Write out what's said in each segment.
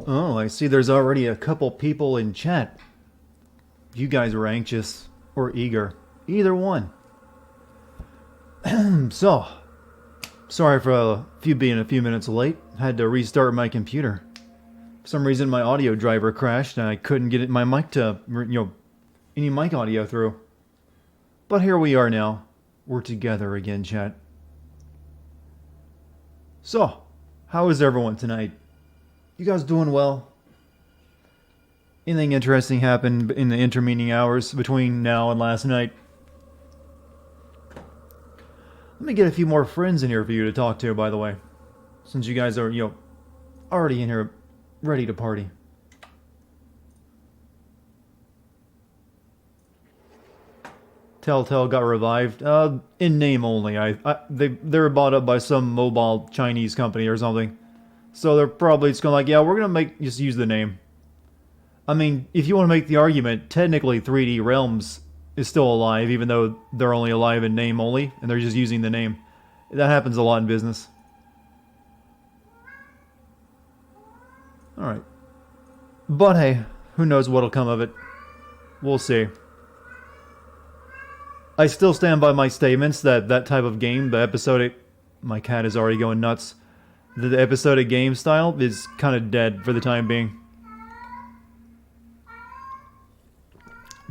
Oh, I see there's already a couple people in chat. You guys were anxious or eager. Either one. So, sorry for being a few minutes late. Had to restart my computer. For some reason my audio driver crashed and I couldn't get my mic to, any mic audio through. But here we are now. We're together again, chat. So, how is everyone tonight? You guys doing well? Anything interesting happened in the intervening hours between now and last night? Let me get a few more friends in here for you to talk to, by the way. Since you guys are, already in here ready to party. Telltale got revived. In name only. They were bought up by some mobile Chinese company or something. So they're probably just going yeah, we're going to just use the name. I mean, if you want to make the argument, technically 3D Realms is still alive, even though they're only alive in name only, and they're just using the name. That happens a lot in business. Alright. But hey, who knows what'll come of it. We'll see. I still stand by my statements that that type of game, the episodic... My cat is already going nuts. The episodic game style is kind of dead for the time being.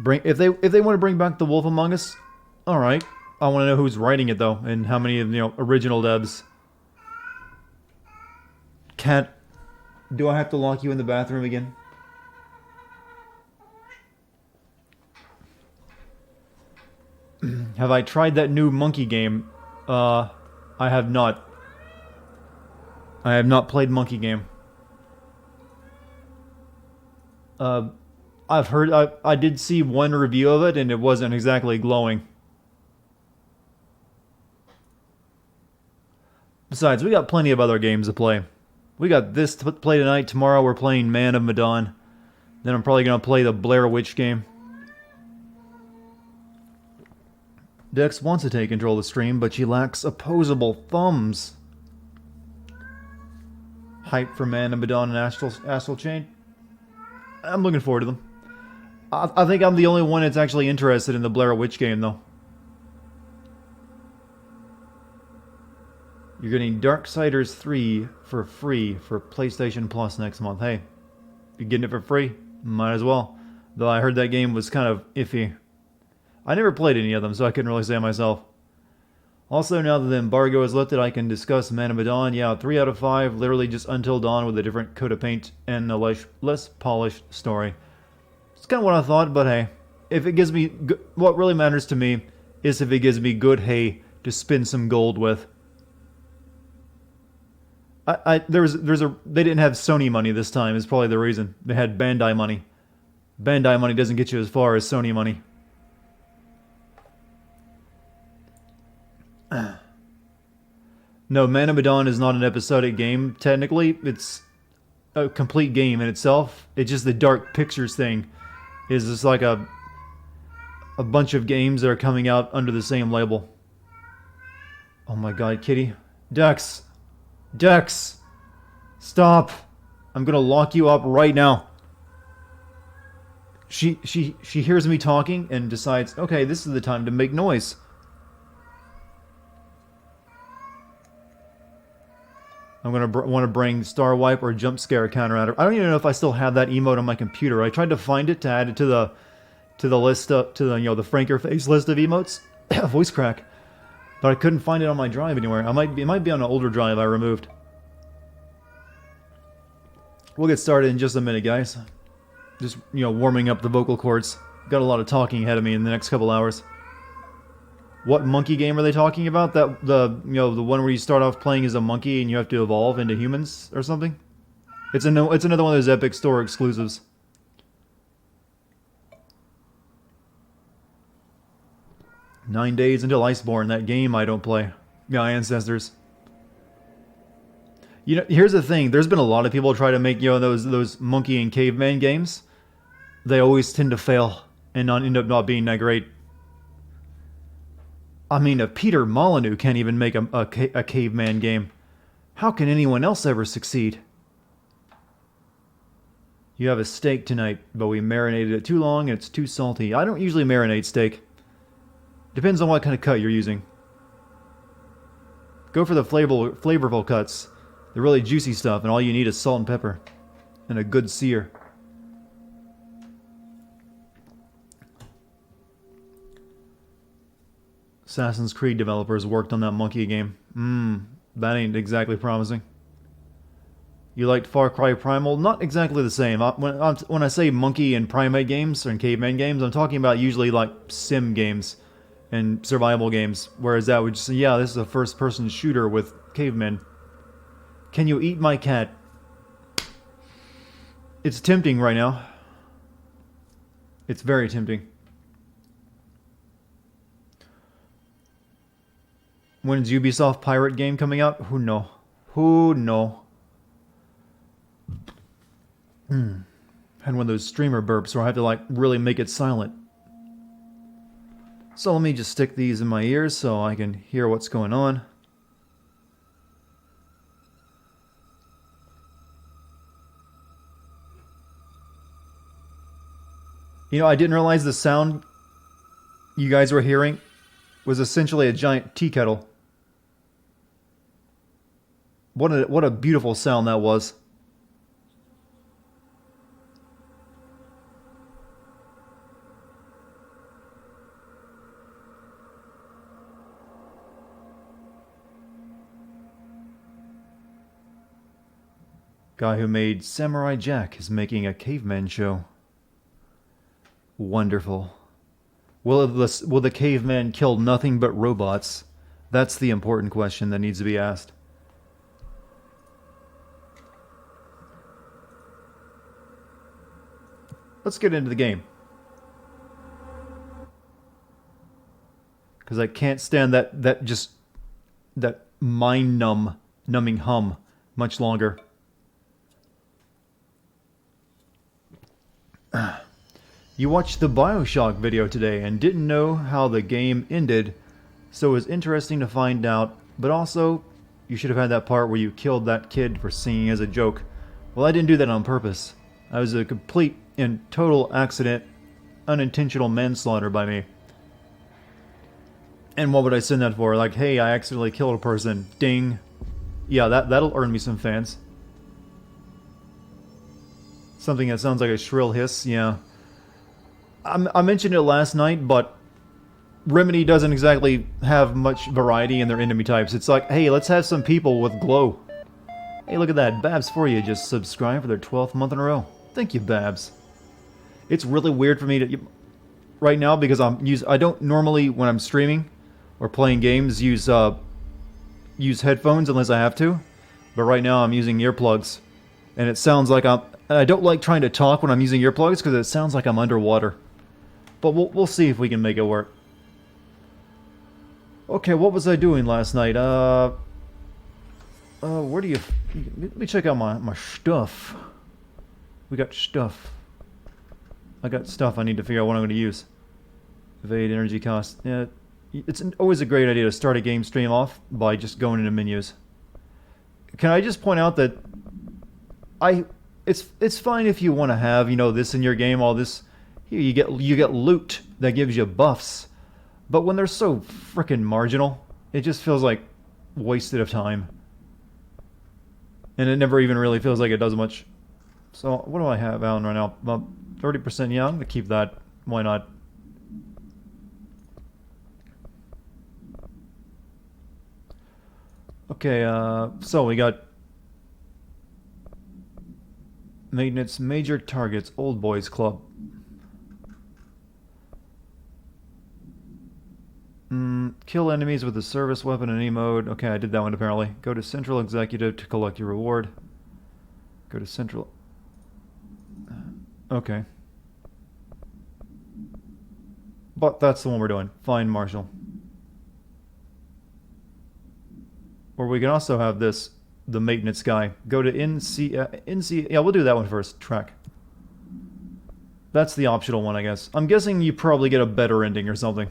If they want to bring back The Wolf Among Us, all right. I want to know who's writing it though, and how many original devs. Cat, do I have to lock you in the bathroom again? Have I tried that new monkey game? I have not. I have not played Monkey Game. I've heard, I did see one review of it and it wasn't exactly glowing. Besides, we got plenty of other games to play. We got this to play tonight. Tomorrow we're playing Man of Medan. Then I'm probably going to play the Blair Witch game. Dex wants to take control of the stream, but she lacks opposable thumbs. Hype for Man of Medan and Astral Chain. I'm looking forward to them. I think I'm the only one that's actually interested in the Blair Witch game, though. You're getting Darksiders 3 for free for PlayStation Plus next month. Hey, you're getting it for free? Might as well. Though I heard that game was kind of iffy. I never played any of them, so I couldn't really say myself. Also, now that the embargo is lifted, I can discuss Man of Medan. Yeah, 3 out of 5, literally just Until Dawn with a different coat of paint and a less polished story. It's kind of what I thought, but hey, if it gives me... What really matters to me is if it gives me good hay to spin some gold with. They didn't have Sony money this time, is probably the reason. They had Bandai money. Bandai money doesn't get you as far as Sony money. No, Man of Medan is not an episodic game, technically. It's a complete game in itself. It's just the Dark Pictures thing is just like a bunch of games that are coming out under the same label. Oh my god, Kitty. Dex! Dex! Stop! I'm gonna lock you up right now. She hears me talking and decides, okay, this is the time to make noise. I'm going to want to bring Star Wipe or Jump Scare counter at her. I don't even know if I still have that emote on my computer. I tried to find it to add it to the list the the Franker Face list of emotes. Voice crack. But I couldn't find it on my drive anywhere. It might be on an older drive I removed. We'll get started in just a minute, guys. Just warming up the vocal cords. Got a lot of talking ahead of me in the next couple hours. What monkey game are they talking about? That the one where you start off playing as a monkey and you have to evolve into humans or something? It's another one of those Epic Store exclusives. "9 Days Until Iceborne," that game I don't play. My ancestors. Here's the thing. There's been a lot of people try to make those monkey and caveman games. They always tend to fail and end up not being that great. I mean, if Peter Molyneux can't even make a caveman game, how can anyone else ever succeed? You have a steak tonight, but we marinated it too long and it's too salty. I don't usually marinate steak. Depends on what kind of cut you're using. Go for the flavorful cuts. The really juicy stuff, and all you need is salt and pepper. And a good sear. Assassin's Creed developers worked on that monkey game. That ain't exactly promising. You liked Far Cry Primal? Not exactly the same. When I say monkey and primate games, or caveman games, I'm talking about usually like sim games and survival games. Whereas that would just say, yeah, this is a first-person shooter with cavemen. Can you eat my cat? It's tempting right now. It's very tempting. When's Ubisoft pirate game coming out? Who know? Who know? And one of those streamer burps where I have to like really make it silent. So let me just stick these in my ears so I can hear what's going on. You know, I didn't realize the sound you guys were hearing was essentially a giant tea kettle. What a beautiful sound that was. Guy who made Samurai Jack is making a caveman show. Wonderful. Will the caveman kill nothing but robots? That's the important question that needs to be asked. Let's get into the game. Because I can't stand that numbing hum much longer. You watched the BioShock video today and didn't know how the game ended, so it was interesting to find out, but also, you should have had that part where you killed that kid for singing as a joke. Well, I didn't do that on purpose. That was a complete and total accident, unintentional manslaughter by me. And what would I send that for? Like, hey, I accidentally killed a person. Ding. Yeah, that'll earn me some fans. Something that sounds like a shrill hiss, yeah. I mentioned it last night, but Remedy doesn't exactly have much variety in their enemy types. It's like, hey, let's have some people with glow. Hey, look at that. Babs for you just subscribed for their 12th month in a row. Thank you, Babs. It's really weird for me to right now because I don't normally when I'm streaming or playing games use headphones unless I have to. But right now I'm using earplugs, and it sounds like I don't like trying to talk when I'm using earplugs because it sounds like I'm underwater. But we'll see if we can make it work. Okay, what was I doing last night? Where do you... Let me check out my stuff. We got stuff. I got stuff I need to figure out what I'm going to use. Evade energy cost. Yeah, it's always a great idea to start a game stream off by just going into menus. Can I just point out that it's fine if you want to have, you know, this in your game, all this. Here you get loot that gives you buffs. But when they're so frickin' marginal, it just feels like wasted of time. And it never even really feels like it does much. So, what do I have out right now? About 30%, yeah, I'm gonna keep that. Why not? Okay, so we got maintenance major targets, Old Boys Club. Kill enemies with a service weapon in any mode. Okay, I did that one apparently. Go to Central Executive to collect your reward. Go to Central... Okay. But that's the one we're doing. Find Marshall. Or we can also have this, the maintenance guy. Go to NC... yeah, we'll do that one first. Track. That's the optional one, I guess. I'm guessing you probably get a better ending or something.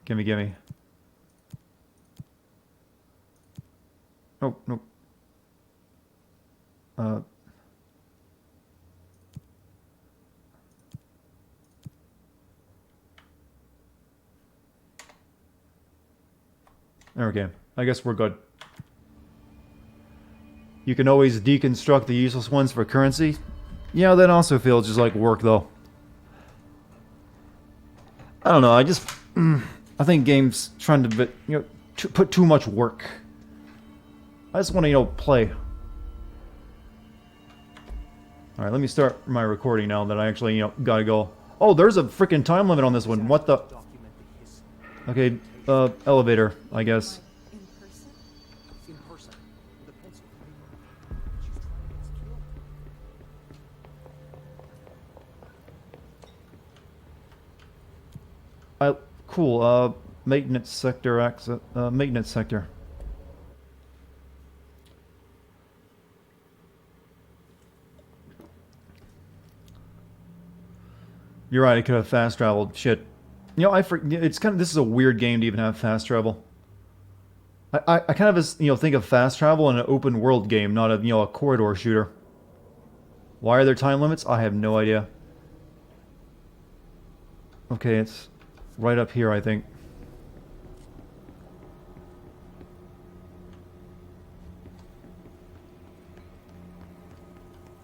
Gimme, gimme. Nope, nope. There we go. I guess we're good. You can always deconstruct the useless ones for currency. Yeah, that also feels just like work, though. I don't know, I just... I think games trying to, put too much work. I just want to, play. Alright, let me start my recording now that I actually, gotta go. Oh, there's a freaking time limit on this one. What the... Okay, elevator, I guess. Cool, maintenance sector access, maintenance sector. You're right, I could have fast traveled. Shit. It's kind of, this is a weird game to even have fast travel. I kind of, think of fast travel in an open world game, not a, a corridor shooter. Why are there time limits? I have no idea. Okay, it's right up here, I think.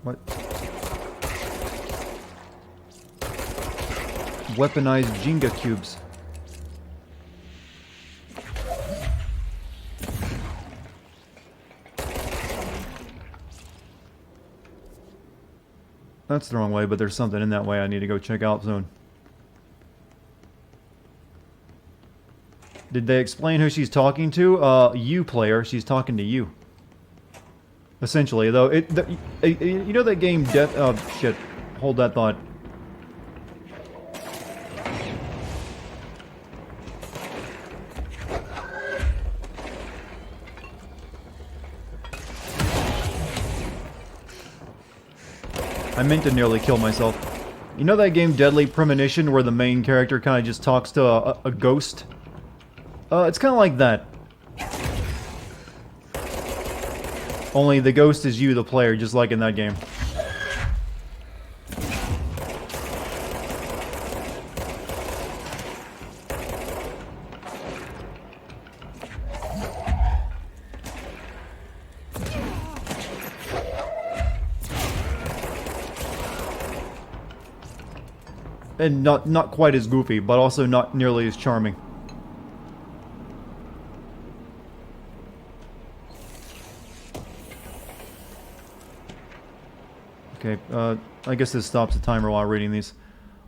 What? Weaponized Jenga cubes. That's the wrong way, but there's something in that way I need to go check out soon. Did they explain who she's talking to? You, player. She's talking to you. Essentially, though. You know that game Death... Oh, shit. Hold that thought. I meant to nearly kill myself. You know that game Deadly Premonition where the main character kind of just talks to a ghost? It's kind of like that. Only the ghost is you, the player, just like in that game. And not quite as goofy, but also not nearly as charming. Okay, I guess this stops the timer while reading these.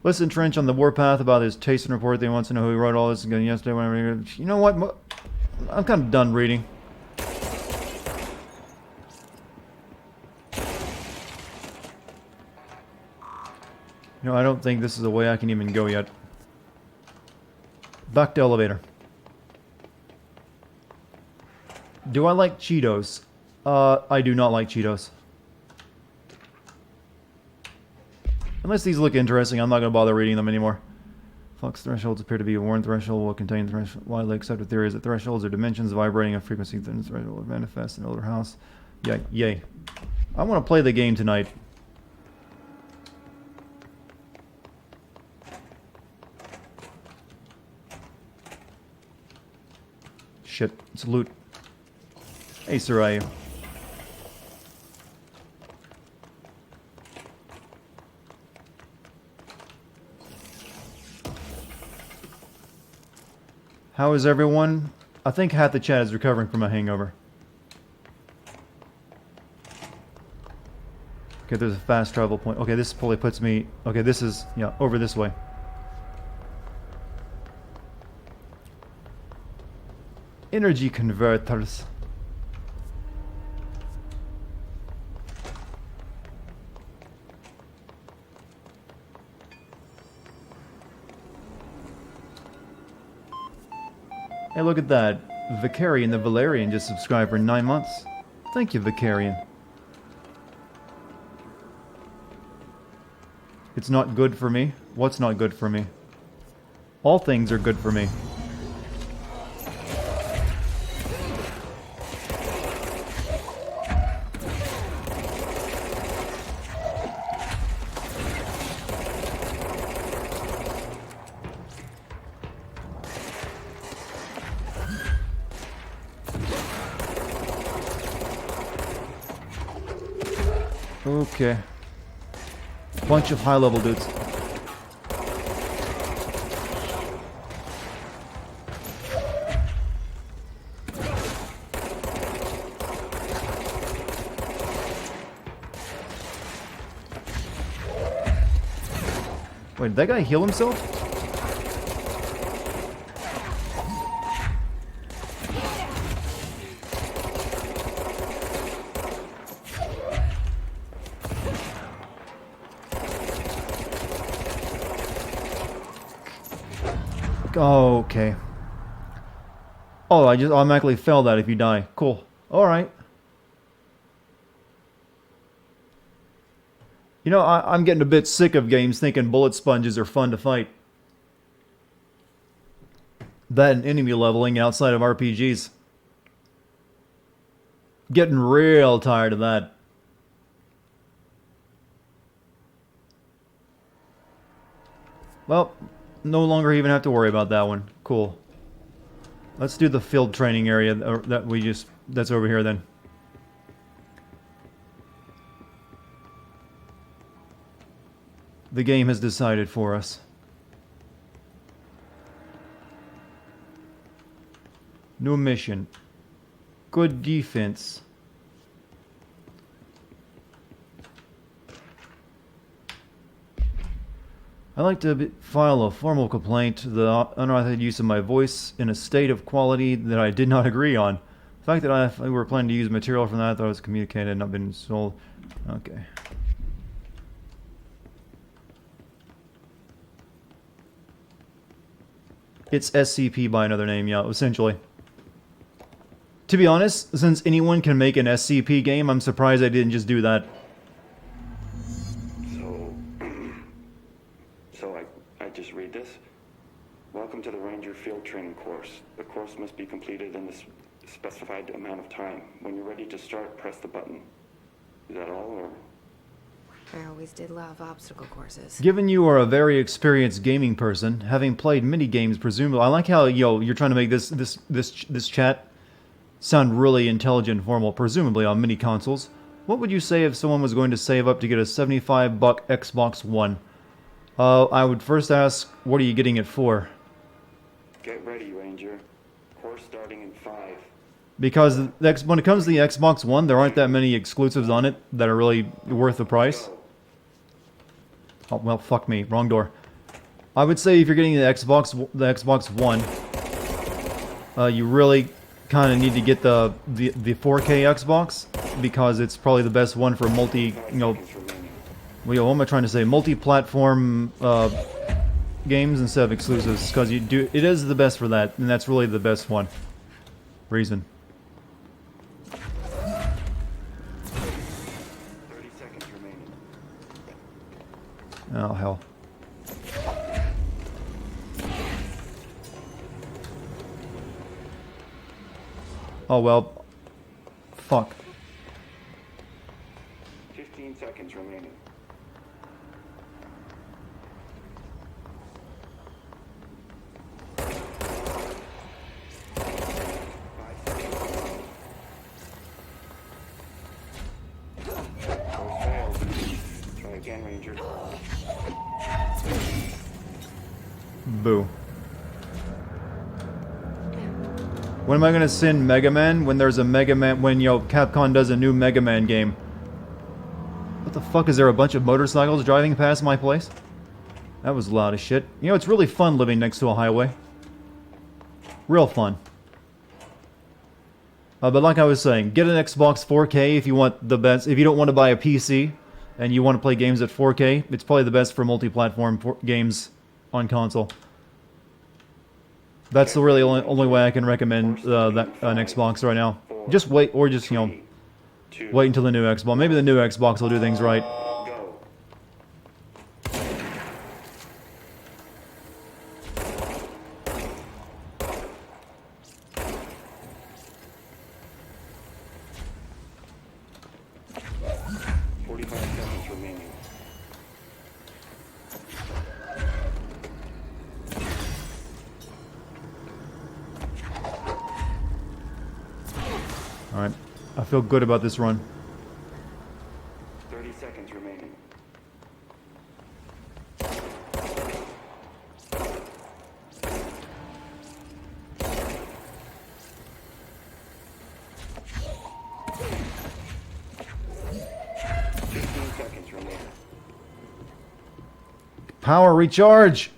Listen, Trench, on the Warpath about his tasting report. They want to know who wrote all this again yesterday. When you know what? I'm kind of done reading. I don't think this is a way I can even go yet. Back to elevator. Do I like Cheetos? I do not like Cheetos. Unless these look interesting, I'm not going to bother reading them anymore. Flux thresholds appear to be a worn threshold will contain threshold. Widely accepted theory is that thresholds are dimensions vibrating a frequency that the threshold will manifest in older house. Yay. I want to play the game tonight. Shit, it's loot. Hey, Soraya. How is everyone? I think half the chat is recovering from a hangover. Okay, there's a fast travel point. Okay, this probably puts me... Okay, this is, over this way. Energy converters. Hey, look at that. Vicarian the Valerian just subscribed for 9 months. Thank you, Vicarian. It's not good for me? What's not good for me? All things are good for me. Okay. Bunch of high-level dudes. Wait, did that guy heal himself? Oh, okay. Oh, I just automatically fail that if you die. Cool. Alright. You know, I'm getting a bit sick of games thinking bullet sponges are fun to fight. That and enemy leveling outside of RPGs. Getting real tired of that. Well, no longer even have to worry about that one. Cool. Let's do the field training area that's over here then. The game has decided for us. New mission. Good defense. I'd like to file a formal complaint to the unauthorized use of my voice in a state of quality that I did not agree on. The fact that I were planning to use material from that I thought was communicated and not been sold. Okay. It's SCP by another name, yeah, essentially. To be honest, since anyone can make an SCP game, I'm surprised I didn't just do that. So I just read this. Welcome to the Ranger Field Training course. The course must be completed in the specified amount of time. When you're ready to start, press the button. Is that all, or...? I always did love obstacle courses. Given you are a very experienced gaming person, having played many games, presumably, I like how you're trying to make this chat sound really intelligent and formal, presumably on many consoles. What would you say if someone was going to save up to get a $75 Xbox One? I would first ask, what are you getting it for? Get ready, Ranger. Course starting in 5. Because when it comes to the Xbox One, there aren't that many exclusives on it that are really worth the price. Oh, well, fuck me. Wrong door. I would say if you're getting the Xbox One, you really kind of need to get the 4K Xbox, because it's probably the best one for multi, well, what am I trying to say? Multi-platform games instead of exclusives, because it is the best for that, and that's really the best one. Reason. 30 seconds remaining. Oh, hell. Oh, well. Fuck. 15 seconds remaining. Again, Ranger. Boo. When am I gonna send Mega Man? When there's a Mega Man, when, Capcom does a new Mega Man game. What the fuck, is there a bunch of motorcycles driving past my place? That was loud as shit. You know, it's really fun living next to a highway. Real fun. But like I was saying, get an Xbox 4K if you want the best. If you don't want to buy a PC and you want to play games at 4K, it's probably the best for multi-platform games on console. That's the really only way I can recommend an Xbox right now. Just wait, or just, wait until the new Xbox. Maybe the new Xbox will do things right. Go. 45 seconds remaining. Alright. I feel good about this run. 30 seconds. Power recharge!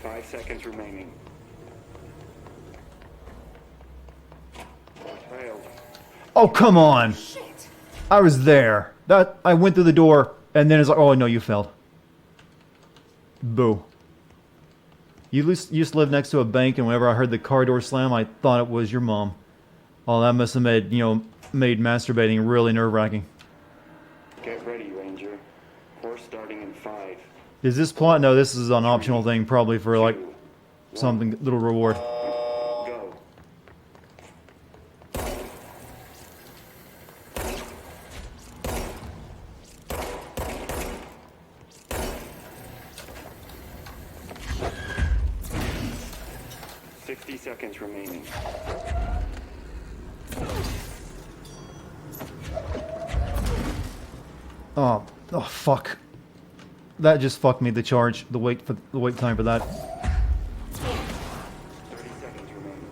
5 seconds remaining. Failed. Oh, come on! I was there. I went through the door, and then it's like, oh no, you failed. Boo. You used to live next to a bank, and whenever I heard the car door slam, I thought it was your mom. Oh, that must have made, made masturbating really nerve-wracking. Get ready, Ranger. Course starting in 5. Is this plot? No, this is an optional thing, probably for like 2, something, little reward. Go. Seconds remaining. Oh, fuck. That just fucked me, the charge, the wait time for that. 30 seconds remaining.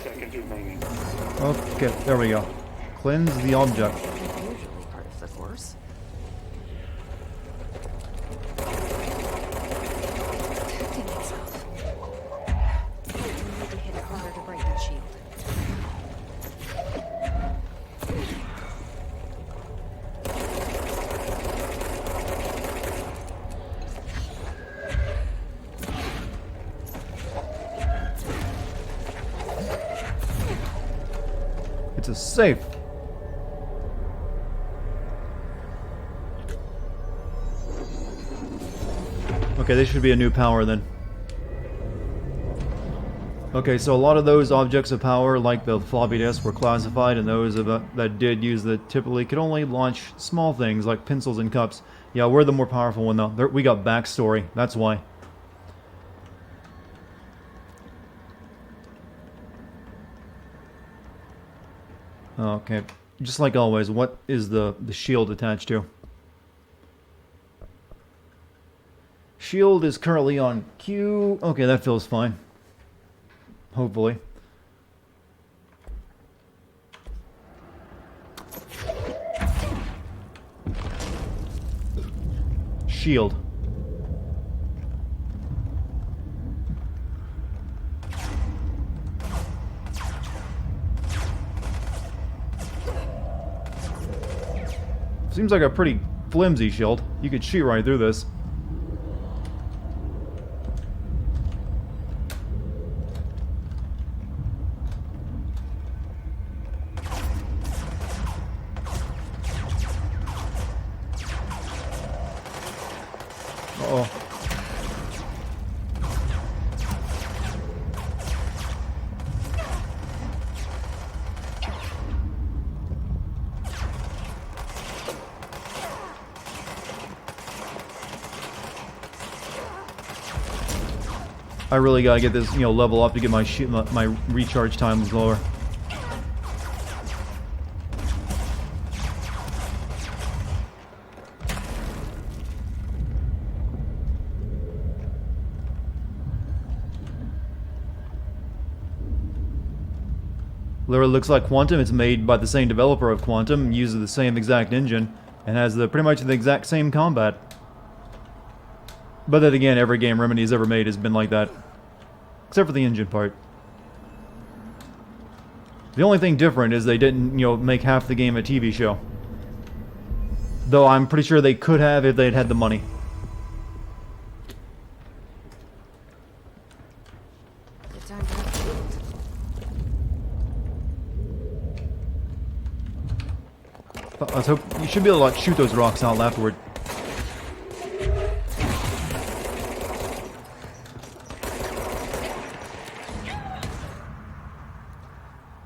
Seconds remaining. Okay, there we go. Cleanse the object. Usually part of the course. Protecting itself. You need to hit it harder to break that shield. It's a safe. Okay, this should be a new power then. Okay, so a lot of those objects of power, like the floppy disk, were classified, and those that did use the typically could only launch small things like pencils and cups. Yeah, we're the more powerful one though. We got backstory, that's why. Okay, just like always, what is the shield attached to? Shield is currently on Q. Okay, that feels fine. Hopefully. Shield. Seems like a pretty flimsy shield. You could shoot right through this. Uh-oh. I really gotta get this, level up to get my recharge time lower. Literally looks like Quantum. It's made by the same developer of Quantum, uses the same exact engine, and has pretty much the exact same combat. But then again, every game Remedy's ever made has been like that. Except for the engine part. The only thing different is they didn't, make half the game a TV show. Though I'm pretty sure they could have if they'd had the money. Good time to have shield. I was hoping you should be able to like shoot those rocks out afterward.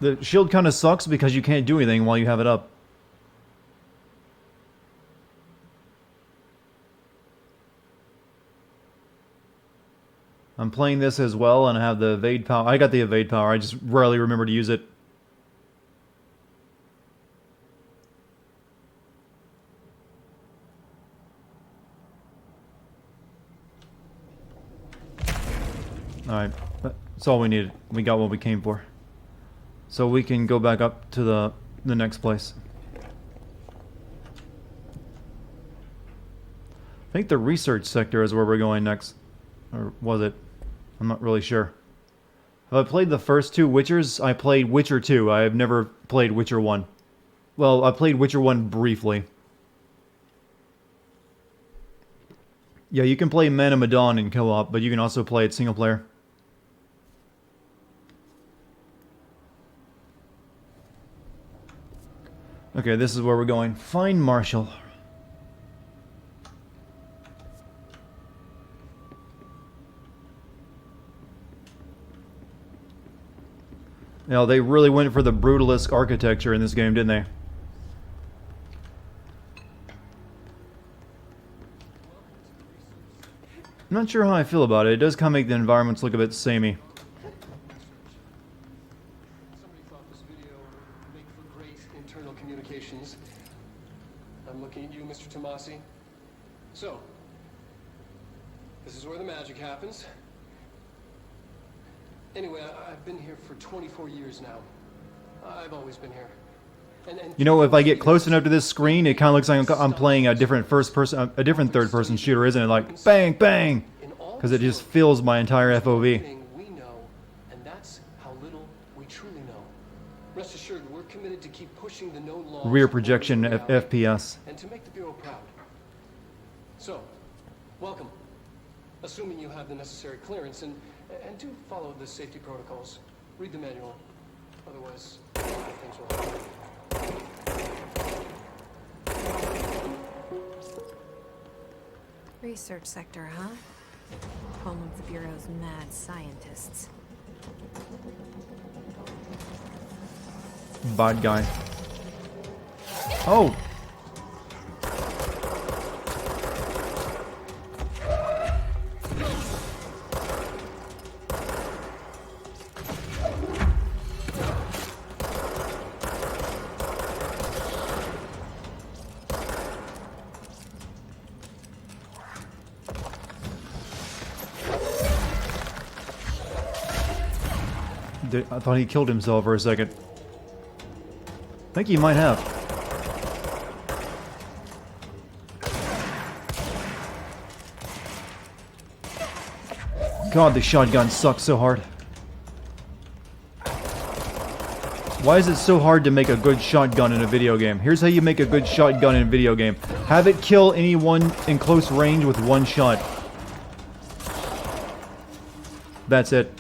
The shield kind of sucks because you can't do anything while you have it up. I'm I'm playing this as well, and I have the evade power. I got the evade power. I just rarely remember to use it. Alright, that's all we needed. We got what we came for. So we can go back up to the next place. I think the research sector is where we're going next. Or was it? I'm not really sure. Have I played the first two Witchers? I played Witcher 2. I have never played Witcher 1. Well, I played Witcher 1 briefly. Yeah, you can play Man of Medan in co-op, but you can also play it single player. Okay, this is where we're going. Find Marshall. Now, they really went for the brutalist architecture in this game, didn't they? I'm not sure how I feel about it. It does kind of make the environments look a bit samey. Somebody thought this video would make for great internal communications. I'm looking at you, Mr. Tomasi. So, this is where the magic happens. Anyway, I've been here for 24 years now. I've always been here. And You know, if I get close enough to this screen, it kind of looks like I'm playing a different a different third-person shooter, isn't it? Like, bang, bang! Because it just fills my entire FOV. we know, and that's how little we truly know. Rest assured, we're committed to keep pushing the known laws. Rear projection FPS. And to make the Bureau proud. So, welcome. Assuming you have the necessary clearance, and do follow the safety protocols. Read the manual. Otherwise, things will happen. Research sector, huh? Home of the Bureau's mad scientists. Bad guy. Oh! I thought he killed himself for a second. I think he might have. God, the shotgun sucks so hard. Why is it so hard to make a good shotgun in a video game? Here's how you make a good shotgun in a video game. Have it kill anyone in close range with one shot. That's it.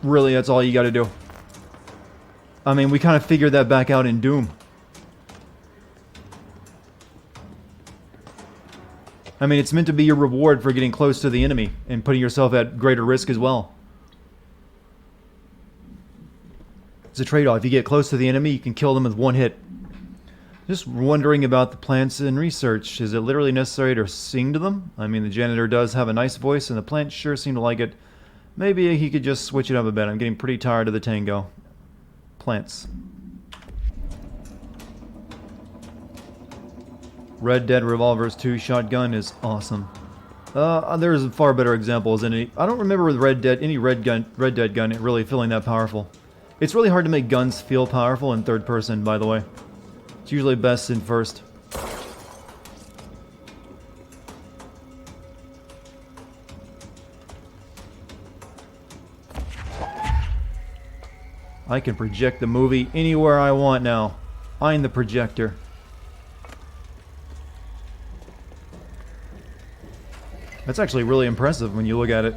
Really, that's all you gotta do. I mean, we kind of figured that back out in Doom. I mean, it's meant to be your reward for getting close to the enemy and putting yourself at greater risk as well. It's a trade-off. If you get close to the enemy, you can kill them with one hit. Just wondering about the plants in research. Is it literally necessary to sing to them? I mean, the janitor does have a nice voice, and the plants sure seem to like it. Maybe he could just switch it up a bit. I'm getting pretty tired of the tango. Plants. Red Dead Revolver's 2 shotgun is awesome. There's far better examples than any. I don't remember with Red Dead any Red Dead gun really feeling that powerful. It's really hard to make guns feel powerful in third person, by the way. It's usually best in first. I can project the movie anywhere I want now. I'm the projector. That's actually really impressive when you look at it.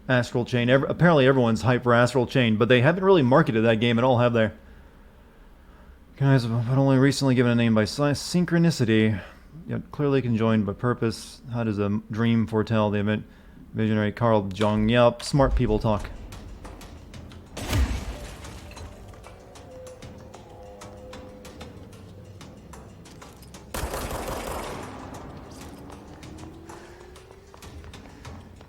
Astral Chain. Apparently everyone's hyped for Astral Chain, but they haven't really marketed that game at all, have they? Guys, but only recently given a name by synchronicity. yet clearly conjoined by purpose. How does a dream foretell the event? Visionary Carl Jung. Yep, smart people talk.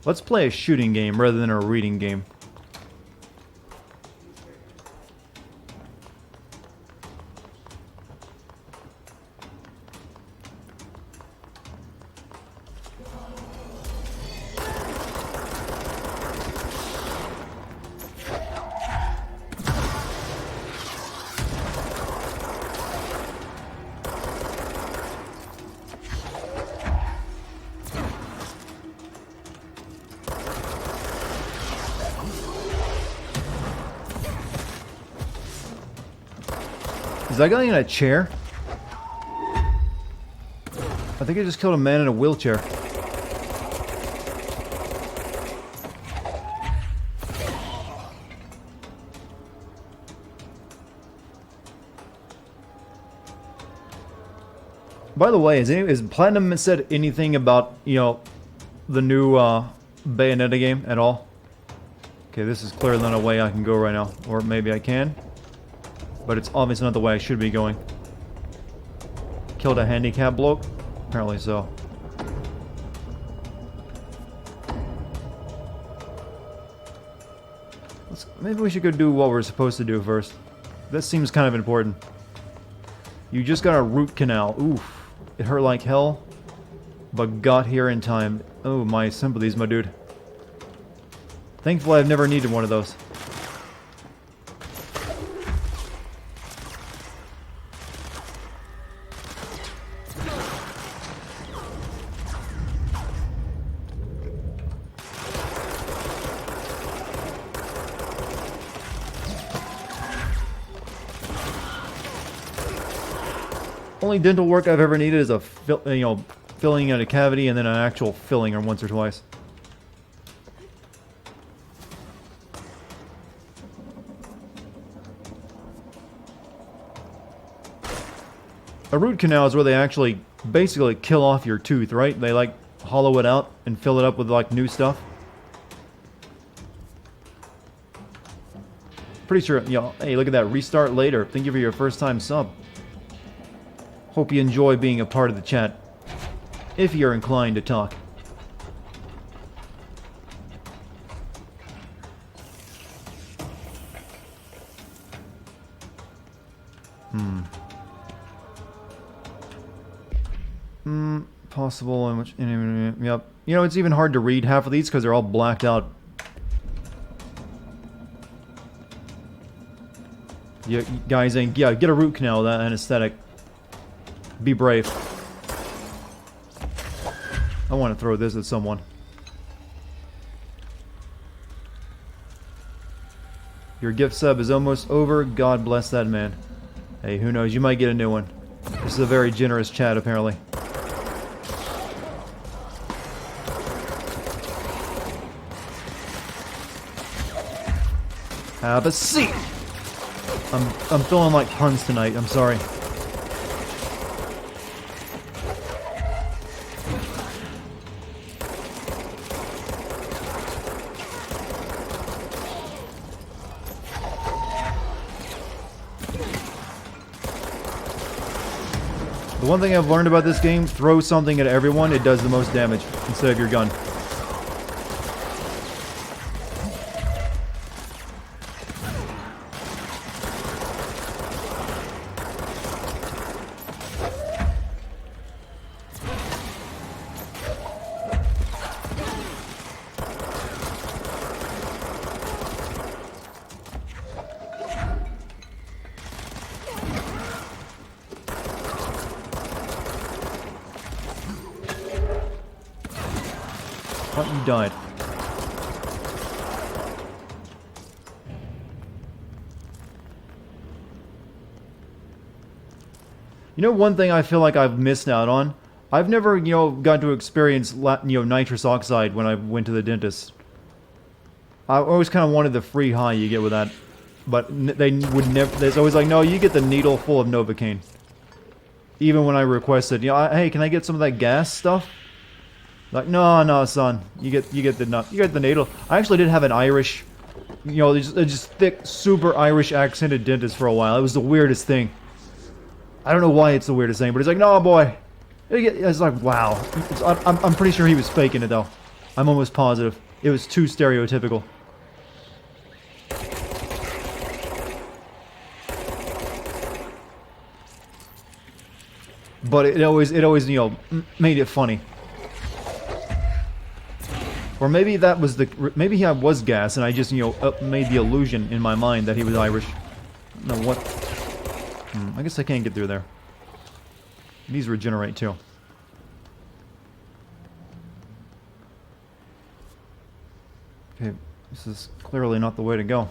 Let's play a shooting game rather than a reading game. Is that guy in a chair? I think I just killed a man in a wheelchair. By the way, has Platinum said anything about, you know, the new Bayonetta game at all? Okay, this is clearly not a way I can go right now. Or maybe I can. But it's obviously not the way I should be going. Killed a handicapped bloke? Apparently so. Maybe we should go do what we're supposed to do first. This seems kind of important. You just got a root canal. Oof. It hurt like hell. But got here in time. Oh, my sympathies, my dude. Thankfully, I've never needed one of those. Only dental work I've ever needed is a filling in a cavity and then an actual filling once or twice. A root canal is where they actually basically kill off your tooth, right? They like hollow it out and fill it up with like new stuff. Pretty sure, you know, hey, look at that, restart later. Thank you for your first time sub. Hope you enjoy being a part of the chat, if you're inclined to talk. Possible and which, yep. You know, it's even hard to read half of these because they're all blacked out. You guys ain't, yeah, get a root canal with that anesthetic. Be brave. I want to throw this at someone. Your gift sub is almost over. God bless that man. Hey, who knows? You might get a new one. This is a very generous chat, apparently. Have a seat! I'm feeling like puns tonight. I'm sorry. The one thing I've learned about this game, throw something at everyone, it does the most damage instead of your gun. Oh, you died. You know, one thing I feel like I've missed out on? I've never, you know, got to experience, nitrous oxide when I went to the dentist. I always kind of wanted the free high you get with that. But they would never, there's always like, no, you get the needle full of Novocaine. Even when I requested, hey, can I get some of that gas stuff? Like, no, son. You get the needle. I actually did have an Irish, just thick, super Irish accented dentist for a while. It was the weirdest thing. I don't know why it's the weirdest thing, but he's like, no, boy. It's like, wow. I'm pretty sure he was faking it, though. I'm almost positive. It was too stereotypical. But it always, made it funny. Or maybe that was maybe he was gas, and I just, made the illusion in my mind that he was Irish. No, what? I guess I can't get through there. These regenerate too. Okay, this is clearly not the way to go.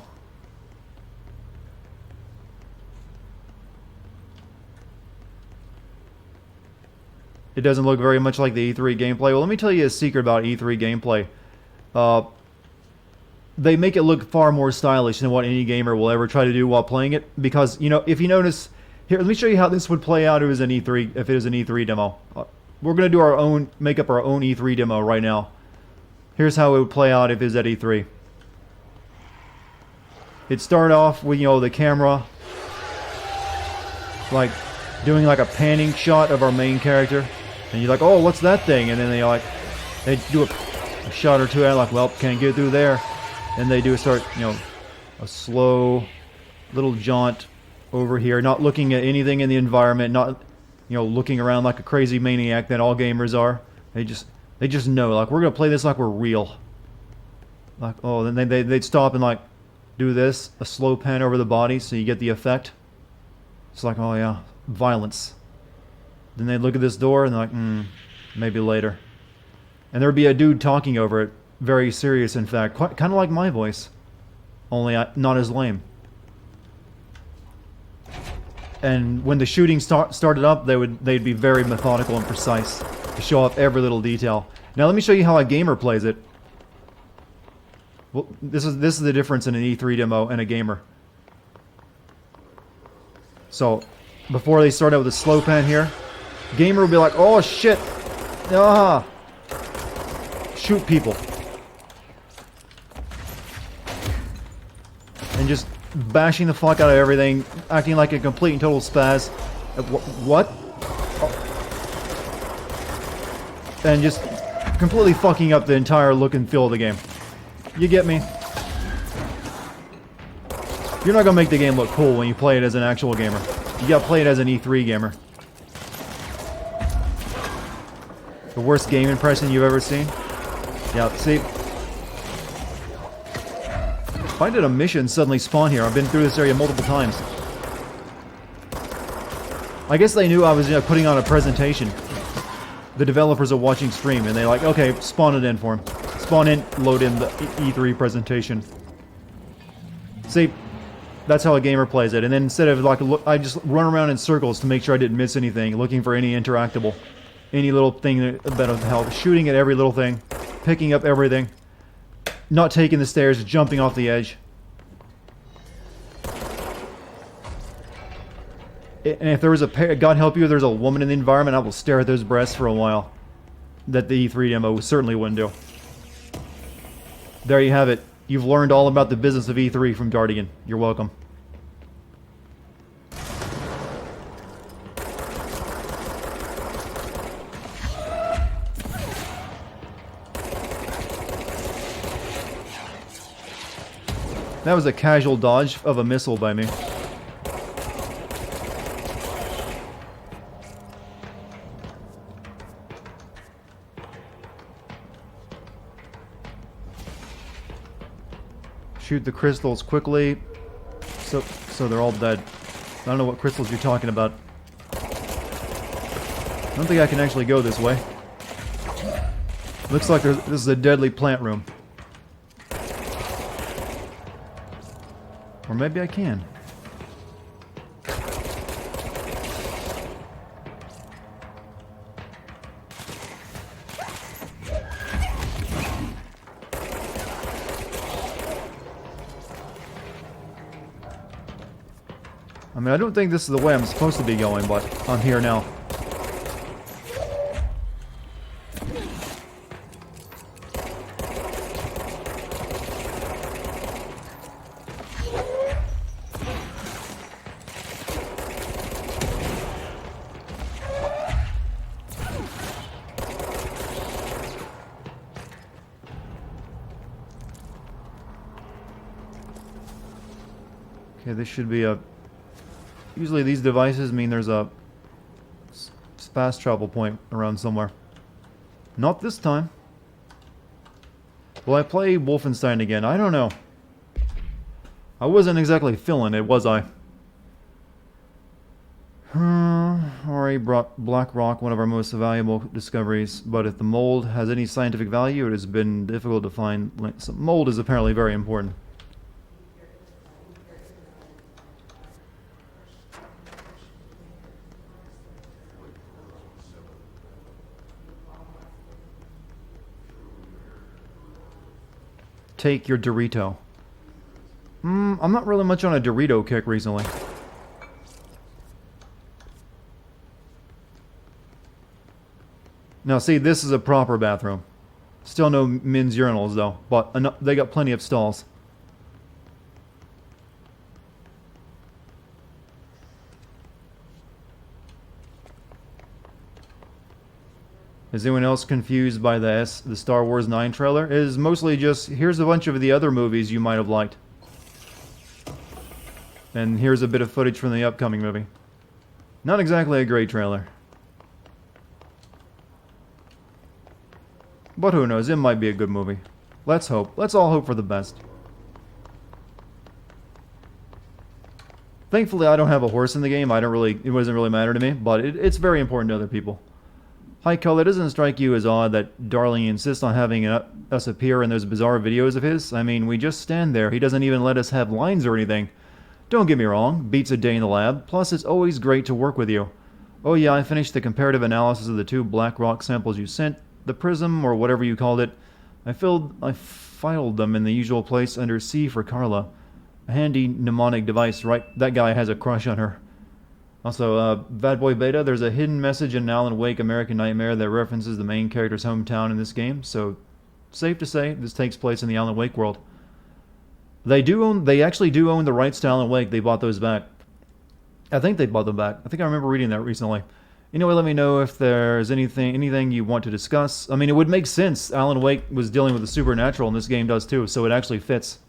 It doesn't look very much like the E3 gameplay. Well, let me tell you a secret about E3 gameplay. They make it look far more stylish than what any gamer will ever try to do while playing it. Because, if you notice... Here, let me show you how this would play out if it was an E3 demo. We're going to do make up our own E3 demo right now. Here's how it would play out if it was at E3. It'd start off with, the camera, like, doing like a panning shot of our main character. And you're like, oh, what's that thing? And then they do a shot or two, and like, well, can't get through there. And they do a slow little jaunt over here, not looking at anything in the environment, not, looking around like a crazy maniac that all gamers are. They just know, like, we're gonna play this like we're real. Like, oh, then they'd stop and like do this, a slow pan over the body, so you get the effect. It's like, oh yeah, violence. Then they'd look at this door and they're like, maybe later. And there'd be a dude talking over it, very serious, in fact, kind of like my voice, only not as lame. And when the shooting started up, they'd be very methodical and precise to show off every little detail. Now let me show you how a gamer plays it. Well, this is the difference in an E3 demo and a gamer. So, before they start out with a slow pan here, gamer will be like, oh shit, shoot people. And just bashing the fuck out of everything, acting like a complete and total spaz. What? And just completely fucking up the entire look and feel of the game. You get me? You're not gonna make the game look cool when you play it as an actual gamer. You gotta play it as an E3 gamer. The worst game impression you've ever seen? Yeah, see? Why did a mission suddenly spawn here? I've been through this area multiple times. I guess they knew I was putting on a presentation. The developers are watching stream, and they're like, okay, spawn it in for them. Spawn in, load in the E3 presentation. See, that's how a gamer plays it. And then instead of like, I just run around in circles to make sure I didn't miss anything, looking for any interactable, any little thing that'll help, shooting at every little thing, picking up everything. Not taking the stairs, jumping off the edge. And if there was God help you, if there's a woman in the environment, I will stare at those breasts for a while. That the E3 demo certainly wouldn't do. There you have it. You've learned all about the business of E3 from Dartigan. You're welcome. That was a casual dodge of a missile by me. Shoot the crystals quickly, so they're all dead. I don't know what crystals you're talking about. I don't think I can actually go this way. Looks like this is a deadly plant room. Or maybe I can. mean, I don't think this is the way I'm supposed to be going, but I'm here now. Okay, this should be a... Usually these devices mean there's a fast travel point around somewhere. Not this time. Will I play Wolfenstein again? I don't know. I wasn't exactly feeling it, was I? Already brought Black Rock, one of our most valuable discoveries, but if the mold has any scientific value, it has been difficult to find. Mold is apparently very important. Take your Dorito. I'm not really much on a Dorito kick recently. Now see, this is a proper bathroom. Still no men's urinals though, but they got plenty of stalls. Is anyone else confused by the Star Wars 9 trailer? It is mostly just, here's a bunch of the other movies you might have liked. And here's a bit of footage from the upcoming movie. Not exactly a great trailer. But who knows, it might be a good movie. Let's hope. Let's all hope for the best. Thankfully, I don't have a horse in the game. It doesn't really matter to me, but it's very important to other people. Hi, Cull, it doesn't strike you as odd that Darling insists on having us appear in those bizarre videos of his? I mean, we just stand there. He doesn't even let us have lines or anything. Don't get me wrong, beats a day in the lab. Plus, it's always great to work with you. Oh yeah, I finished the comparative analysis of the 2 Black Rock samples you sent. The prism, or whatever you called it. I filed them in the usual place under C for Carla. A handy mnemonic device, right? That guy has a crush on her. Also, Bad Boy Beta, there's a hidden message in Alan Wake American Nightmare that references the main character's hometown in this game, so safe to say this takes place in the Alan Wake world. They actually do own the rights to Alan Wake. They bought those back. I think they bought them back. I think I remember reading that recently. Anyway, let me know if there's anything you want to discuss. I mean, it would make sense. Alan Wake was dealing with the supernatural, and this game does too, so it actually fits.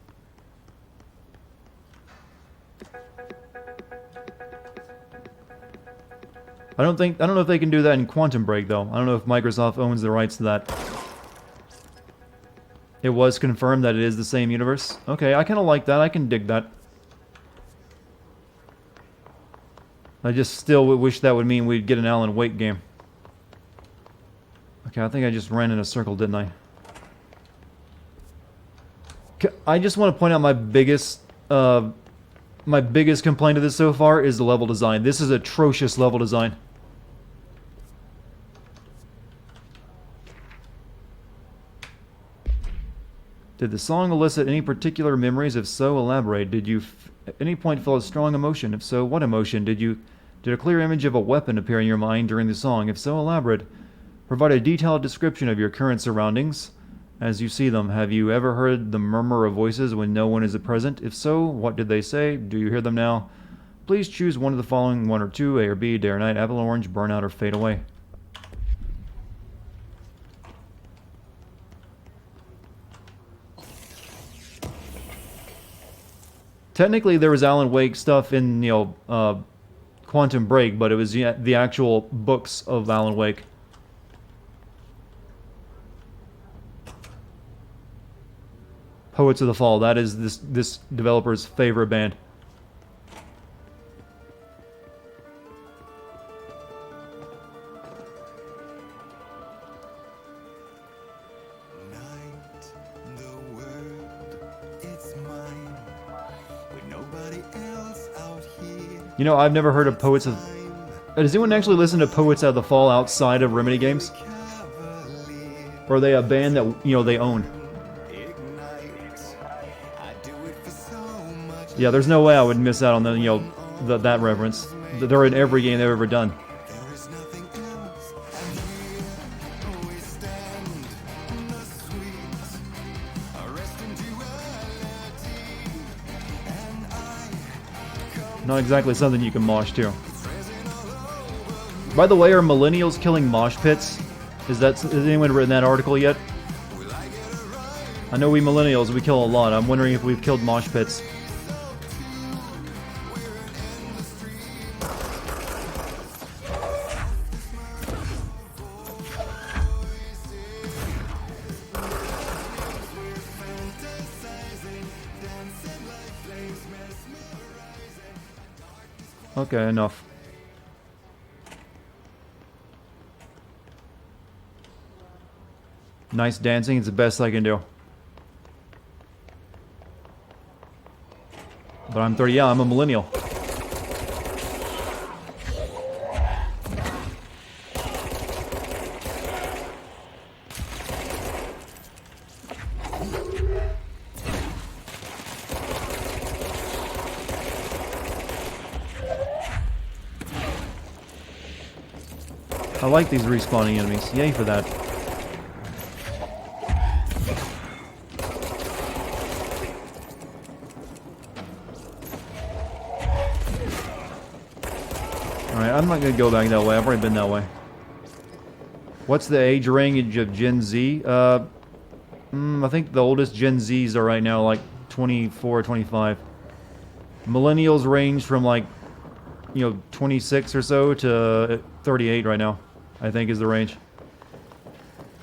I don't know if they can do that in Quantum Break, though. I don't know if Microsoft owns the rights to that. It was confirmed that it is the same universe. Okay, I kind of like that. I can dig that. I just still wish that would mean we'd get an Alan Wake game. Okay, I think I just ran in a circle, didn't I? I just want to point out my biggest complaint of this so far is the level design. This is atrocious level design. Did the song elicit any particular memories? If so, elaborate. Did you at any point feel a strong emotion? If so, what emotion? Did a clear image of a weapon appear in your mind during the song? If so, elaborate. Provide a detailed description of your current surroundings as you see them. Have you ever heard the murmur of voices when no one is present? If so, what did they say? Do you hear them now? Please choose one of the following, 1 or 2, A or B, day or night, apple or orange, burn out or fade away. Technically, there was Alan Wake stuff in, Quantum Break, but it was the actual books of Alan Wake. Poets of the Fall, that is this developer's favorite band. You know, I've never heard of Poets of... Does anyone actually listen to Poets of the Fall outside of Remedy games? Or are they a band that, they own? Yeah, there's no way I would miss out on the, that reference. They're in every game they've ever done. Not exactly something you can mosh to. By the way, are millennials killing mosh pits? Has anyone written that article yet? I know we millennials, we kill a lot. I'm wondering if we've killed mosh pits. Okay, enough. Nice dancing, it's the best I can do. But I'm 30, yeah, I'm a millennial. I like these respawning enemies. Yay for that. Alright, I'm not gonna go back that way. I've already been that way. What's the age range of Gen Z? I think the oldest Gen Zs are right now like 24, 25. Millennials range from like, 26 or so to 38 right now, I think is the range.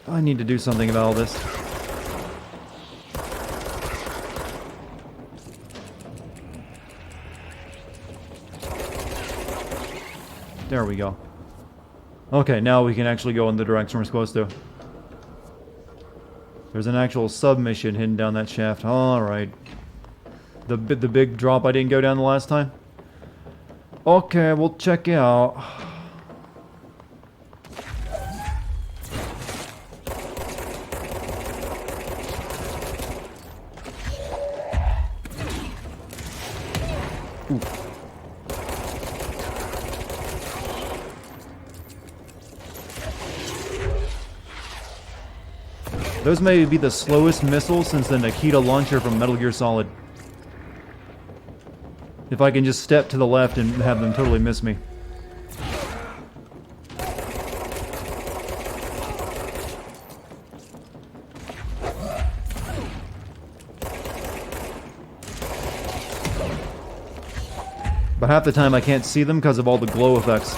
I need to do something about all this. There we go. Okay, now we can actually go in the direction we're supposed to. There's an actual submission hidden down that shaft. Alright. The big drop I didn't go down the last time? Okay, we'll check it out. Oof. Those may be the slowest missiles since the Nikita launcher from Metal Gear Solid. If I can just step to the left and have them totally miss me. But half the time I can't see them because of all the glow effects.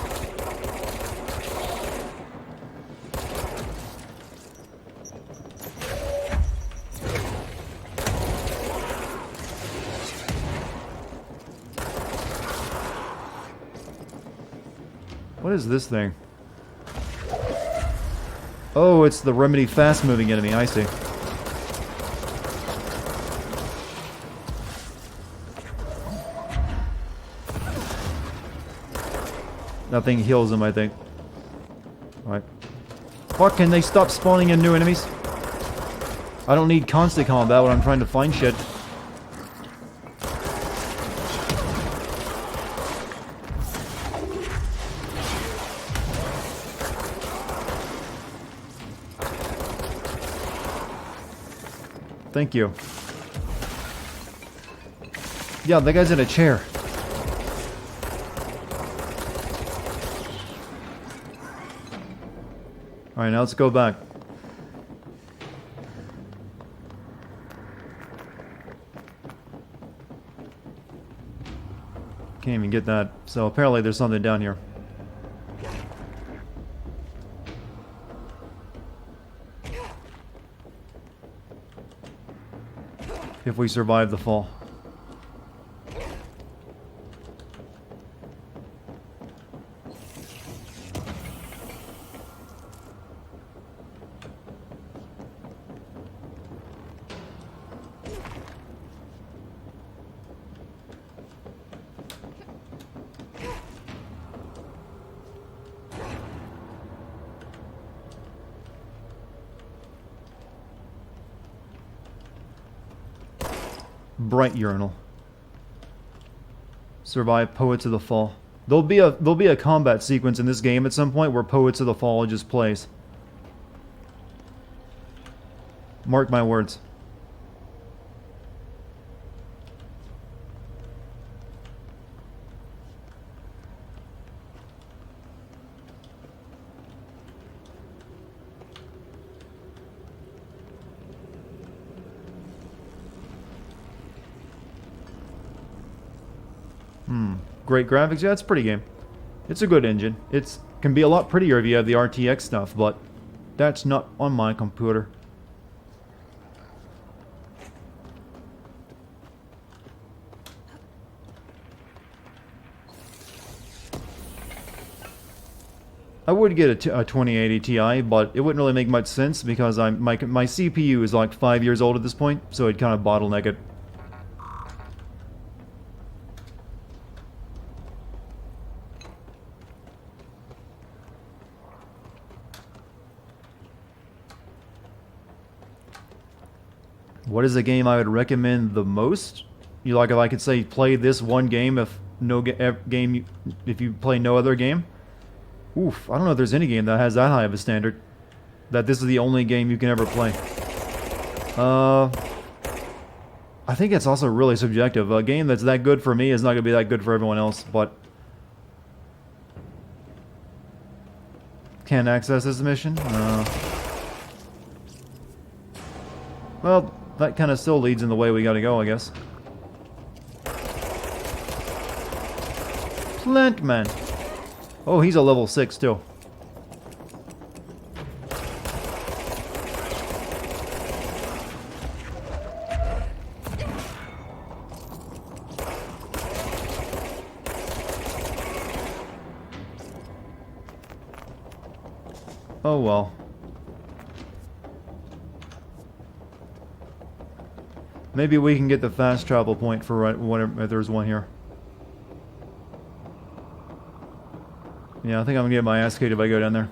What is this thing? Oh, it's the Remedy fast-moving enemy, I see. That thing heals him, I think. Alright. Fuck, can they stop spawning in new enemies? I don't need constant combat when I'm trying to find shit. Thank you. Yeah, that guy's in a chair. Alright, now let's go back. Can't even get that. So apparently there's something down here. If we survive the fall. Bright urinal. Survive Poets of the Fall. There'll be a combat sequence in this game at some point where Poets of the Fall just plays. Mark my words. Great graphics. Yeah, it's a pretty game. It's a good engine. It can be a lot prettier if you have the RTX stuff, but that's not on my computer. I would get a 2080 Ti, but it wouldn't really make much sense because my CPU is like 5 years old at this point, so it'd kind of bottleneck it. What is the game I would recommend the most? You like if I could say play this one game if if you play no other game? Oof, I don't know if there's any game that has that high of a standard. That this is the only game you can ever play. I think it's also really subjective. A game that's that good for me is not going to be that good for everyone else, but... Can't access this mission? Well, that kind of still leads in the way we gotta go, I guess. Plant Man! Oh, he's a level 6 too. Oh well. Maybe we can get the fast travel point for whatever, if there's one here. Yeah, I think I'm gonna get my ass kicked if I go down there.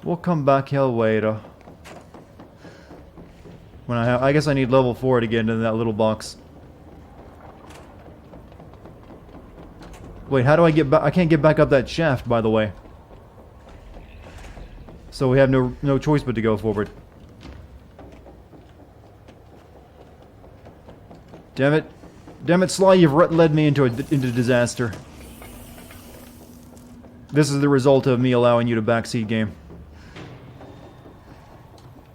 We'll come back here later. When I guess I need level 4 to get into that little box. Wait, how do I get back? I can't get back up that shaft, by the way. So we have no choice but to go forward. Damn it. Damn it, Sly, you've led me into disaster. This is the result of me allowing you to backseat game.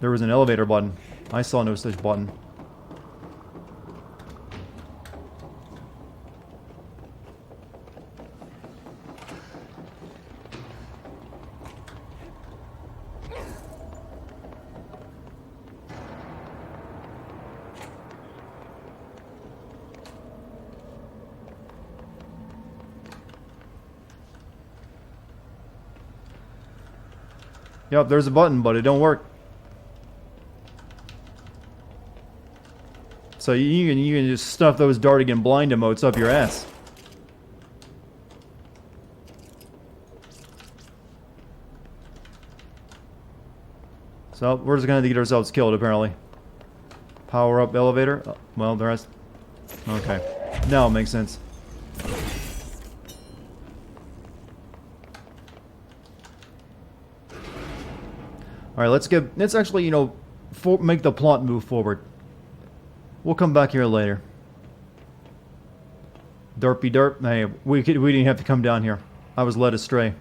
There was an elevator button. I saw no such button. Yep, there's a button, but it don't work. So you can just stuff those Dartigan blind emotes up your ass. So we're just gonna have to get ourselves killed, apparently. Power up elevator. Well, the rest. Okay, now it makes sense. Alright, let's actually, you know, make the plot move forward. We'll come back here later. Derpy derp. Hey, we didn't have to come down here. I was led astray.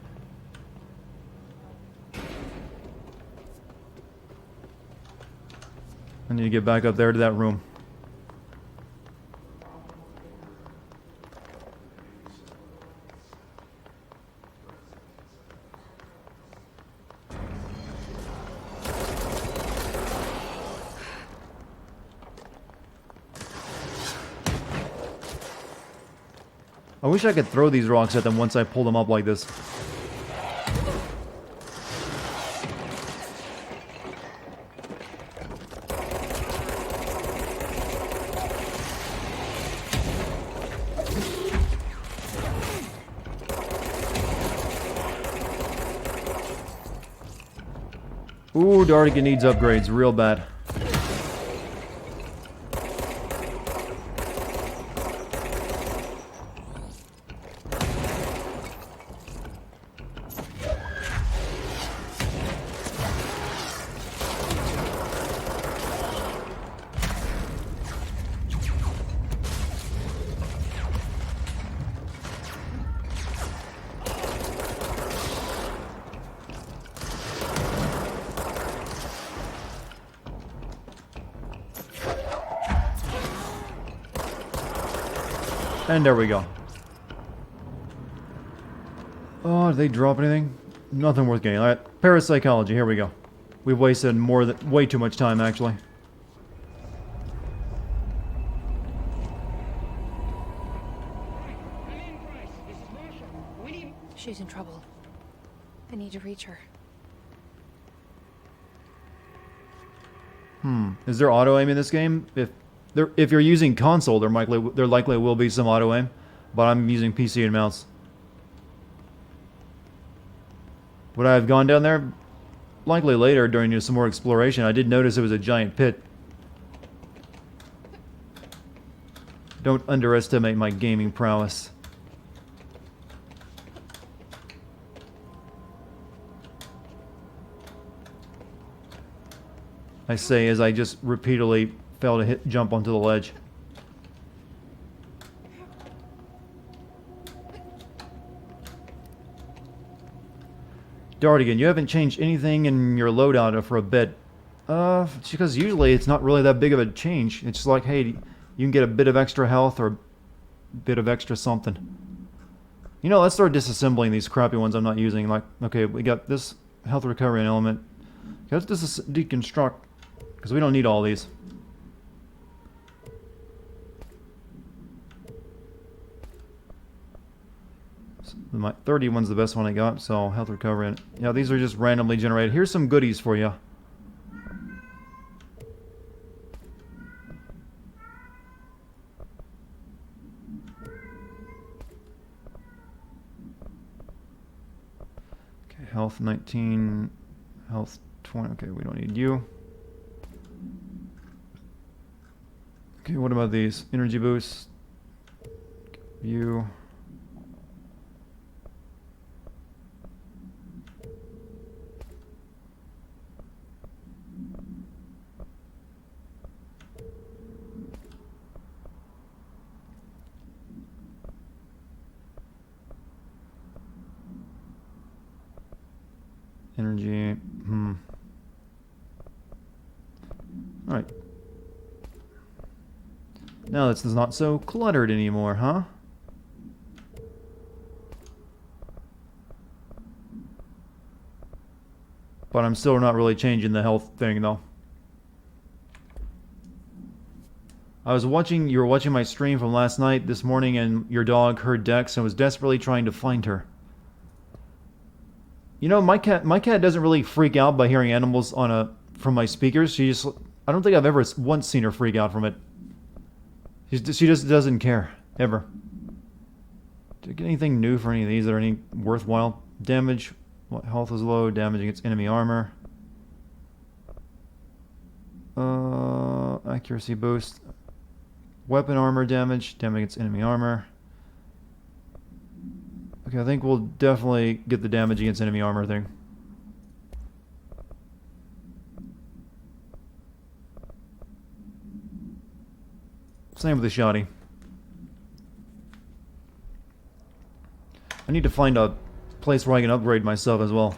I need to get back up there to that room. I wish I could throw these rocks at them once I pull them up like this. Ooh, Dartigan needs upgrades real bad. And there we go. Oh, did they drop anything? Nothing worth getting. Alright, parapsychology, here we go. We've wasted way too much time, actually. She's in trouble. I need to reach her. Is there auto aim in this game? If you're using console, there likely will be some auto aim, but I'm using PC and mouse. Would I have gone down there? Likely later during some more exploration. I did notice it was a giant pit. Don't underestimate my gaming prowess. I say as I just repeatedly fail to jump onto the ledge. Dartigan, you haven't changed anything in your loadout for a bit. It's because usually it's not really that big of a change. It's just like, hey, you can get a bit of extra health or a bit of extra something. You know, let's start disassembling these crappy ones I'm not using. Like, okay, we got this health recovery element. Okay, let's deconstruct, because we don't need all these. My 31's the best one I got, so health recovery. Yeah, these are just randomly generated. Here's some goodies for you. Okay, health 19, health 20. Okay, we don't need you. Okay, what about these? Energy boost. You. Energy. Alright. Now this is not so cluttered anymore, huh? But I'm still not really changing the health thing, though. You were watching my stream from last night, this morning, and your dog heard Dex and was desperately trying to find her. You know, my cat doesn't really freak out by hearing animals from my speakers. I don't think I've ever once seen her freak out from it. She just doesn't care, ever. Did I get anything new for any of these that are any worthwhile? Damage, what health is low, damage against enemy armor. Accuracy boost. Weapon armor damage against enemy armor. Okay, I think we'll definitely get the damage against enemy armor thing. Same with the shotty. I need to find a place where I can upgrade myself as well.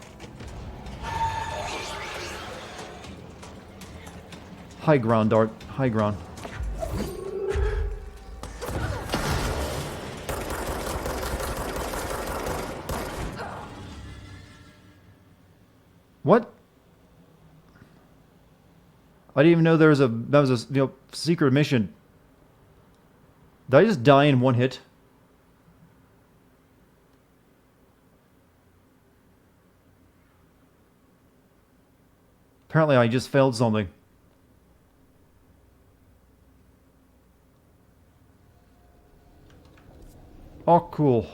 High ground, Dart. High ground. What? I didn't even know that was a secret mission. Did I just die in one hit? Apparently I just failed something. Oh, cool.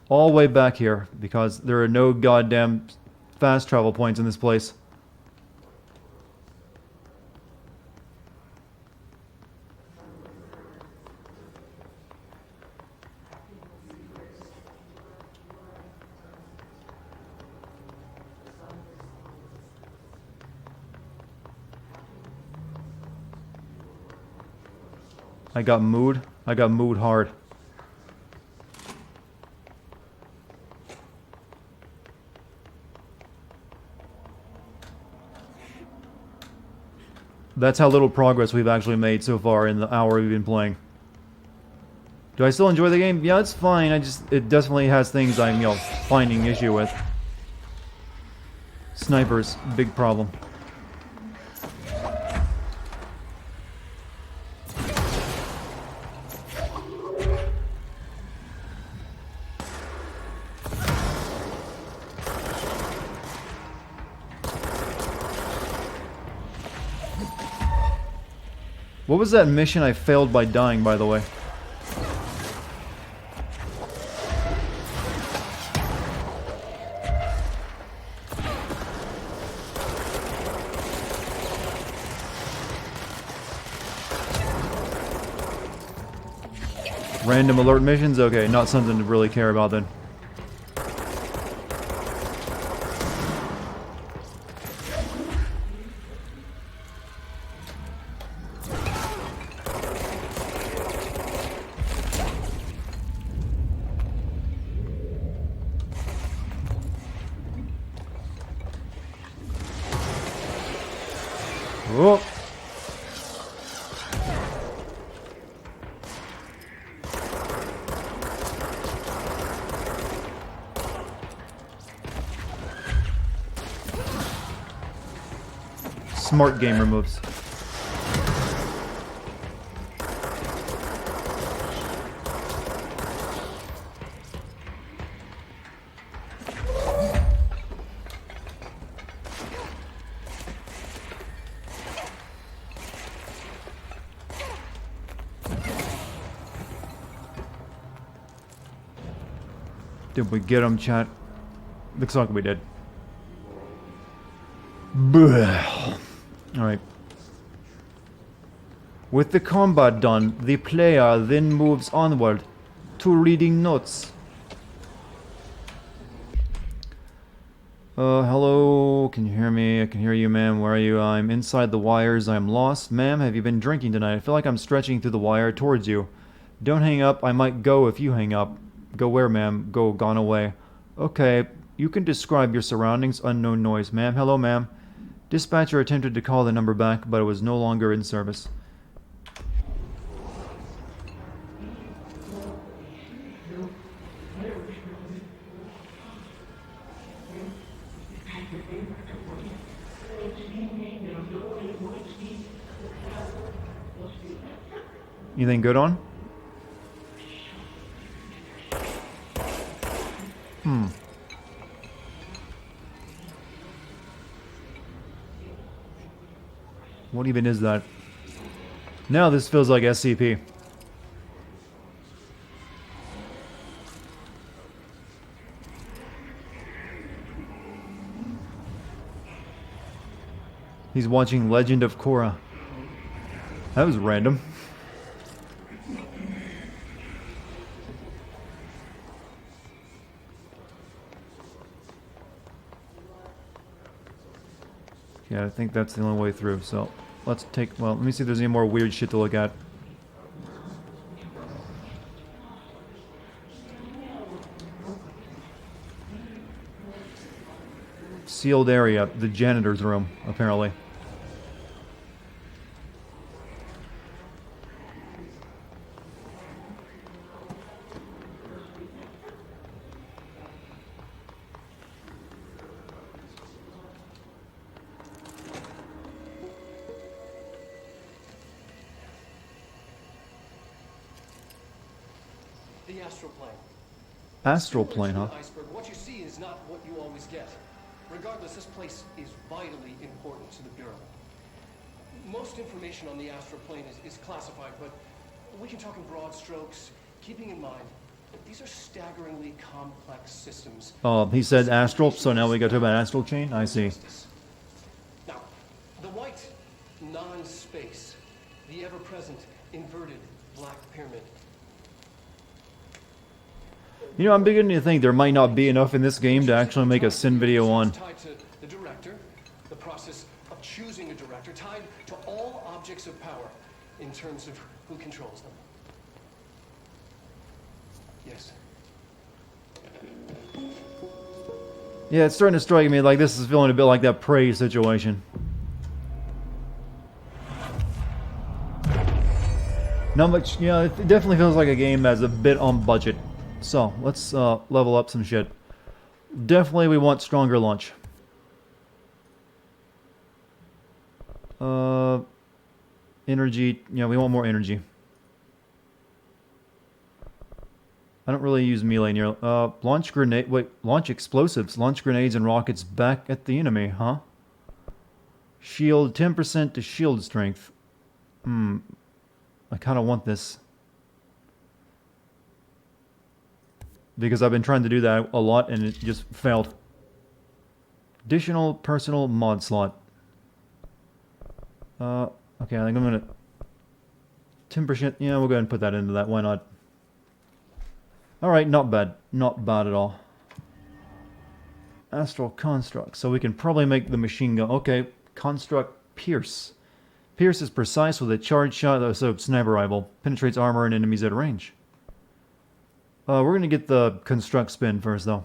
All the way back here, because there are no goddamn fast travel points in this place. I got mood hard. That's how little progress we've actually made so far in the hour we've been playing. Do I still enjoy the game? Yeah, it's fine. It definitely has things I'm, finding issue with. Snipers, big problem. What was that mission I failed by dying, by the way? Random alert missions? Okay, not something to really care about then. Oh. Smart gamer moves. Did we get him, chat? Looks like we did. Alright. With the combat done, the player then moves onward to reading notes. Hello, can you hear me? I can hear you, ma'am. Where are you? I'm inside the wires. I'm lost. Ma'am, have you been drinking tonight? I feel like I'm stretching through the wire towards you. Don't hang up. I might go if you hang up. Go where, ma'am? Go, gone away. Okay, you can describe your surroundings. Unknown noise. Ma'am, hello, ma'am. Dispatcher attempted to call the number back, but it was no longer in service. Anything good on? What even is that? Now this feels like SCP. He's watching Legend of Korra. That was random. Yeah, I think that's the only way through, so let's take, well, let me see if there's any more weird shit to look at. Sealed area, the janitor's room, apparently. The astral plane. Astral plane, huh? Iceberg. What you see is not what you always get. Regardless, this place is vitally important to the Bureau. Most information on the astral plane is classified, but we can talk in broad strokes, keeping in mind that these are staggeringly complex systems. Oh, he said astral, so now we got to talk about astral chain? I see. Now, the white non-space, the ever-present inverted black pyramid. You know, I'm beginning to think there might not be enough in this game to actually make a Sin video on. Tied to the director, the process of choosing a director, tied to all objects of power in terms of who controls them. Yes. Yeah, it's starting to strike me like this is feeling a bit like that Prey situation. Not much, yeah, it definitely feels like a game that's a bit on budget. So, let's level up some shit. Definitely we want stronger launch. Energy, yeah, we want more energy. I don't really use melee near. Launch grenade, wait, launch explosives, launch grenades and rockets back at the enemy, huh? Shield, 10% to shield strength. I kind of want this. Because I've been trying to do that a lot and it just failed. Additional personal mod slot. Okay, I think I'm gonna... 10%, yeah, we'll go ahead and put that into that, why not? Alright, not bad. Not bad at all. Astral Construct, so we can probably make the machine gun. Okay, Construct Pierce. Pierce is precise with a charged shot, so sniper rifle. Penetrates armor and enemies at range. We're gonna get the Construct spin first, though.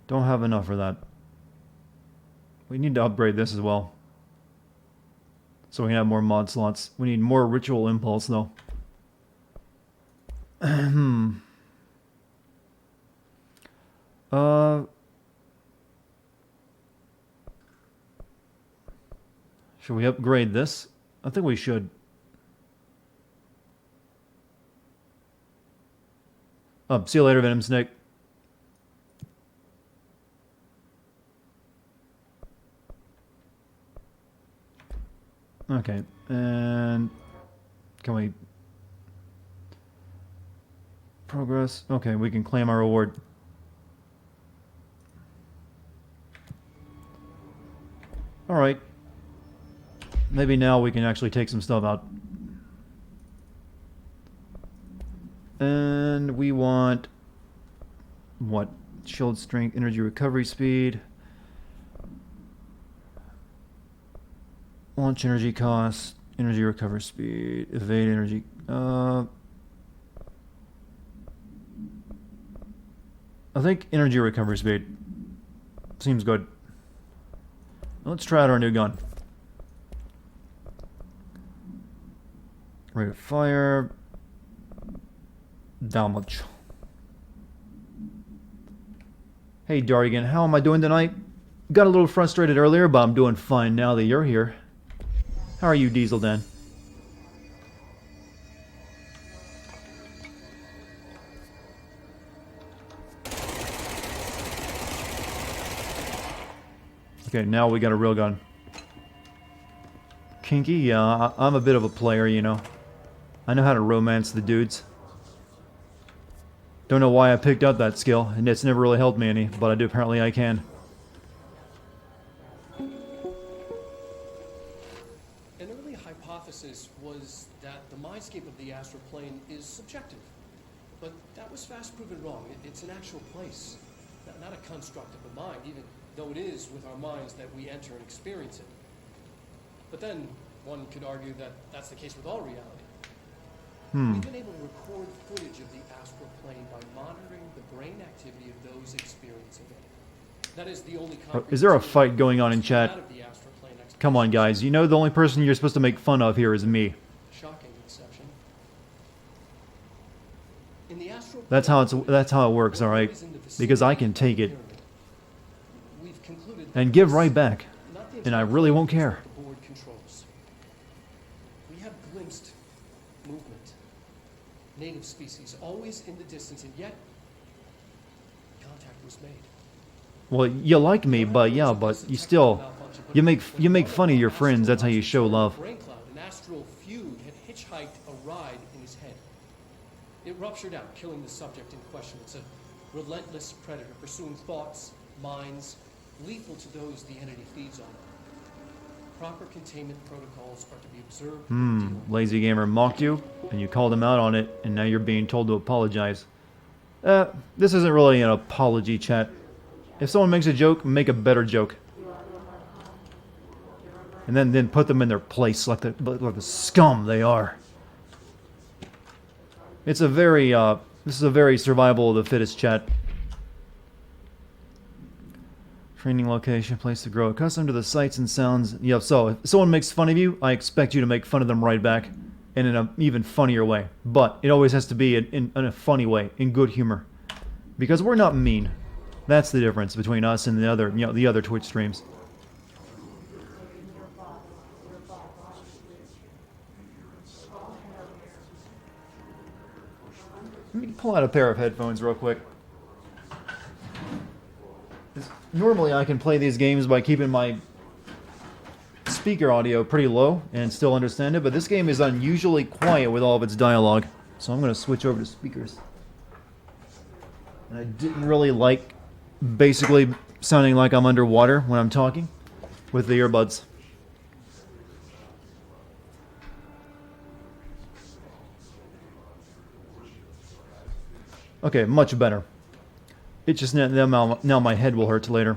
Don't have enough for that. We need to upgrade this as well. So we can have more mod slots. We need more Ritual Impulse, though. Should we upgrade this? I think we should. See you later, Venom Snake. Okay, and can we progress? Okay, we can claim our reward. Alright. Maybe now we can actually take some stuff out. And we want... what? Shield strength, energy recovery speed. Launch energy cost, energy recovery speed, evade energy. I think energy recovery speed seems good. Let's try out our new gun. Rate of fire. Damage. Hey Dartigan, how am I doing tonight? Got a little frustrated earlier, but I'm doing fine now that you're here. How are you, Diesel Dan? Okay, now we got a real gun. Kinky? Yeah, I'm a bit of a player, you know. I know how to romance the dudes. Don't know why I picked up that skill, and it's never really helped me any, but I do apparently I can. Was that the mindscape of the astral plane is subjective. But that was fast proven wrong. It's an actual place, not a construct of the mind, even though it is with our minds that we enter and experience it. But then one could argue that that's the case with all reality. We've been able to record footage of the astral plane by monitoring the brain activity of those experiencing it. That is the only Is there a fight going on in chat? Come on, guys. You know the only person you're supposed to make fun of here is me. Shocking exception. That's how it works, all right? Because I can take it and give right back, and I really won't care. We have glimpsed movement. Native species always in the distance, and yet contact was made. Well, you like me, but yeah, but you still... You make fun of your friends, that's how you show love. Brain cloud, an astral feud, had hitchhiked a ride in his head. It ruptured out, killing the subject in question. It's a relentless predator, pursuing thoughts, minds, lethal to those the entity feeds on. Proper containment protocols are to be observed. Lazy Gamer mocked you, and you called him out on it, and now you're being told to apologize. This isn't really an apology, chat. If someone makes a joke, make a better joke. And then put them in their place like the scum they are. It's a very, this is a very survival of the fittest chat. Training location, place to grow. Accustomed to the sights and sounds. Yeah, so if someone makes fun of you, I expect you to make fun of them right back. And in an even funnier way. But it always has to be in a funny way, in good humor. Because we're not mean. That's the difference between us and the other, the other Twitch streams. Let me pull out a pair of headphones real quick. Normally I can play these games by keeping my speaker audio pretty low and still understand it, but this game is unusually quiet with all of its dialogue. So I'm going to switch over to speakers. And I didn't really like basically sounding like I'm underwater when I'm talking with the earbuds. Okay, much better. It's just now my head will hurt later.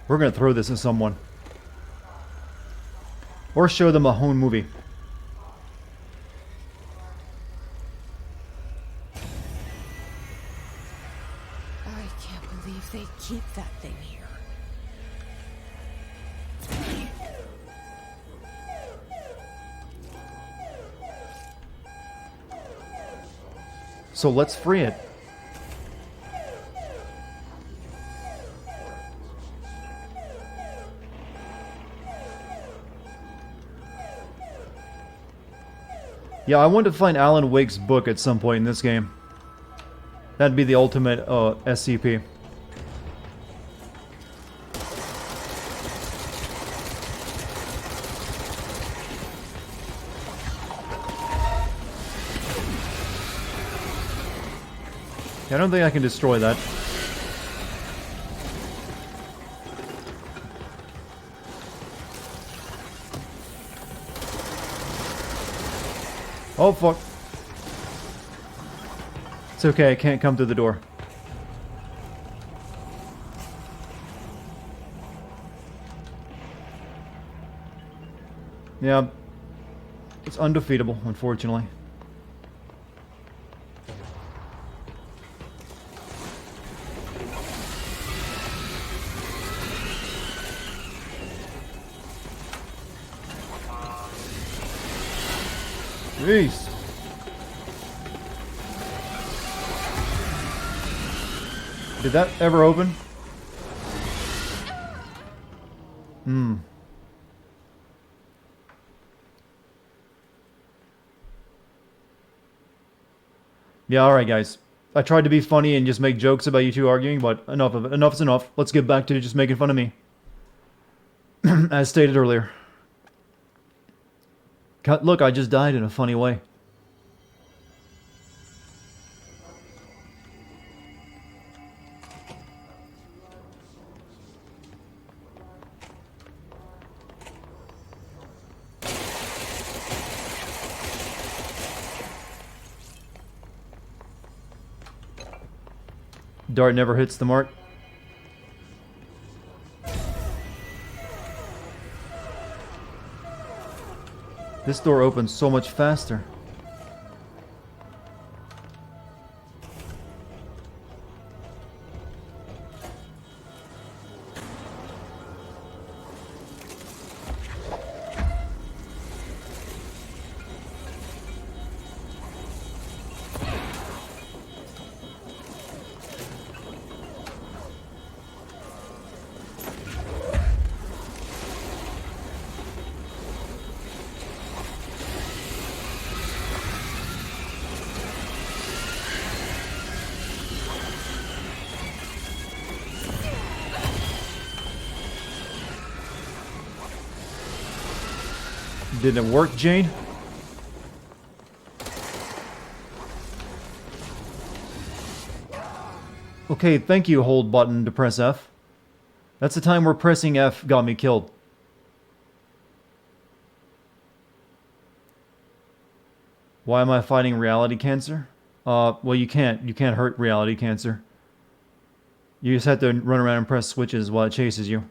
We're gonna throw this at someone. Or show them a home movie. I can't believe they keep that thing here. So let's free it. Yeah, I want to find Alan Wake's book at some point in this game. That'd be the ultimate SCP. I don't think I can destroy that. Oh, fuck. It's okay, I can't come through the door. Yeah. It's undefeatable, unfortunately. Jeez. Did that ever open? Hmm. Yeah, alright guys. I tried to be funny and just make jokes about you two arguing, but enough of it. Enough is enough. Let's get back to just making fun of me. As stated earlier. Look, I just died in a funny way. Dart never hits the mark. This door opens so much faster. Didn't it work, Jane? Okay, thank you, hold button to press F. That's the time where pressing F got me killed. Why am I fighting reality cancer? Well, you can't hurt reality cancer. You just have to run around and press switches while it chases you.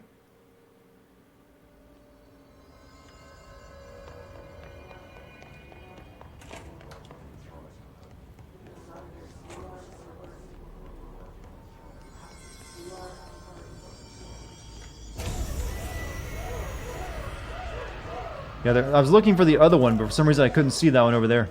Yeah, I was looking for the other one, but for some reason I couldn't see that one over there.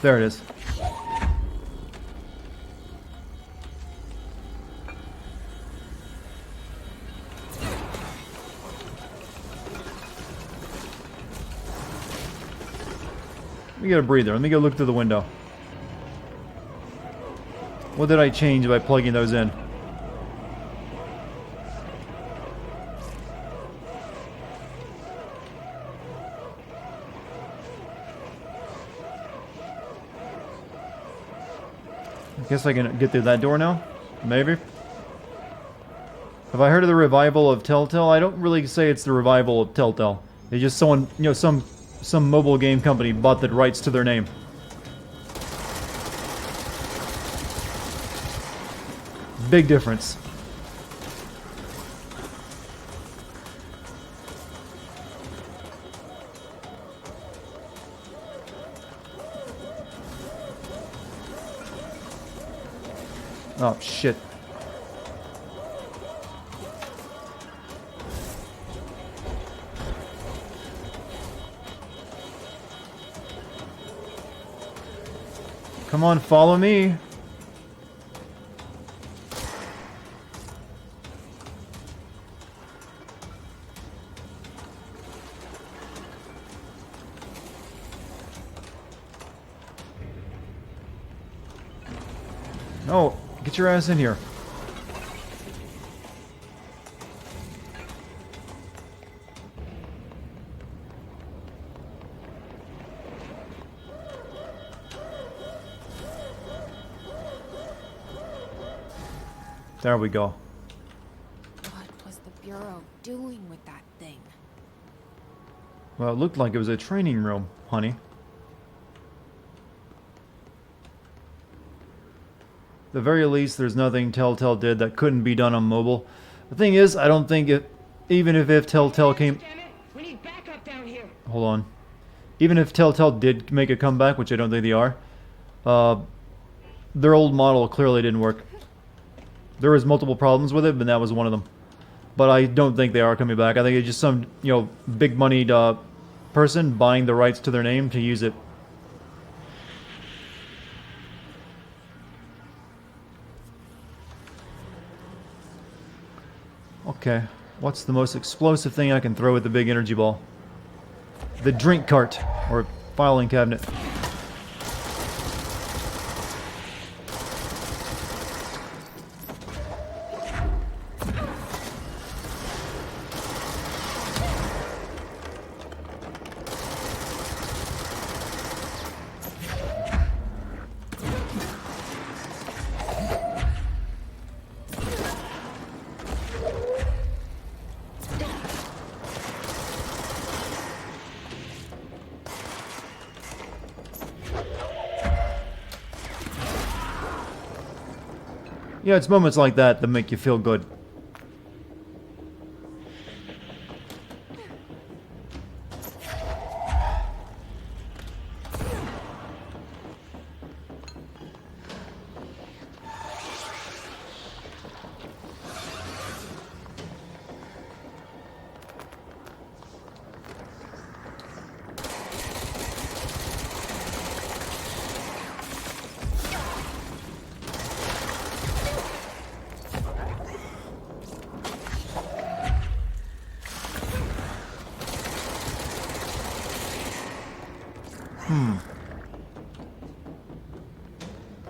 There it is. Let me get a breather. Let me go look through the window. What did I change by plugging those in? I guess I can get through that door now? Maybe? Have I heard of the revival of Telltale? I don't really say it's the revival of Telltale. It's just someone, you know, some mobile game company bought the rights to their name. Big difference. Oh, shit. Come on, follow me. Oh, get your ass in here. There we go. What was the Bureau doing with that thing? Well, it looked like it was a training room, honey. At the very least, there's nothing Telltale did that couldn't be done on mobile. The thing is, I don't think even if Telltale came... Damn it! We need backup down here. Hold on. Even if Telltale did make a comeback, which I don't think they are, their old model clearly didn't work. There was multiple problems with it, but that was one of them. But I don't think they are coming back. I think it's just some, you know, big-moneyed person buying the rights to their name to use it. Okay, what's the most explosive thing I can throw with the big energy ball? The drink cart, or filing cabinet. Yeah, it's moments like that that make you feel good.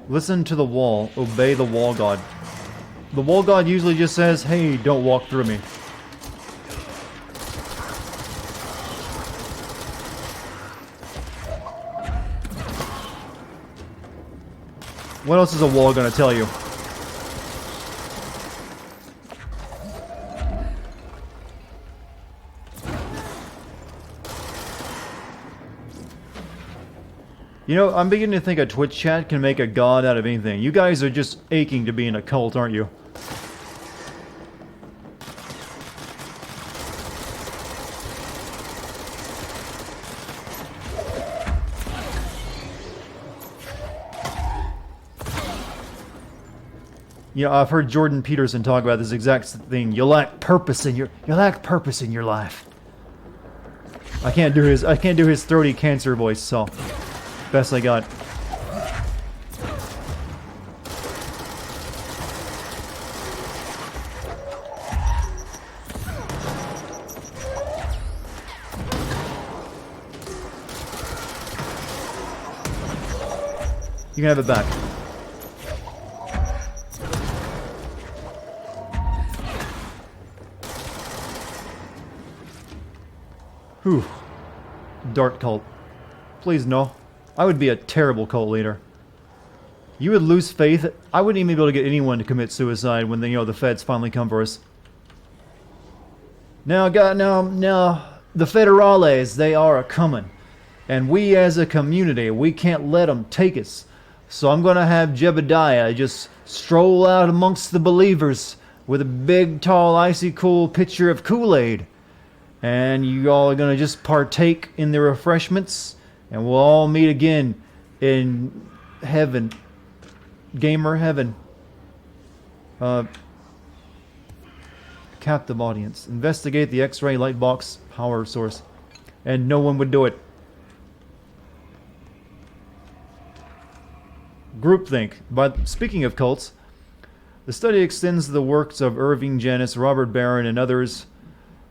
Listen to the wall. Obey the wall god. The wall god usually just says, hey, don't walk through me. What else is a wall gonna tell you? You know, I'm beginning to think a Twitch chat can make a god out of anything. You guys are just aching to be in a cult, aren't you? You know, I've heard Jordan Peterson talk about this exact thing. You lack purpose in your life. I can't do his throaty cancer voice, so best I got. You can have it back. Whew. Dart cult. Please no. I would be a terrible cult leader. You would lose faith. I wouldn't even be able to get anyone to commit suicide when the feds finally come for us. Now, the federales, they are a-coming. And we as a community, we can't let them take us. So I'm gonna have Jebediah just stroll out amongst the believers with a big, tall, icy cool pitcher of Kool-Aid. And you all are gonna just partake in the refreshments, and we'll all meet again in heaven. Gamer heaven. Captive audience. Investigate the X-ray light box power source. And no one would do it. Groupthink. But speaking of cults, the study extends the works of Irving Janis, Robert Barron, and others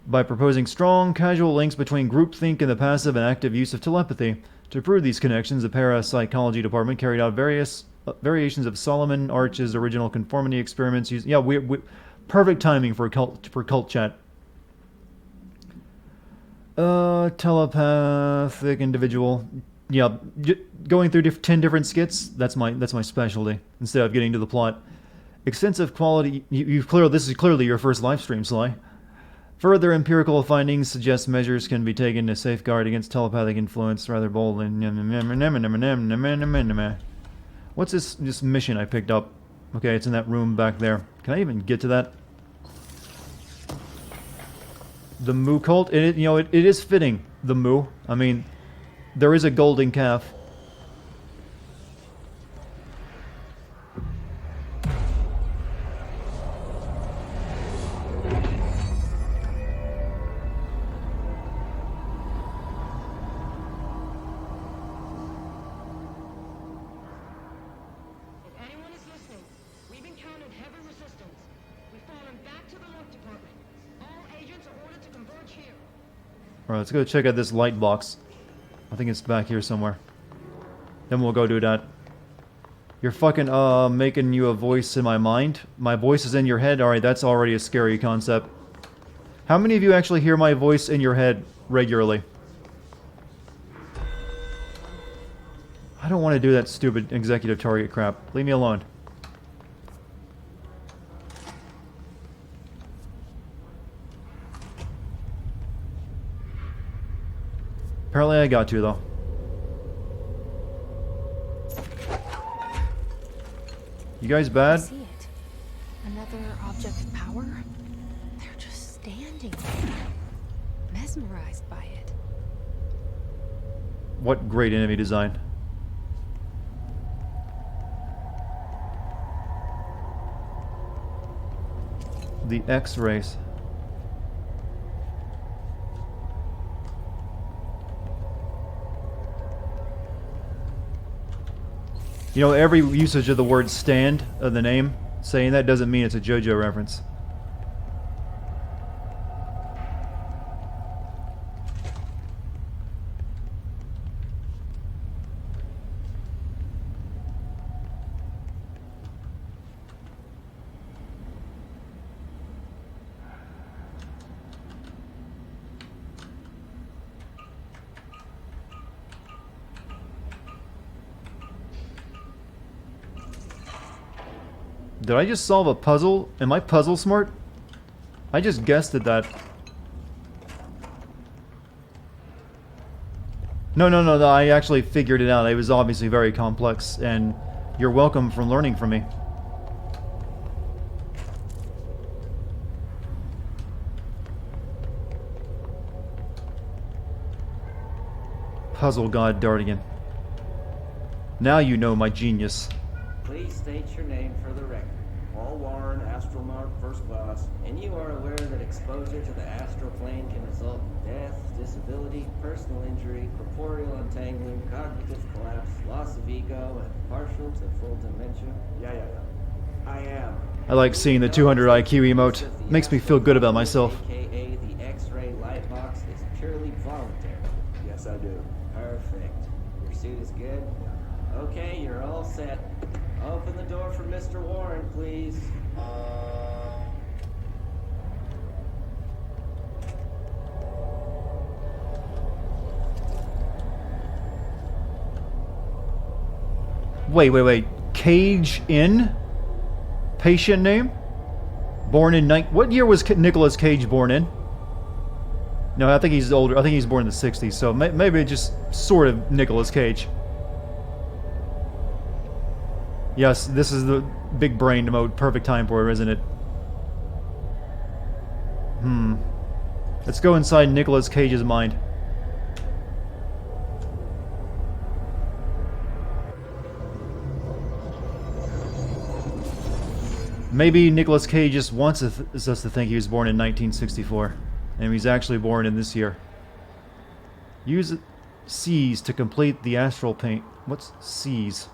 by proposing strong, casual links between groupthink and the passive and active use of telepathy. To prove these connections, the parapsychology department carried out various variations of Solomon Arch's original conformity experiments. Perfect timing for cult chat. Telepathic individual. Yeah, going through 10 different skits. That's my specialty. Instead of getting to the plot. Extensive quality. This is clearly your first live stream, Sly. Further empirical findings suggest measures can be taken to safeguard against telepathic influence. Rather bold. What's this mission I picked up? Okay, it's in that room back there. Can I even get to that? The Moo cult. It is fitting. The Moo. I mean, there is a golden calf. Alright, let's go check out this light box. I think it's back here somewhere. Then we'll go do that. You're fucking, making you a voice in my mind? My voice is in your head? Alright, that's already a scary concept. How many of you actually hear my voice in your head regularly? I don't want to do that stupid executive target crap. Leave me alone. Apparently I got to, though. You guys bad? I see it. Another object of power? They're just standing there, mesmerized by it. What great enemy design. The X-rays. You know, every usage of the word stand of the name, saying that doesn't mean it's a JoJo reference. Did I just solve a puzzle? Am I puzzle smart? I just guessed at that. No, I actually figured it out. It was obviously very complex, and you're welcome for learning from me. Puzzle god Dartigan. Now you know my genius. Please state your name for the record. Paul Warren, Astromark, First Class, and you are aware that exposure to the astral plane can result in death, disability, personal injury, corporeal untangling, cognitive collapse, loss of ego, and partial to full dementia? Yeah. I am. I like seeing the 200 IQ emote. Makes me feel good about myself. AKA the X-ray light box is purely voluntary. Yes, I do. Perfect. Your suit is good? Okay, you're all set. Open the door for Mr. Warren, please. Wait. Cage Inn? Patient name? Born in what year was Nicolas Cage born in? No, I think he's older. I think he's born in the 60s, so maybe just sort of Nicolas Cage. Yes, this is the big brain mode. Perfect time for it, isn't it? Let's go inside Nicolas Cage's mind. Maybe Nicolas Cage just wants us to think he was born in 1964, and he's actually born in this year. Use C's to complete the astral paint. What's C's?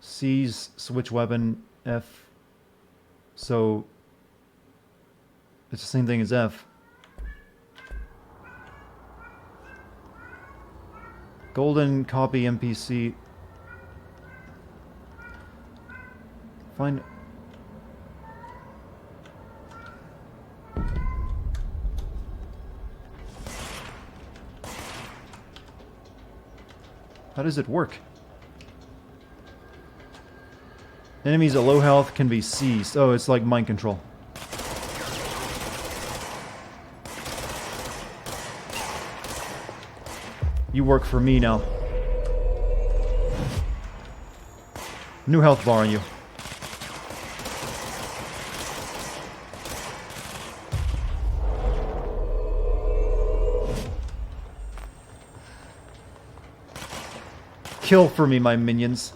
C's switch weapon, F. So it's the same thing as F. Golden copy NPC. Find. How does it work? Enemies at low health can be seized. Oh, it's like mind control. You work for me now. New health bar on you. Kill for me, my minions.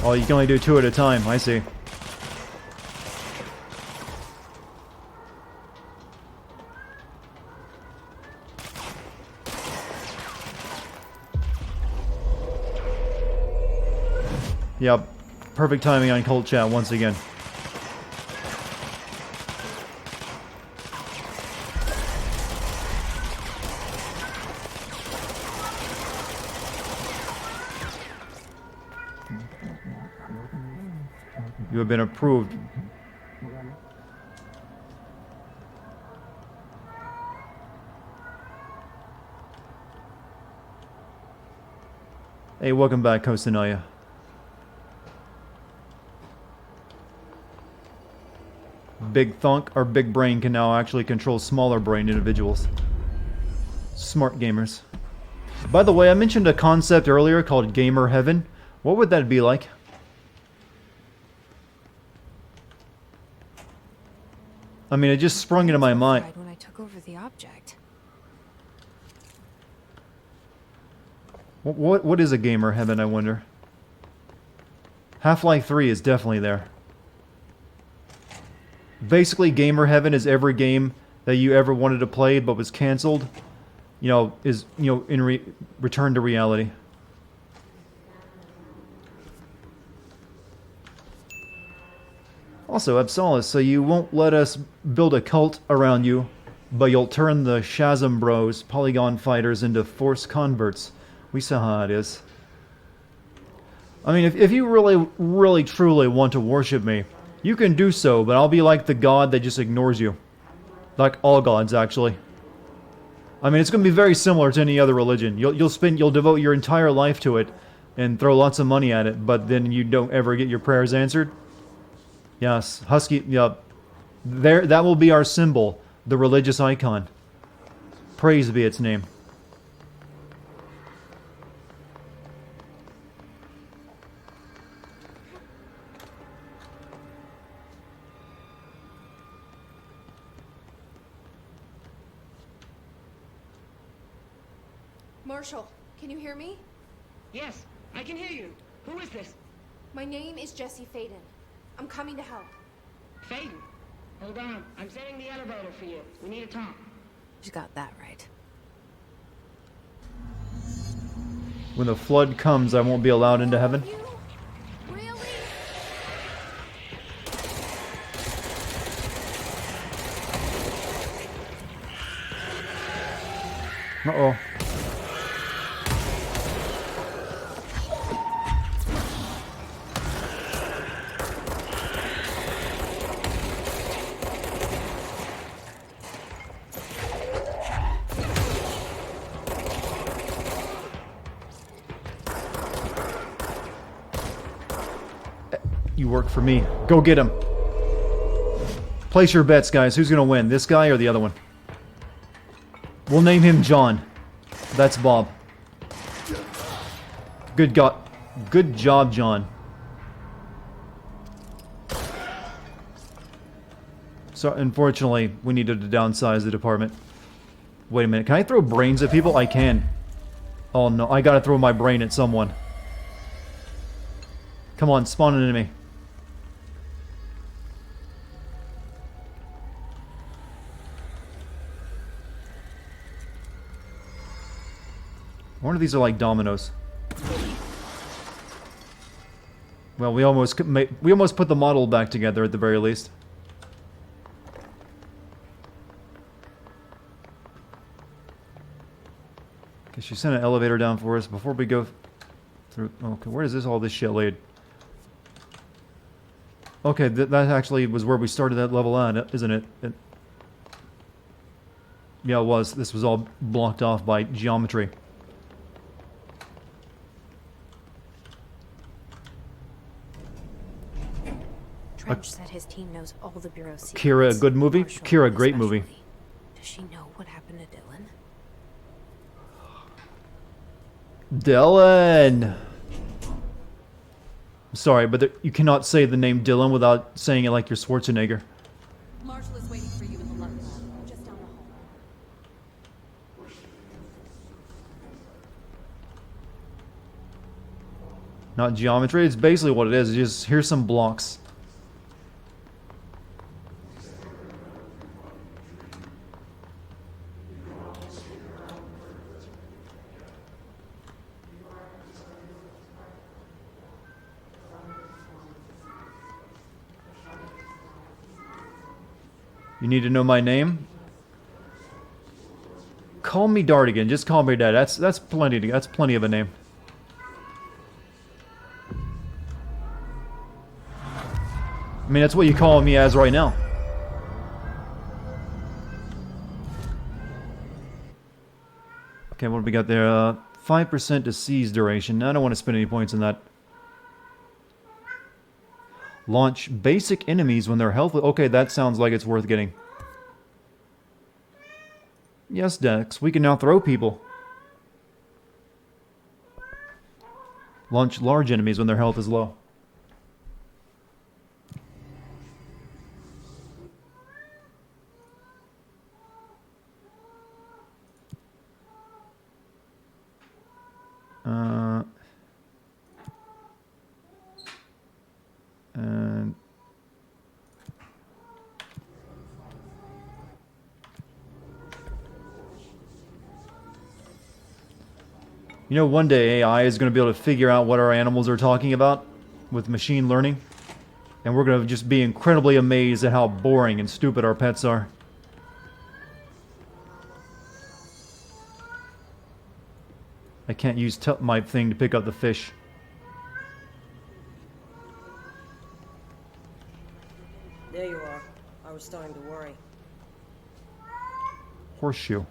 Oh, you can only do 2 at a time. I see. Yep. Perfect timing on Cult Chat once again. You have been approved. Hey, welcome back, Kostanaya. Big Thunk, our big brain, can now actually control smaller brain individuals. Smart gamers. By the way, I mentioned a concept earlier called Gamer Heaven. What would that be like? I mean, it just sprung into my mind. When I took over the object. What is a Gamer Heaven, I wonder? Half-Life 3 is definitely there. Basically, Gamer Heaven is every game that you ever wanted to play but was canceled, is, in return to reality. Also, Absolus, so you won't let us build a cult around you, but you'll turn the Shazam Bros, Polygon Fighters, into Force converts. We saw how it is. I mean, if you really, really, truly want to worship me, You can do so, but I'll be like the god that just ignores you. Like all gods, actually. I mean, it's going to be very similar to any other religion. You'll devote your entire life to it and throw lots of money at it, but then you don't ever get your prayers answered. Yes, Husky, yeah. There, that will be our symbol, the religious icon. Praise be its name. Marshall, can you hear me? Yes, I can hear you. Who is this? My name is Jesse Faden. I'm coming to help. Faden. Hold on. I'm setting the elevator for you. We need to talk. You got that right. When the flood comes, I won't be allowed into heaven. You? Really? Uh-oh. You work for me. Go get him. Place your bets, guys. Who's gonna win? This guy or the other one? We'll name him John. That's Bob. Good job, John. So, unfortunately, we needed to downsize the department. Wait a minute. Can I throw brains at people? I can. Oh no, I gotta throw my brain at someone. Come on, spawn an enemy. I wonder if these are like dominoes. Well, we almost put the model back together at the very least. Okay, she sent an elevator down for us before we go through. Okay, where is all this shit laid? Okay, that actually was where we started that level at, isn't it? Yeah, it was. This was all blocked off by geometry. Trench said his team knows all the Bureau's secrets. Kira, a good movie? Marshall Kira, great especially. movie. Does she know what happened to Dylan? Dylan! I'm sorry, but you cannot say the name Dylan without saying it like you're Schwarzenegger. Marshall is waiting for you in the lab, just down the hall. Not geometry, it's basically what it is. It's just, here's some blocks. You need to know my name? Call me Dartigan. Just call me that. That's plenty. That's plenty of a name. I mean, that's what you call me as right now. Okay, what do we got there? 5% to seize duration. I don't want to spend any points on that. Launch basic enemies when they're healthy. Okay, that sounds like it's worth getting. Yes, Dex, we can now throw people. Launch large enemies when their health is low. And you know, one day AI is going to be able to figure out what our animals are talking about with machine learning, and we're going to just be incredibly amazed at how boring and stupid our pets are. I can't use my thing to pick up the fish. There you are. I was starting to worry. Horseshoe.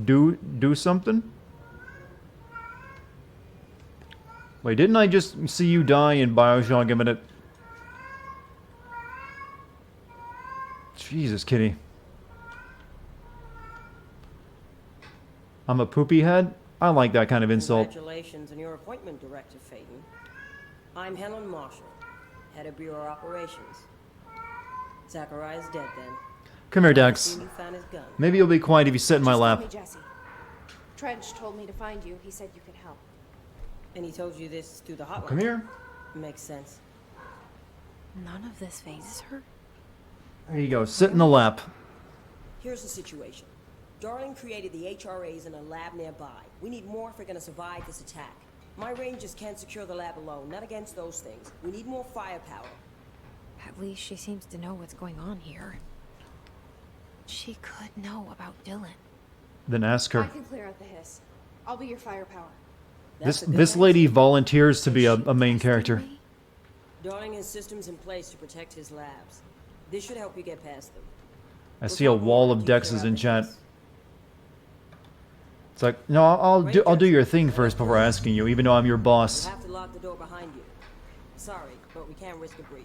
Do something? Wait, didn't I just see you die in BioShock a minute? Jesus, kitty. I'm a poopy head? I like that kind of insult. Congratulations on your appointment, Director Phaeton. I'm Helen Marshall, head of Bureau Operations. Zachariah's dead then. Come here, Dex. You found his gun. Maybe you'll be quiet if you sit in my Just lap. call me Jesse. Trench told me to find you. He said you could help. And he told you this through the hotline. Come here. Makes sense. None of this phases her. There you go. Sit in the lap. Here's the situation. Darling created the HRAs in a lab nearby. We need more if we're gonna survive this attack. My rangers can't secure the lab alone, not against those things. We need more firepower. At least she seems to know what's going on here. She could know about Dylan. Then ask I her. can clear out the hiss. I'll be your firepower. This That's a good this answer. lady volunteers to be a main character. Darling has systems in place to protect his labs. This should help you get past them. I see a wall of Dexes in chat. It's like, no, I'll do your thing first before asking you, even though I'm your boss. We'll have to lock the door behind you. Sorry, but we can't risk a breach.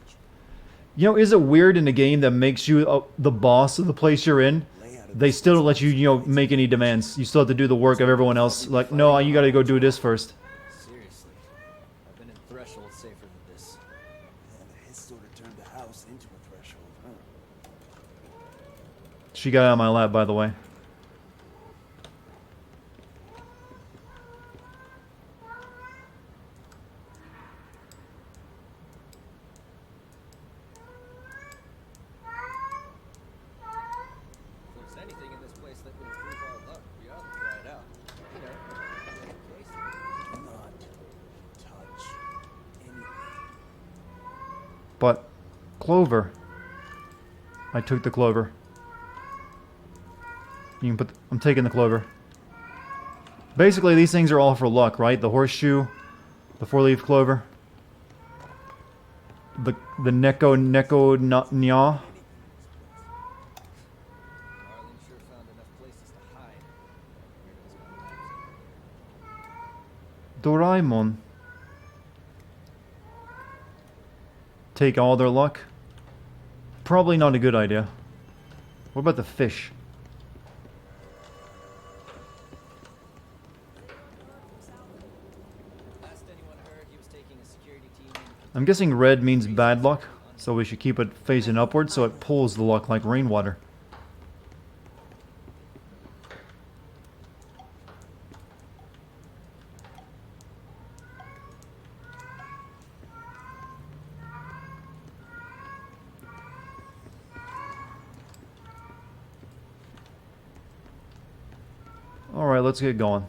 You know, is it weird in a game that makes you the boss of the place you're in? They still don't let you, make any demands. You still have to do the work of everyone else. Like, no, you gotta go do this first. Seriously, I've been in Threshold safer than this. And his sort of turned the house into a threshold, huh? She got out of my lap, by the way. If there's anything in this place that would improve our luck, we ought to try it out. You know, in case. Do not touch anything. But, Clover. I took the Clover. You can put. I'm taking the Clover. Basically, these things are all for luck, right? The horseshoe, the four-leaf clover, the Nya. Marlin sure found enough places to hide. Doraemon. Take all their luck? Probably not a good idea. What about the fish? Last anyone heard, he was taking a security team in. I'm guessing red means bad luck, so we should keep it facing upward so it pulls the luck like rainwater. Alright, let's get going.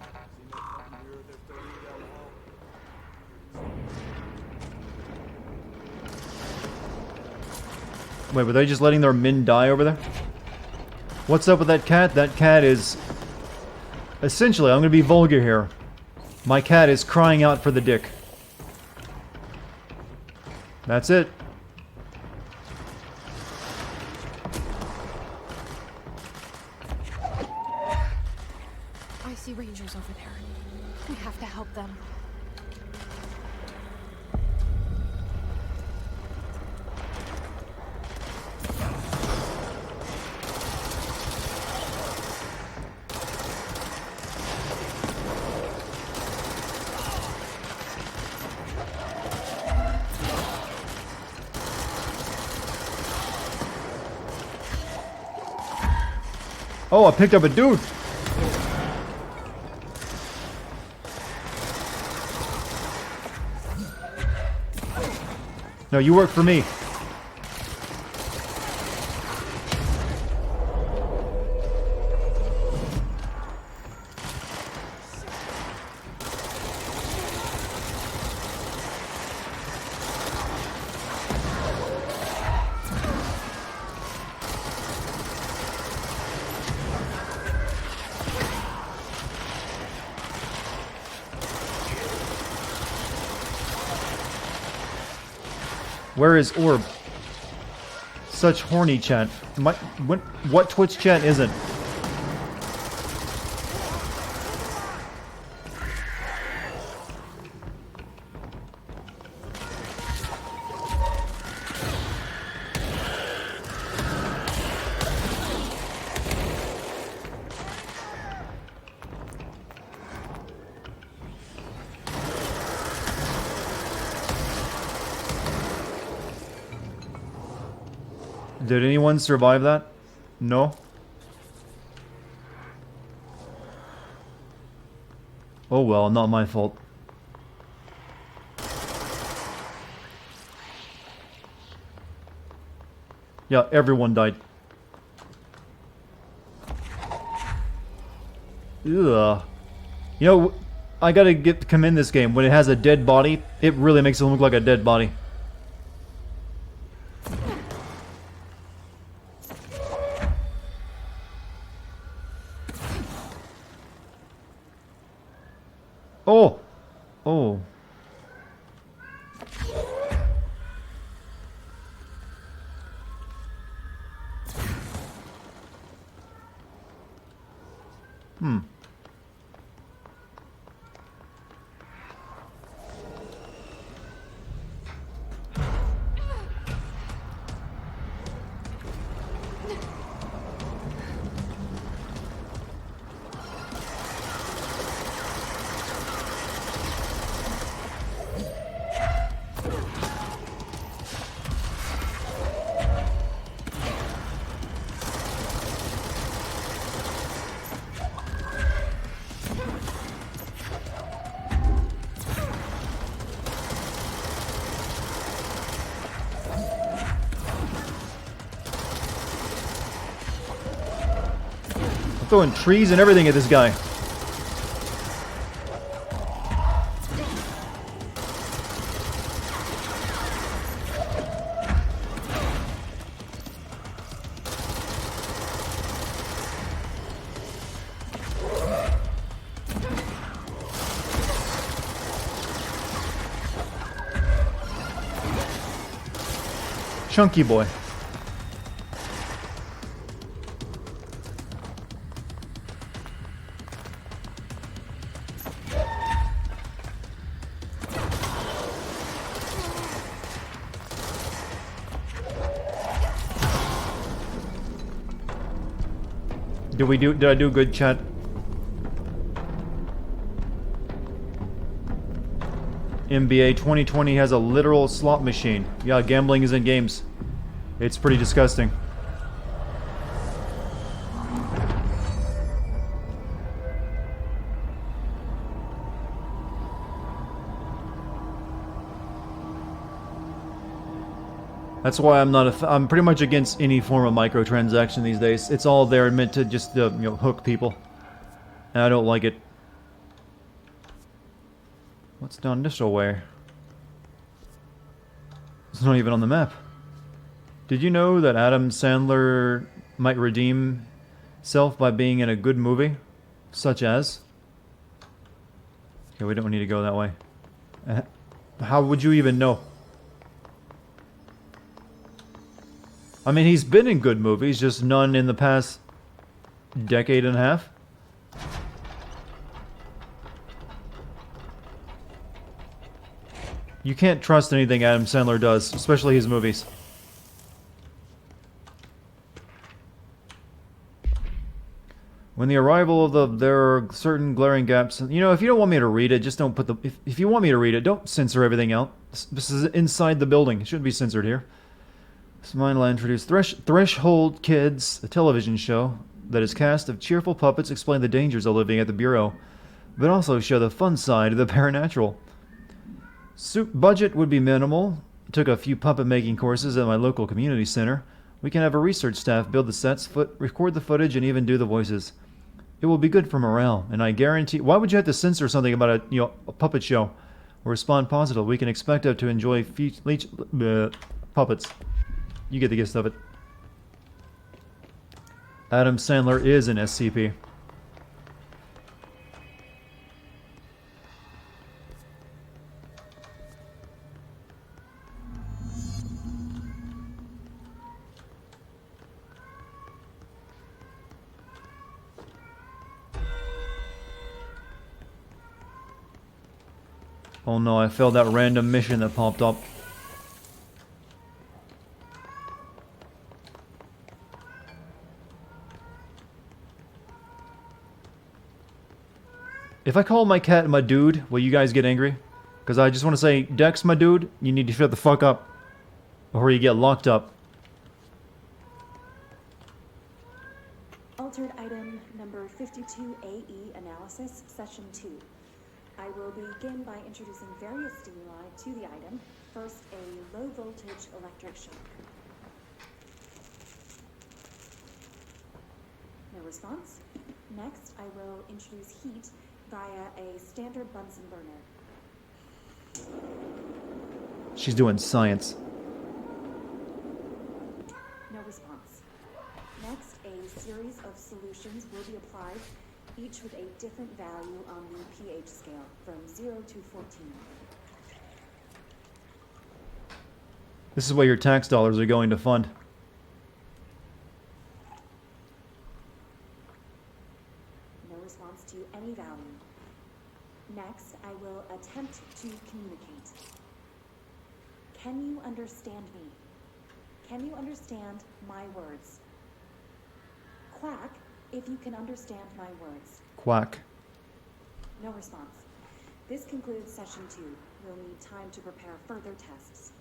Wait, were they just letting their men die over there? What's up with that cat? That cat is... Essentially, I'm going to be vulgar here. My cat is crying out for the dick. That's it. I see rangers over there. We have to help them. Oh, I picked up a dude. No, you work for me. Where is Orb? Such horny chat. What Twitch chat isn't? Did anyone survive that? No? Oh well, not my fault. Yeah, everyone died. Ugh. You know, I gotta commend this game. When it has a dead body, it really makes it look like a dead body. Oh! Oh. Hmm. Throwing trees and everything at this guy. Chunky boy. Did I do a good, chat? NBA 2020 has a literal slot machine. Yeah, gambling is in games. It's pretty disgusting. That's why I'm pretty much against any form of microtransaction these days. It's all there meant to just, hook people. And I don't like it. What's down this way? It's not even on the map. Did you know that Adam Sandler might redeem himself by being in a good movie? Such as? Okay, we don't need to go that way. How would you even know? I mean, he's been in good movies, just none in the past decade and a half. You can't trust anything Adam Sandler does, especially his movies. When the arrival of there are certain glaring gaps. You know, if you don't want me to read it, just don't put the... If you want me to read it, don't censor everything out. This is inside the building. It shouldn't be censored here. Smile introduced Threshold Kids, a television show that is cast of cheerful puppets explain the dangers of living at the Bureau, but also show the fun side of the paranatural. Budget would be minimal. Took a few puppet making courses at my local community center. We can have a research staff build the sets, record the footage, and even do the voices. It will be good for morale, and I guarantee... Why would you have to censor something about a puppet show? Or respond positive. We can expect to enjoy puppets. You get the gist of it. Adam Sandler is an SCP. Oh no, I failed that random mission that popped up. If I call my cat my dude, will you guys get angry? Because I just want to say, Dex, my dude, you need to shut the fuck up. Or you get locked up. Altered item number 52AE analysis, session 2. I will begin by introducing various stimuli to the item. First, a low voltage electric shock. No response. Next, I will introduce heat via a standard Bunsen burner. She's doing science. No response. Next, a series of solutions will be applied, each with a different value on the pH scale, from 0 to 14. This is what your tax dollars are going to fund. No response to any value. Next, I will attempt to communicate. Can you understand me? Can you understand my words? Quack, if you can understand my words. Quack. No response. This concludes session 2. We'll need time to prepare further tests.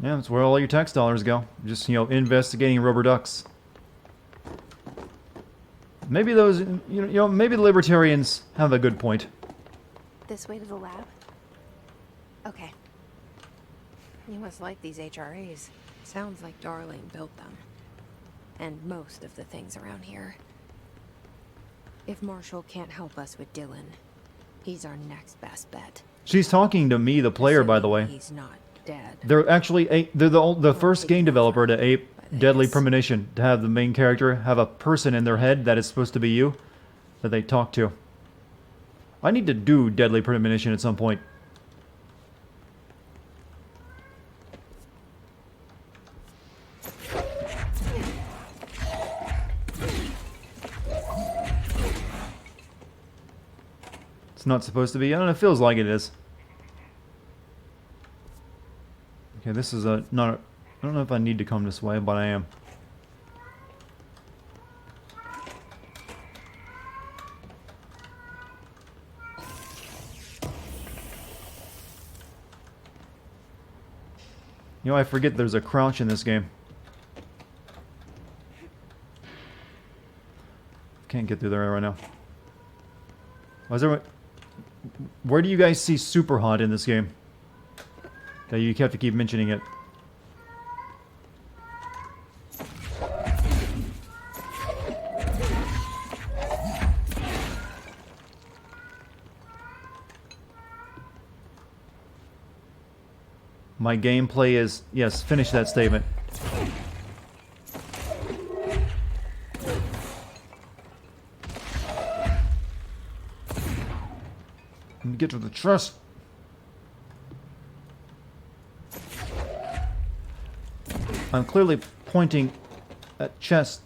Yeah, that's where all your tax dollars go. Just, you know, investigating rubber ducks. Maybe those, you know, maybe the libertarians have a good point. This way to the lab? Okay. You must like these HRAs. Sounds like Darling built them. And most of the things around here. If Marshall can't help us with Dylan, he's our next best bet. She's talking to me, the player, by the way. He's not dead. They're actually they're the first game developer to ape Deadly Premonition, to have the main character have a person in their head that is supposed to be you, that they talk to. I need to do Deadly Premonition at some point. It's not supposed to be. I don't know, it feels like it is. Okay, this is a not a, I don't know if I need to come this way, but I am. You know, I forget there's a crouch in this game. Can't get through there right now. Why is there, where do you guys see Super Hot in this game? That you have to keep mentioning it. My gameplay is... Yes, finish that statement. Let me get to the trust. I'm clearly pointing at chest.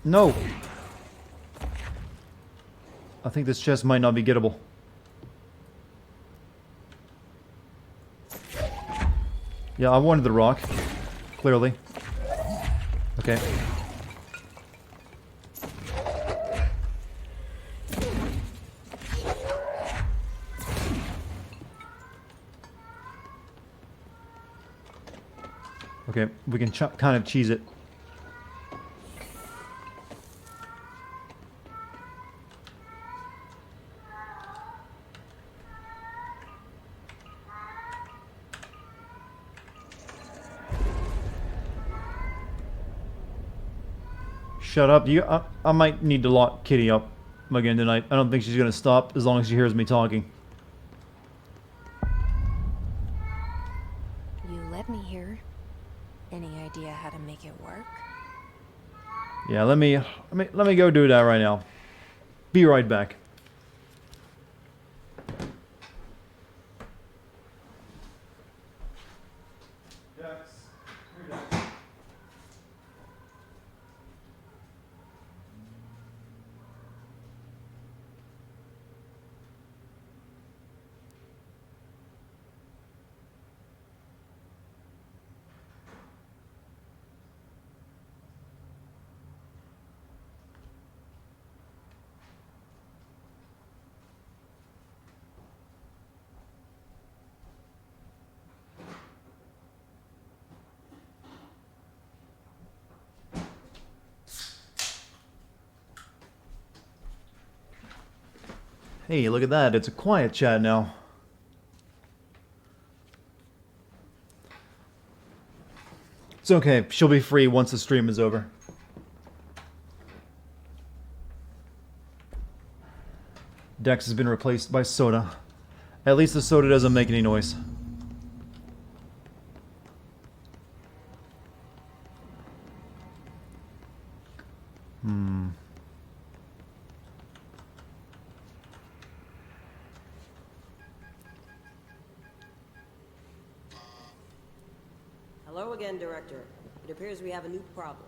No! I think this chest might not be gettable. Yeah, I wanted the rock. Clearly. Okay. Okay, we can kind of cheese it. Shut up. I might need to lock Kitty up again tonight. I don't think she's going to stop as long as she hears me talking. You let me here. Any idea how to make it work? Yeah, let me go do that right now. Be right back. Hey, look at that. It's a quiet chat now. It's okay. She'll be free once the stream is over. Dex has been replaced by soda. At least the soda doesn't make any noise. Hello again, Director. It appears we have a new problem.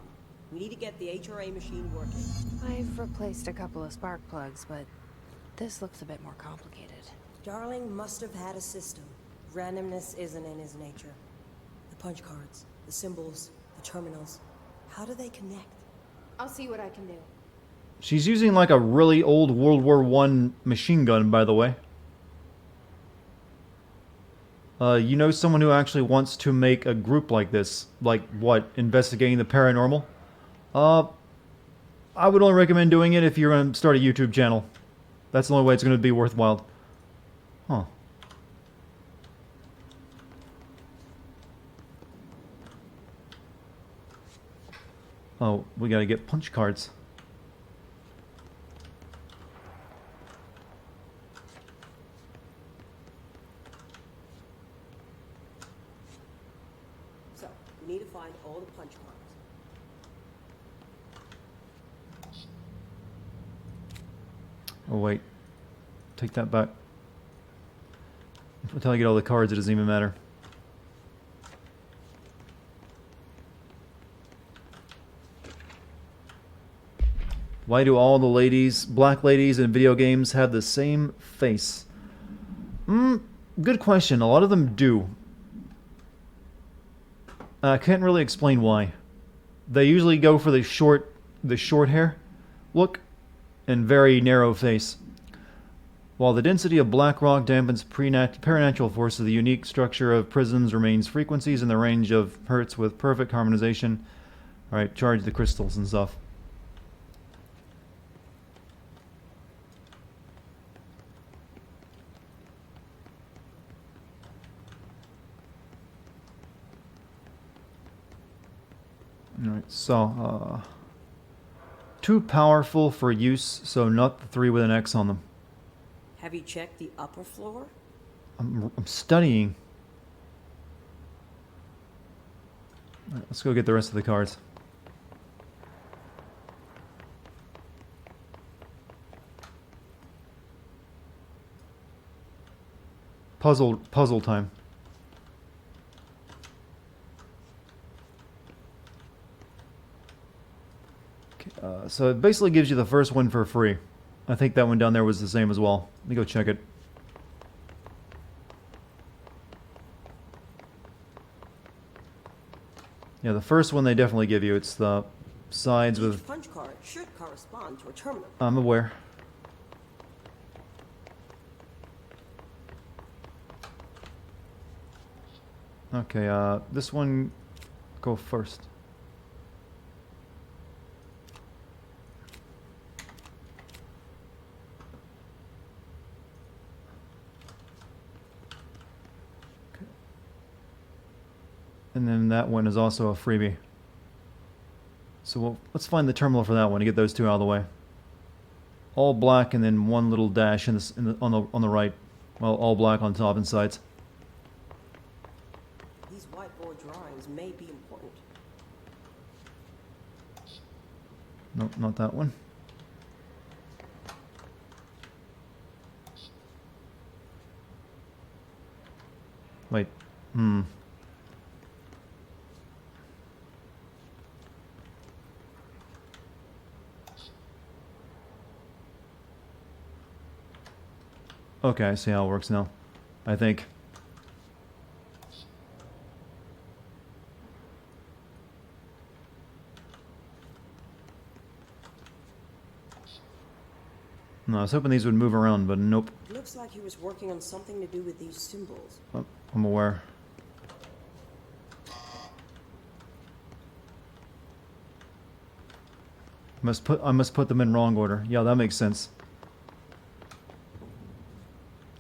We need to get the HRA machine working. I've replaced a couple of spark plugs, but this looks a bit more complicated. Darling must have had a system. Randomness isn't in his nature. The punch cards, the symbols, the terminals. How do they connect? I'll see what I can do. She's using like a really old World War I machine gun, by the way. You know someone who actually wants to make a group like this? Like, what, investigating the paranormal? I would only recommend doing it if you're going to start a YouTube channel. That's the only way it's going to be worthwhile. Huh. Oh, we gotta get punch cards. So, we need to find all the punch cards. Oh wait, take that back. Until I get all the cards, it doesn't even matter. Why do all the ladies, black ladies in video games have the same face? Good question. A lot of them do. I can't really explain why. They usually go for the short hair look and very narrow face. While the density of black rock dampens paranatural forces, the unique structure of prisms remains frequencies in the range of hertz with perfect harmonization. Alright, charge the crystals and stuff. Alright, so, too powerful for use, so not the 3 with an X on them. Have you checked the upper floor? I'm studying. Alright, let's go get the rest of the cards. Puzzle time. So it basically gives you the first one for free. I think that one down there was the same as well. Let me go check it. Yeah, the first one they definitely give you. It's the sides Each with... punch card should correspond to a terminal. I'm aware. Okay, this one... Go first. And then that one is also a freebie. So let's find the terminal for that one to get those two out of the way. All black and then one little dash on the right. Well, all black on top and sides. These whiteboard drawings may be important. Nope, not that one. Wait. Okay, I see how it works now. I think. No, I was hoping these would move around, but nope. It looks like he was working on something to do with these symbols. Oh, I'm aware. I must put them in wrong order. Yeah, that makes sense.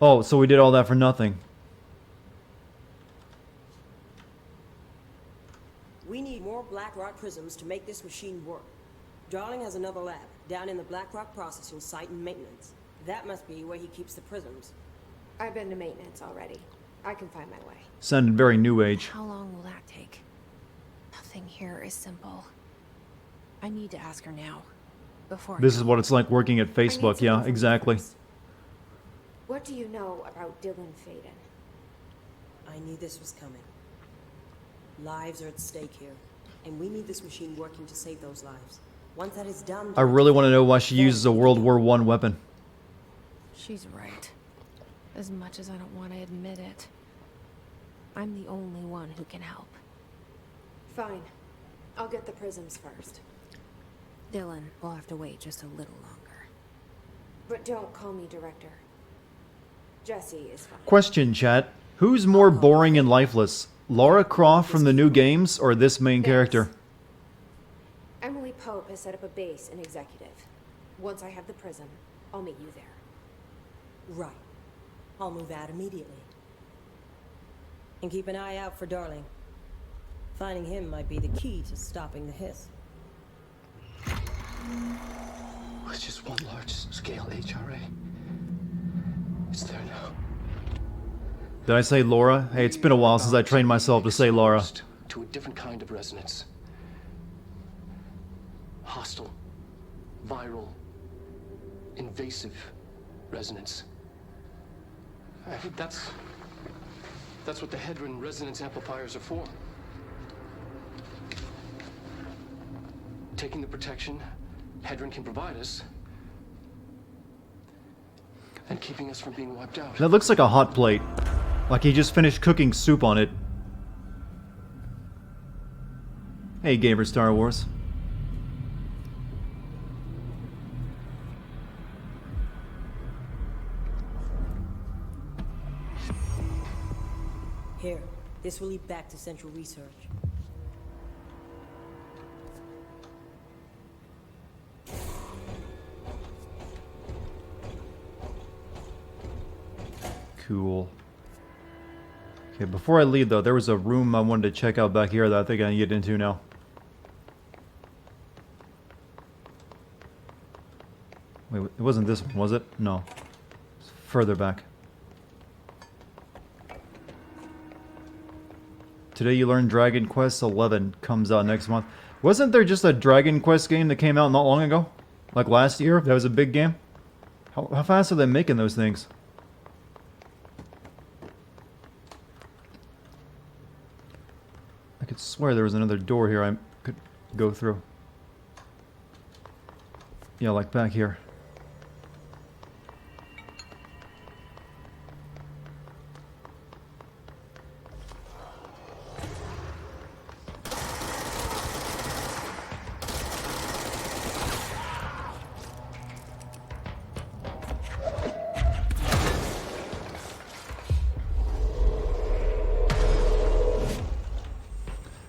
Oh, so we did all that for nothing. We need more black rock prisms to make this machine work. Darling has another lab down in the black rock processing site in maintenance. That must be where he keeps the prisms. I've been to maintenance already. I can find my way. Sounded very new age. How long will that take? Nothing here is simple. I need to ask her now. Before This is what it's like working at Facebook. Yeah, exactly. What do you know about Dylan Faden? I knew this was coming. Lives are at stake here, and we need this machine working to save those lives. Once that is done... I really want to know why she uses a World War I weapon. She's right. As much as I don't want to admit it. I'm the only one who can help. Fine. I'll get the prisms first. Dylan will have to wait just a little longer. But don't call me director. Jesse is fine. Question, chat. Who's more boring and lifeless? Lara Croft from the new games or this main character? Emily Pope has set up a base in Executive. Once I have the prism, I'll meet you there. Right. I'll move out immediately. And keep an eye out for Darling. Finding him might be the key to stopping the hiss. It's just one large-scale HRA. It's there now. Did I say Laura? Hey, it's been a while since I trained myself to say Laura. To a different kind of resonance. Hostile, viral, invasive resonance. I think that's what the Hedron resonance amplifiers are for. Taking the protection Hedron can provide us and keeping us from being wiped out. That looks like a hot plate. Like he just finished cooking soup on it. Hey, gamer Star Wars. Here, this will lead back to Central Research. Cool. Okay, before I leave though, there was a room I wanted to check out back here that I think I can get into now. Wait, it wasn't this one, was it? No. It's further back. Today you learned Dragon Quest 11 comes out next month. Wasn't there just a Dragon Quest game that came out not long ago? Like last year? That was a big game? How fast are they making those things? I could swear there was another door here I could go through. Yeah, like back here.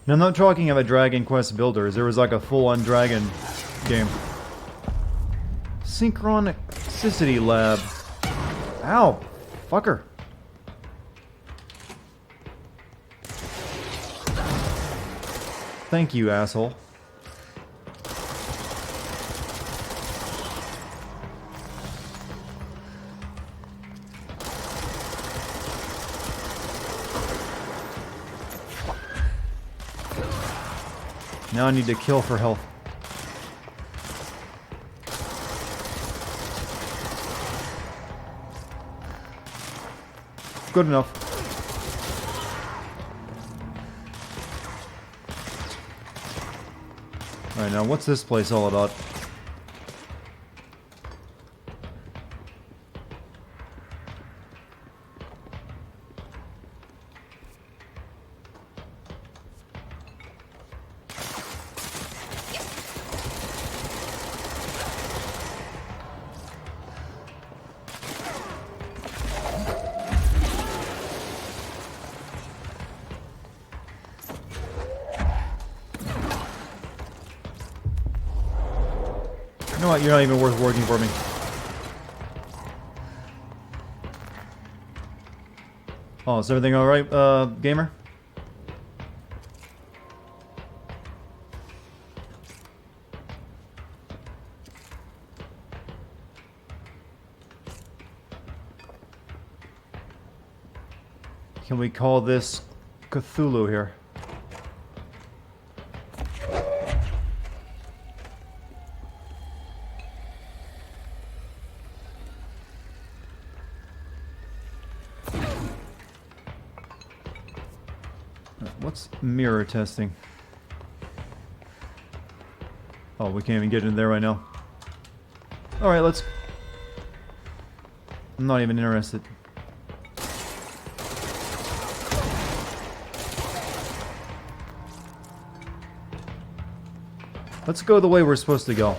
Now, I'm not talking about Dragon Quest Builders. There was like a full-on dragon game. Synchronicity Lab. Ow. Fucker. Thank you, asshole. Now I need to kill for health. Good enough. Alright, now what's this place all about? You know what? You're not even worth working for me. Oh, is everything alright, gamer? Can we call this Cthulhu here? What's mirror testing? Oh, we can't even get in there right now. Alright, let's... I'm not even interested. Let's go the way we're supposed to go.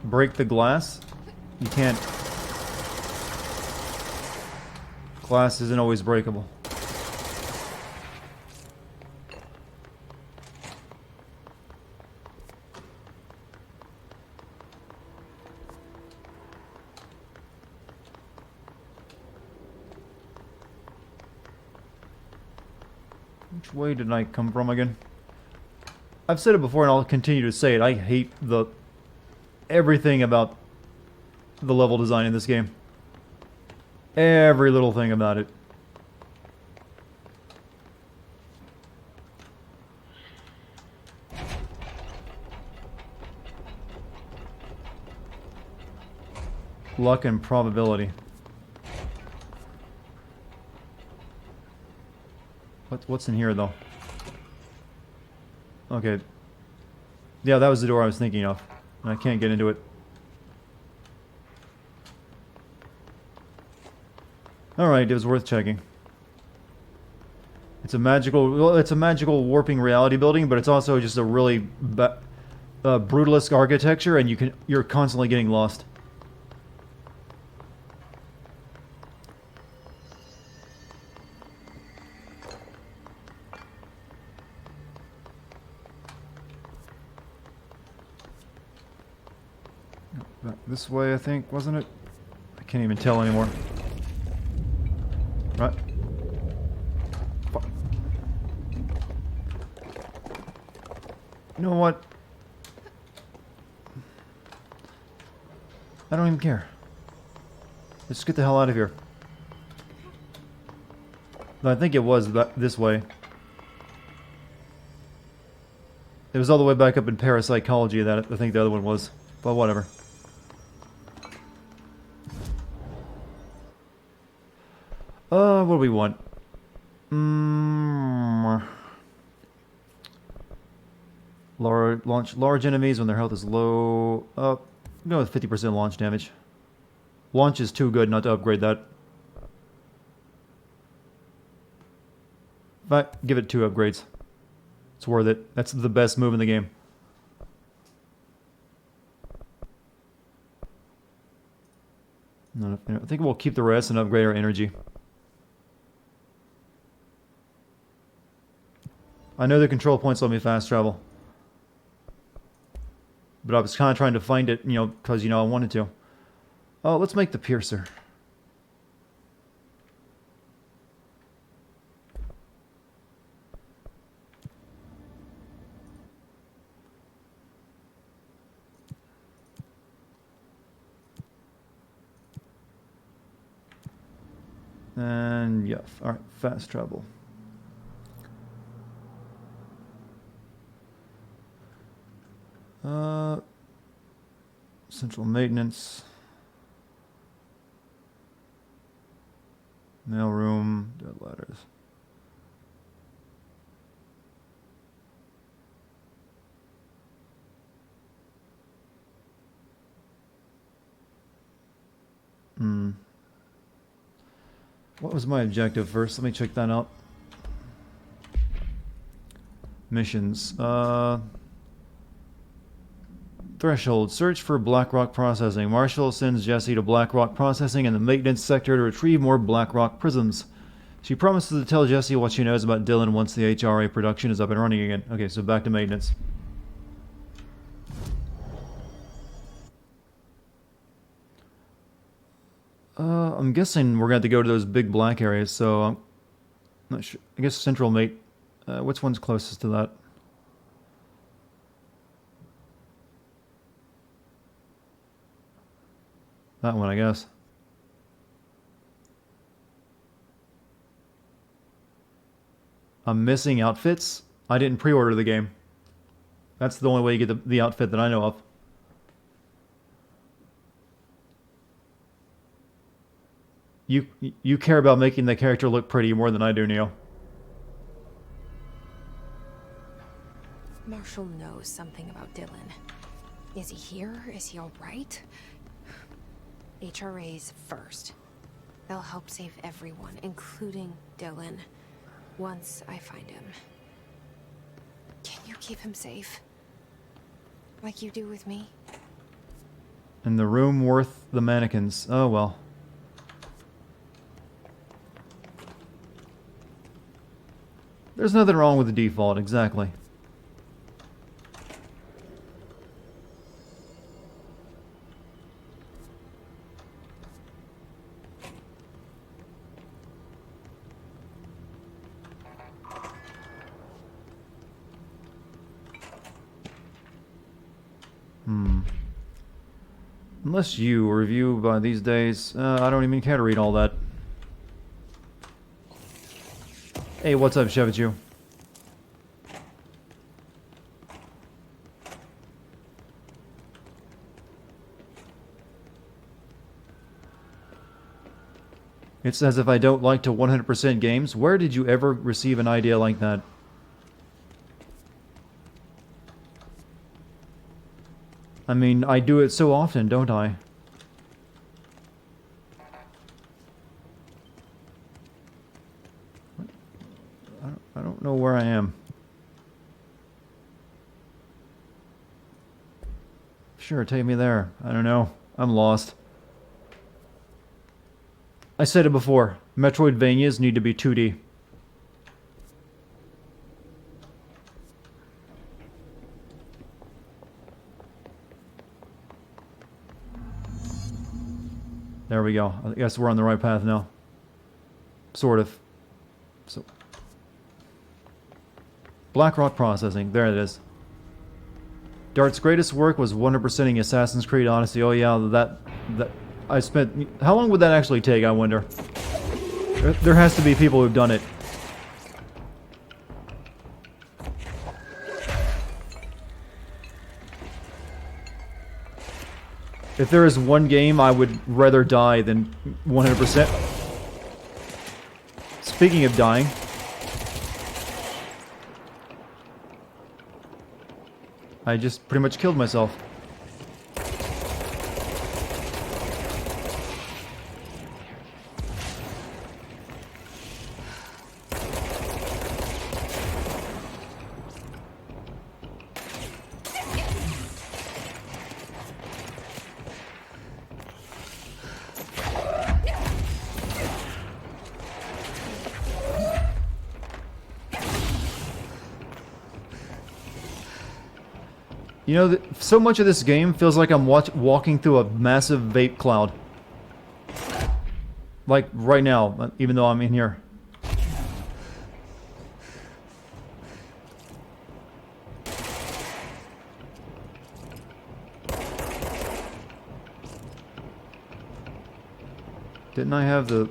Break the glass? You can't... Glass isn't always breakable. Which way did I come from again? I've said it before and I'll continue to say it. I hate everything about the level design in this game. Every little thing about it. Luck and probability. What's in here, though? Okay. Yeah, that was the door I was thinking of. And I can't get into it. Alright, it was worth checking. It's a magical warping reality building, but it's also just a really brutalist architecture, and you're constantly getting lost. This way, I think, wasn't it? I can't even tell anymore. Right. Fuck. You know what? I don't even care. Let's get the hell out of here. I think it was this way. It was all the way back up in parapsychology that I think the other one was. But whatever. What do we want? Launch large enemies when their health is low. Go with 50% launch damage. Launch is too good not to upgrade that. But give it 2 upgrades. It's worth it. That's the best move in the game. I think we'll keep the rest and upgrade our energy. I know the control points let me fast travel. But I was kind of trying to find it, because, I wanted to. Oh, let's make the piercer. And, yeah, alright, fast travel. Central maintenance. Mail room, dead ladders. What was my objective first? Let me check that out. Missions. Threshold. Search for Blackrock Processing. Marshall sends Jesse to Blackrock Processing in the maintenance sector to retrieve more Blackrock prisms. She promises to tell Jesse what she knows about Dylan once the HRA production is up and running again. Okay, so back to maintenance. I'm guessing we're going to have to go to those big black areas, so I'm not sure. I guess Central Mate. Which one's closest to that? That one, I guess. I'm missing outfits. I didn't pre-order the game. That's the only way you get the outfit that I know of. You care about making the character look pretty more than I do, Neo. Marshall knows something about Dylan. Is he here? Is he all right? HRAs first. They'll help save everyone, including Dylan, once I find him. Can you keep him safe? Like you do with me? And the room worth the mannequins. Oh, well. There's nothing wrong with the default, exactly. Unless you review by these days, I don't even care to read all that. Hey, what's up, Shevichu? It's as if I don't like to 100% games. Where did you ever receive an idea like that? I mean, I do it so often, don't I? I don't know where I am. Sure, take me there. I don't know. I'm lost. I said it before. Metroidvanias need to be 2D. There we go. I guess we're on the right path now. Sort of. So, BlackRock Processing. There it is. Dart's greatest work was 100%ing Assassin's Creed Odyssey. Oh yeah, that I spent... How long would that actually take, I wonder? There has to be people who've done it. If there is one game I would rather die than 100%. Speaking of dying... I just pretty much killed myself. You know, so much of this game feels like I'm walking through a massive vape cloud. Like, right now, even though I'm in here. Didn't I have the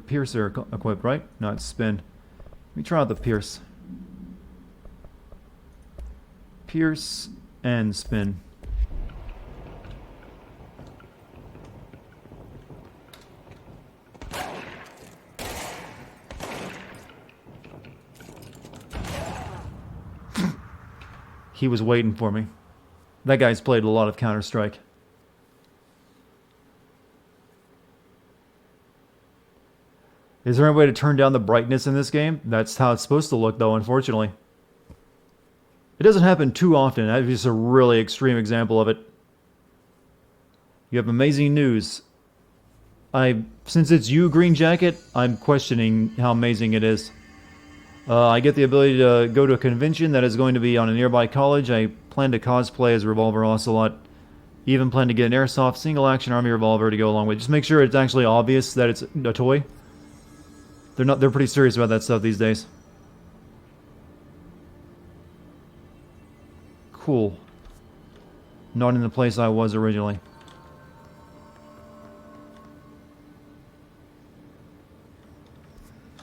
piercer equipped, right? No, it's spin. Let me try out the pierce. Pierce and spin. He was waiting for me. That guy's played a lot of Counter-Strike. Is there any way to turn down the brightness in this game? That's how it's supposed to look, though, unfortunately. It doesn't happen too often. That's just a really extreme example of it. You have amazing news. Since it's you, Green Jacket, I'm questioning how amazing it is. I get the ability to go to a convention that is going to be on a nearby college. I plan to cosplay as Revolver Ocelot. Even plan to get an airsoft single-action army revolver to go along with. Just make sure it's actually obvious that it's a toy. They're pretty serious about that stuff these days. Cool. Not in the place I was originally.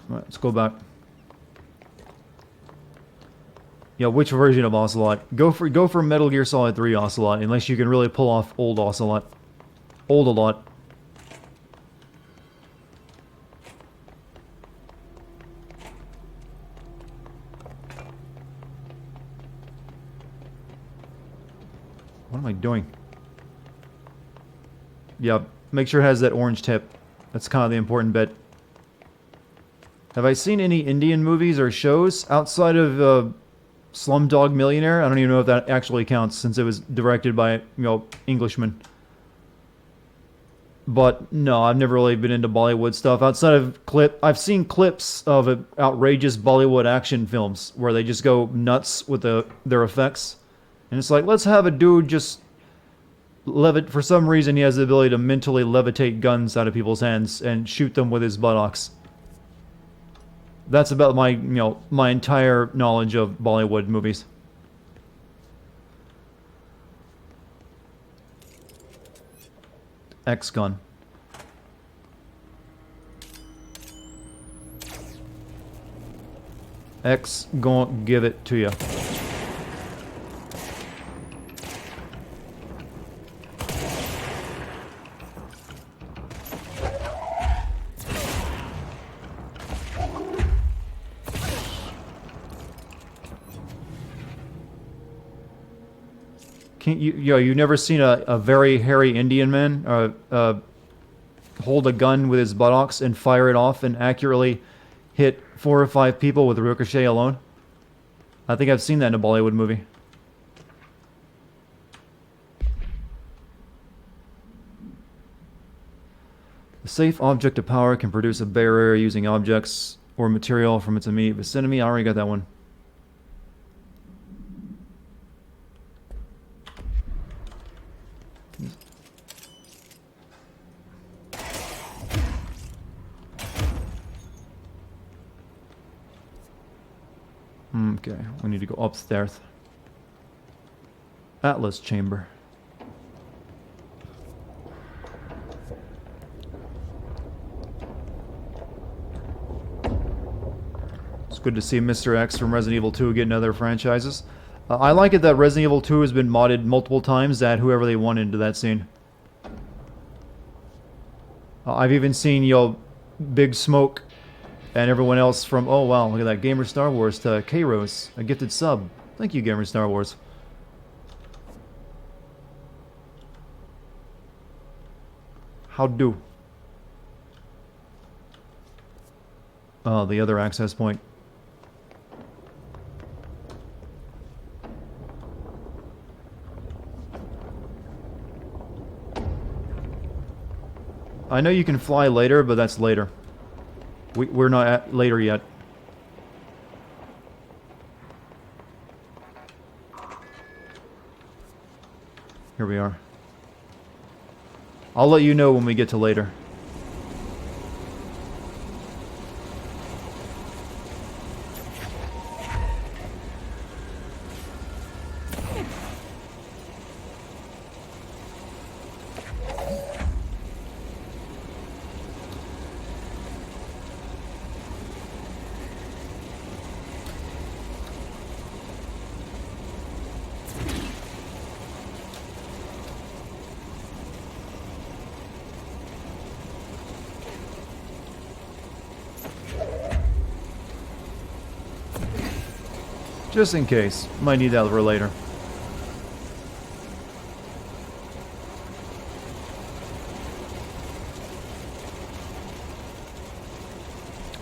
Alright, let's go back. Yeah, which version of Ocelot? Go for Metal Gear Solid 3 Ocelot, unless you can really pull off old Ocelot. Old a lot. What am I doing? Yeah, make sure it has that orange tip. That's kind of the important bit. Have I seen any Indian movies or shows outside of Slumdog Millionaire? I don't even know if that actually counts since it was directed by, Englishmen. But no, I've never really been into Bollywood stuff. Outside of I've seen clips of outrageous Bollywood action films where they just go nuts with their effects. And it's like, let's have a dude just for some reason he has the ability to mentally levitate guns out of people's hands and shoot them with his buttocks. That's about my entire knowledge of Bollywood movies. X-gun. X gon' give it to you. You've never seen a very hairy Indian man hold a gun with his buttocks and fire it off and accurately hit 4 or 5 people with a ricochet alone? I think I've seen that in a Bollywood movie. A safe object of power can produce a barrier using objects or material from its immediate vicinity. I already got that one. Okay, we need to go upstairs. Atlas chamber. It's good to see Mr. X from Resident Evil 2 getting other franchises. I like it that Resident Evil 2 has been modded multiple times to add whoever they want into that scene. I've even seen, Big Smoke and everyone else from, oh wow, look at that, Gamer Star Wars to K-Rose, a gifted sub. Thank you, Gamer Star Wars. How do? Oh, the other access point. I know you can fly later, but that's later. We're not at later yet. Here we are. I'll let you know when we get to later. Just in case. Might need that for later.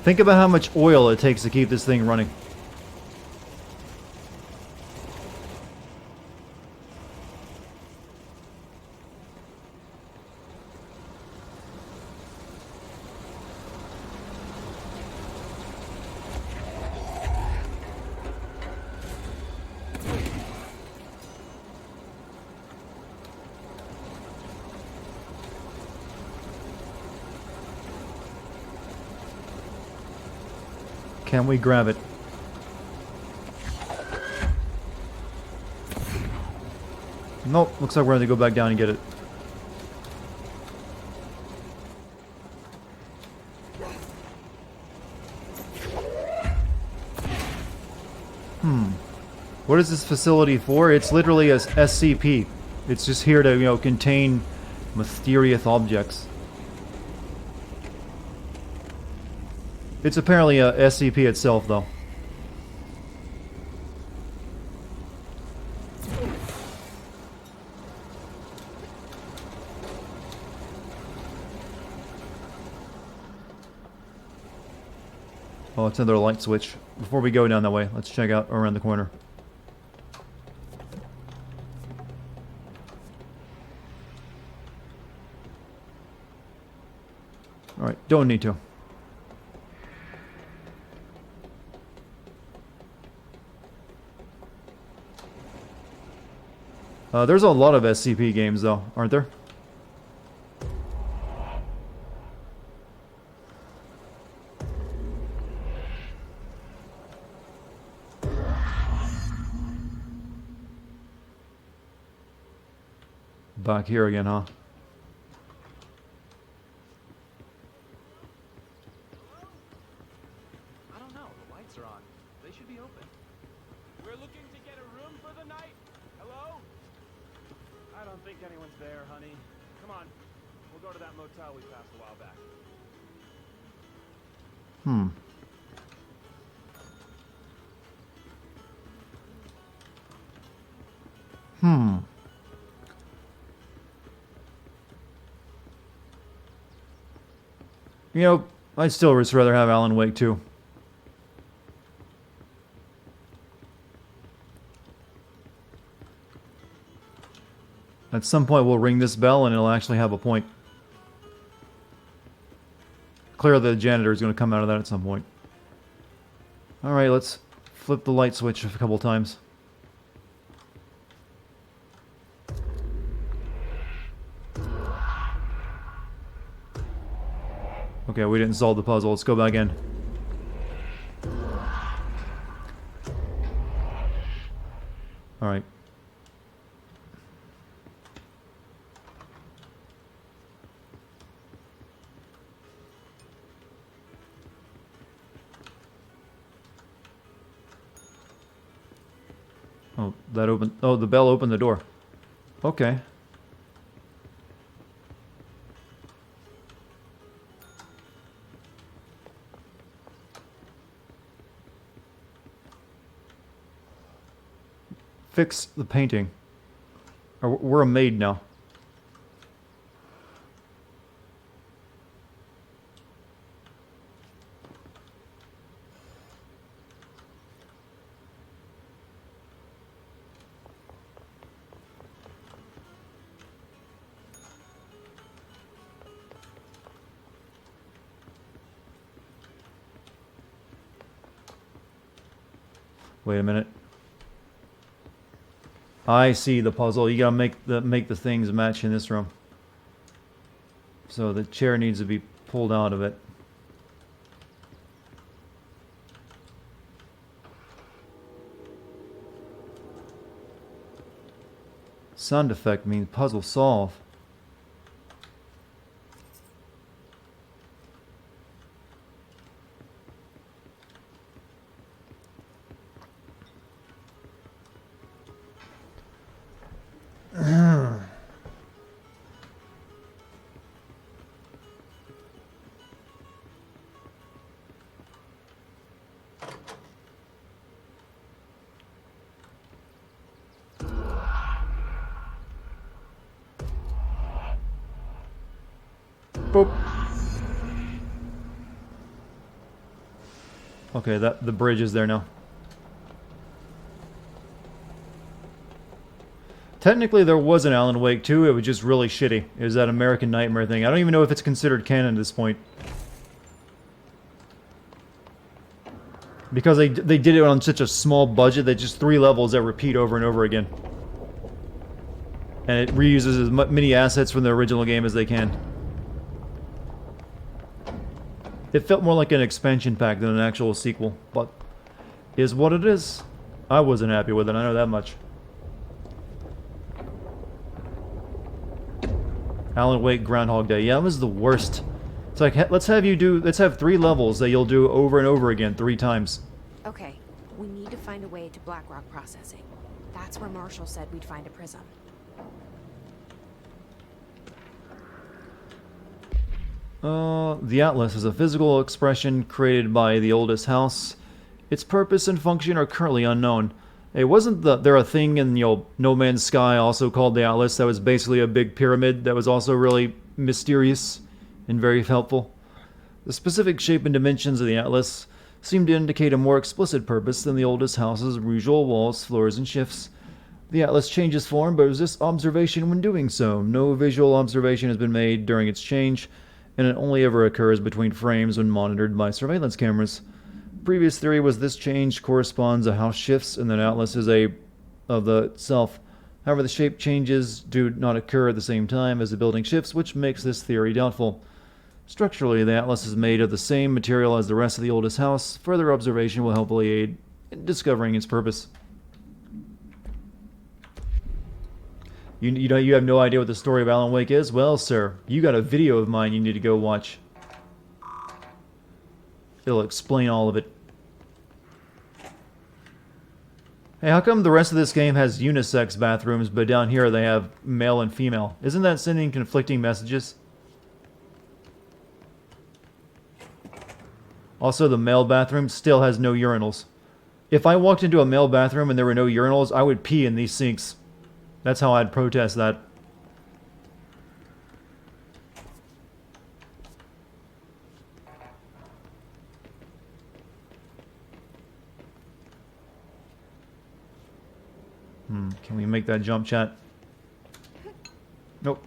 Think about how much oil it takes to keep this thing running. Can we grab it? Nope, looks like we're gonna go back down and get it. What is this facility for? It's literally a SCP. It's just here to, you know, contain mysterious objects. It's apparently a SCP itself, though. Oh, it's another light switch. Before we go down that way, let's check out around the corner. Alright, don't need to. There's a lot of SCP games, though, aren't there? Back here again, huh? I don't know. The lights are on. They should be open. We're looking to get a room for the night. Hello? I don't think anyone's there, honey. Come on. We'll go to that motel we passed a while back. You know, I'd still just rather have Alan Wake 2. At some point we'll ring this bell and it'll actually have a point. Clearly the janitor is going to come out of that at some point. Alright, let's flip the light switch a couple times. Okay, we didn't solve the puzzle. Let's go back in. Alright. Oh, that opened... Oh, the bell opened the door. Okay. Fix the painting. We're a maid now. Wait a minute. I see the puzzle. You gotta make the things match in this room. So the chair needs to be pulled out of it. Sound effect means puzzle solve. Boop. Okay, the bridge is there now. Technically, there was an Alan Wake 2. It was just really shitty. It was that American Nightmare thing. I don't even know if it's considered canon at this point. Because they did it on such a small budget that just 3 levels that repeat over and over again. And it reuses as many assets from the original game as they can. It felt more like an expansion pack than an actual sequel, but is what it is. I wasn't happy with it, I know that much. Alan Wake Groundhog Day. Yeah, that was the worst. It's like, let's have 3 levels that you'll do over and over again 3 times. Okay, we need to find a way to Blackrock Processing. That's where Marshall said we'd find a prism. The Atlas is a physical expression created by the oldest house. Its purpose and function are currently unknown. Hey, wasn't there a thing in, No Man's Sky also called the Atlas that was basically a big pyramid that was also really mysterious and very helpful? The specific shape and dimensions of the Atlas seem to indicate a more explicit purpose than the oldest house's usual walls, floors, and shifts. The Atlas changes form, but resists observation when doing so. No visual observation has been made during its change, and it only ever occurs between frames when monitored by surveillance cameras. Previous theory was this change corresponds to how shifts and the Atlas is of the itself. However, the shape changes do not occur at the same time as the building shifts, which makes this theory doubtful. Structurally, the Atlas is made of the same material as the rest of the oldest house. Further observation will helpfully aid in discovering its purpose. You have no idea what the story of Alan Wake is? Well, sir, you got a video of mine you need to go watch. It'll explain all of it. Hey, how come the rest of this game has unisex bathrooms, but down here they have male and female? Isn't that sending conflicting messages? Also, the male bathroom still has no urinals. If I walked into a male bathroom and there were no urinals, I would pee in these sinks. That's how I'd protest that. Can we make that jump, chat? Nope.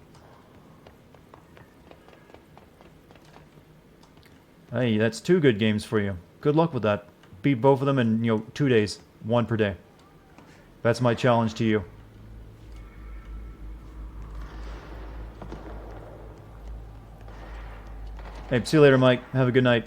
Hey, that's 2 good games for you. Good luck with that. Beat both of them in, 2 days. 1 per day. That's my challenge to you. Hey, see you later, Mike. Have a good night.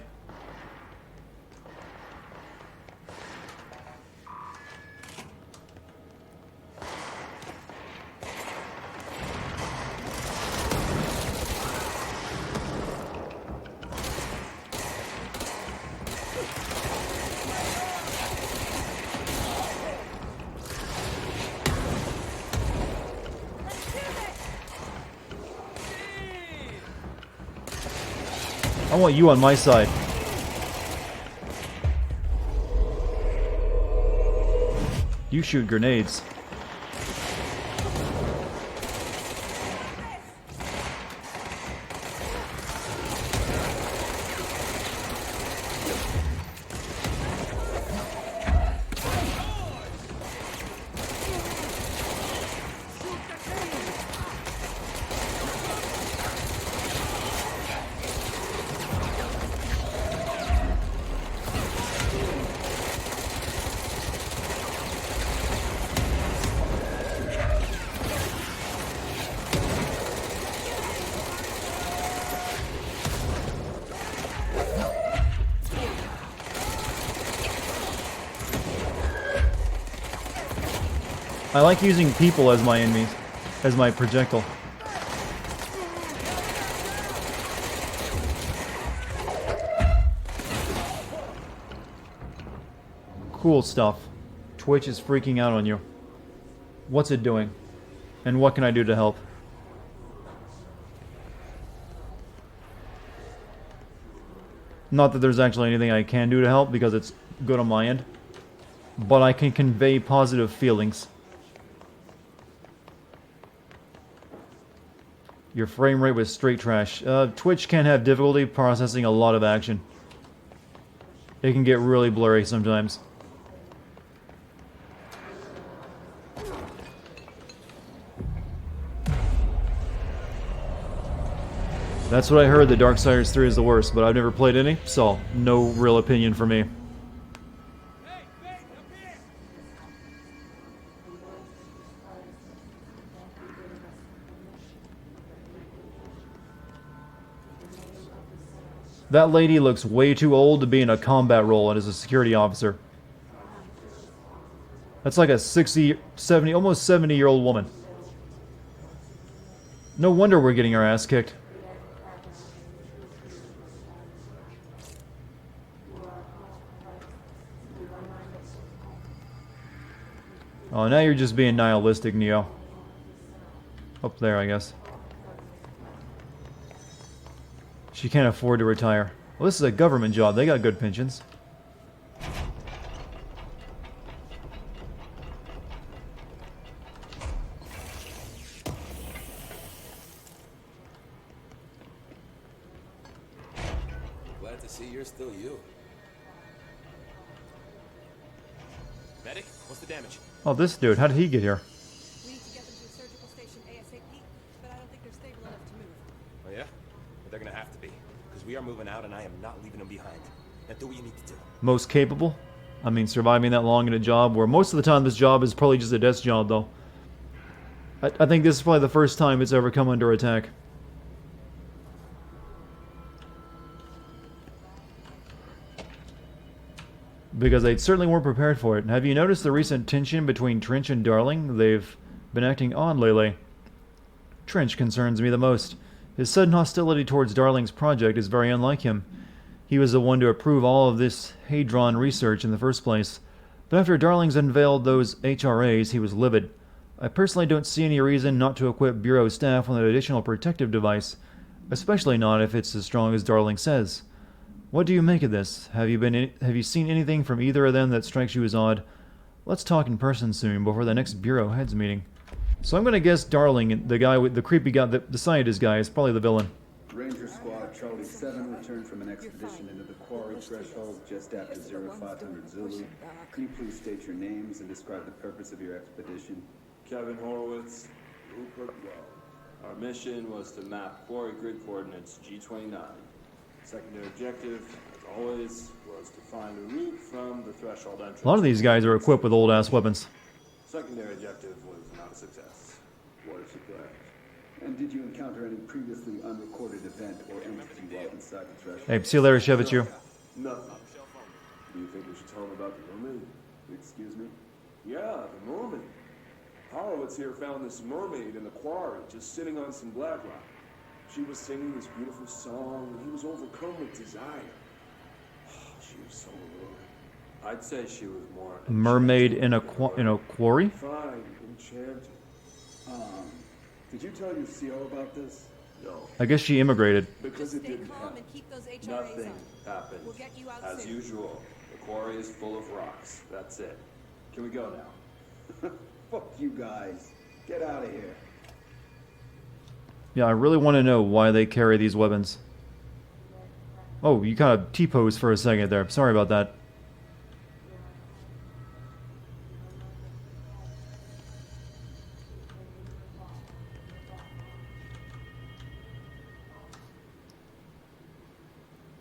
I want you on my side. You shoot grenades. I like using people as my enemies, as my projectile. Cool stuff. Twitch is freaking out on you. What's it doing? And what can I do to help? Not that there's actually anything I can do to help because it's good on my end. But I can convey positive feelings. Your frame rate was straight trash. Twitch can have difficulty processing a lot of action. It can get really blurry sometimes. That's what I heard, that Darksiders 3 is the worst, but I've never played any, so no real opinion for me. That lady looks way too old to be in a combat role and as a security officer. That's like a 60, 70, almost 70-year-old woman. No wonder we're getting our ass kicked. Oh, now you're just being nihilistic, Neo. Up there, I guess. She can't afford to retire. Well, this is a government job. They got good pensions. Glad to see you're still you. Medic, what's the damage? Oh, this dude. How did he get here? We need to get them to a surgical station ASAP, but I don't think they're stable enough to move. Oh yeah? But they're gonna have to be. Because we are moving out and I am not leaving them behind. Now do what you need to do. Most capable? I mean, surviving that long in a job where most of the time this job is probably just a desk job, though. I think this is probably the first time it's ever come under attack. Because they certainly weren't prepared for it. Have you noticed the recent tension between Trench and Darling? They've been acting odd lately. Trench concerns me the most. His sudden hostility towards Darling's project is very unlike him. He was the one to approve all of this Hadron research in the first place. But after Darling's unveiled those HRAs, he was livid. I personally don't see any reason not to equip Bureau staff with an additional protective device, especially not if it's as strong as Darling says. What do you make of this? Have you seen anything from either of them that strikes you as odd? Let's talk in person soon before the next Bureau heads meeting. So I'm gonna guess Darling, the guy with the creepy guy, the scientist guy, is probably the villain. Ranger Squad Charlie 7 returned from an expedition into the quarry threshold just after 0500 Zulu. Can you please state your names and describe the purpose of your expedition? Kevin Horowitz, Rupert Well. Our mission was to map quarry grid coordinates G29. Secondary objective, as always, was to find a route from the threshold entrance. A lot of these guys are equipped with old-ass weapons. Secondary objective was not a success. What a surprise. And did you encounter any previously unrecorded event or entity while inside the threshold? Hey, see you later, Shevitch. Nothing. Do you think we should tell him about the mermaid? Excuse me? Yeah, the mermaid. Horowitz here found this mermaid in the quarry, just sitting on some black rock. She was singing this beautiful song, and he was overcome with desire. She was so alluring. I'd say she was more Mermaid in a quarry? fine, enchanted. Did you tell your CO about this? No. I guess she immigrated. Because it didn't Calm happen. and keep those HRAs Nothing up. happened. We'll get you out As soon. usual, the quarry is full of rocks. That's it. Can we go now? Fuck you guys. Get out of here. Yeah, I really want to know why they carry these weapons. Oh, you kind of T-posed for a second there. Sorry about that.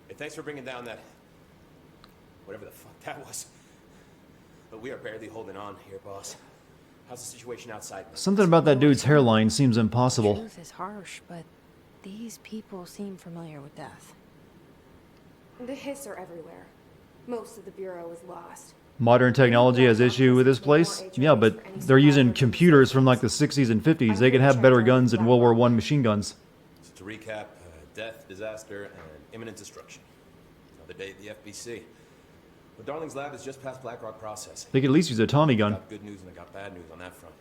Hey, thanks for bringing down that... whatever the fuck that was. But we are barely holding on here, boss. How's the situation outside? Something about that dude's hairline seems impossible. The truth is harsh, but these people seem familiar with death. The Hiss are everywhere. Most of the Bureau is lost. Modern technology has issue with this place? Yeah, but they're using computers from like the 60s and 50s. They could have better guns than World War I machine guns. So to recap, death, disaster, and imminent destruction. Another day at the FBC. But Darling's lab is just past Blackrock processing. They could at least use a Tommy gun. I got good news and I got bad news on that front.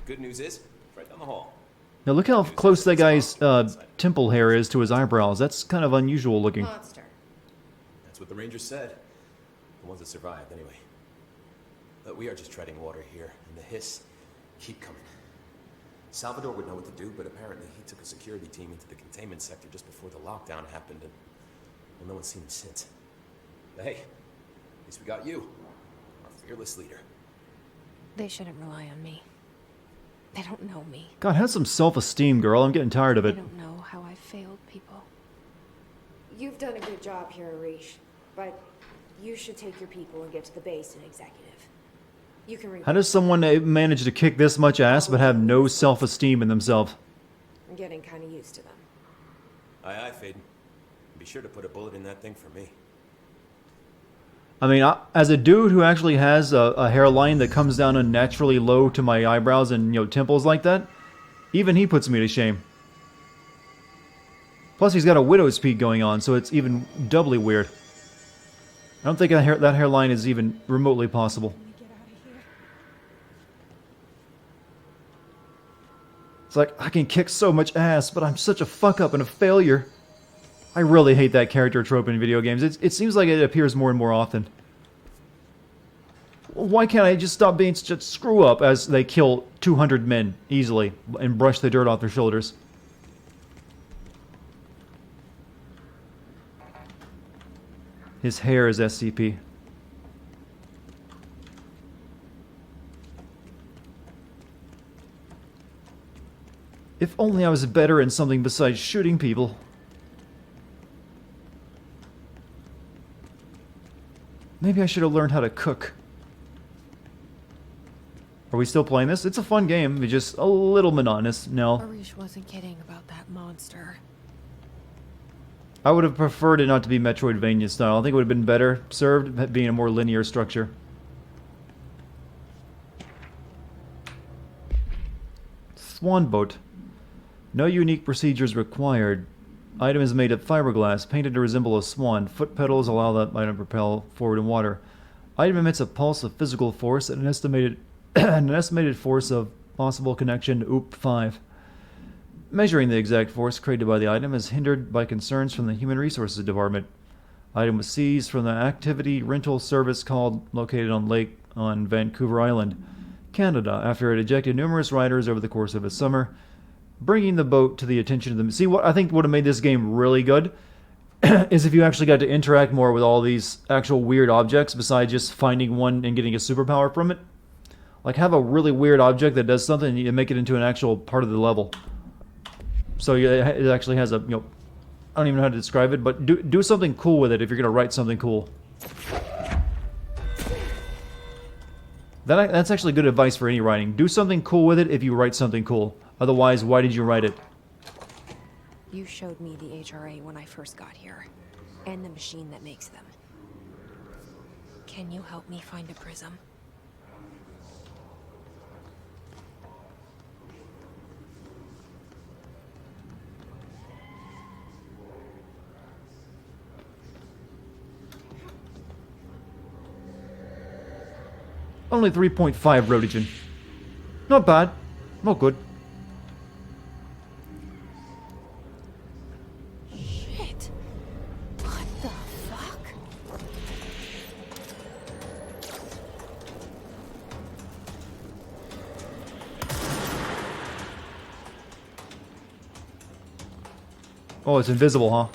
Good news is, it's right down the hall. Now look how close that guy's temple hair is to his eyebrows. That's kind of unusual looking. Monster. That's what the Rangers said. The ones that survived, anyway. But we are just treading water here, and the Hiss keep coming. Salvador would know what to do, but apparently he took a security team into the containment sector just before the lockdown happened, and well, no one's seen him since. But hey, at least we got you, our fearless leader. They shouldn't rely on me. They don't know me. God, have some self-esteem, girl. I'm getting tired of They it. don't know how I failed people. You've done a good job here, Arish, but you should take your people and get to the base and executive. You can How does someone manage to kick this much ass but have no self-esteem in themselves? I'm getting kind of used to them. Aye, aye, Faden. Be sure to put a bullet in that thing for me. I mean, as a dude who actually has a hairline that comes down unnaturally low to my eyebrows and, you know, temples like that, even he puts me to shame. Plus, he's got a widow's peak going on, so it's even doubly weird. I don't think that hairline is even remotely possible. It's like, I can kick so much ass, but I'm such a fuck-up and a failure. I really hate that character trope in video games. It seems like it appears more and more often. Why can't I just stop being such a screw-up as they kill 200 men easily and brush the dirt off their shoulders? His hair is SCP. If only I was better in something besides shooting people. Maybe I should have learned how to cook. Are we still playing this? It's a fun game. It's just a little monotonous. No. Arish wasn't kidding about that monster. I would have preferred it not to be Metroidvania style. I think it would have been better served being a more linear structure. Swan boat. No unique procedures required. Item is made of fiberglass, painted to resemble a swan. Foot pedals allow the item to propel forward in water. Item emits a pulse of physical force at an estimated force of possible connection to OOP 5. Measuring the exact force created by the item is hindered by concerns from the Human Resources Department. Item was seized from the activity rental service located on Lake on Vancouver Island, Canada, after it ejected numerous riders over the course of a summer, bringing the boat to the attention of them. See, what I think would have made this game really good is if you actually got to interact more with all these actual weird objects besides just finding one and getting a superpower from it. Like, have a really weird object that does something and you make it into an actual part of the level. So it actually has a, you know, I don't even know how to describe it, but do something cool with it if you're going to write something cool. That's actually good advice for any writing. Do something cool with it if you write something cool. Otherwise, why did you write it? You showed me the HRA when I first got here, and the machine that makes them. Can you help me find a prism? Only 3.5 rotagen. Not bad. Not good. Shit. What the fuck? Oh, it's invisible, huh?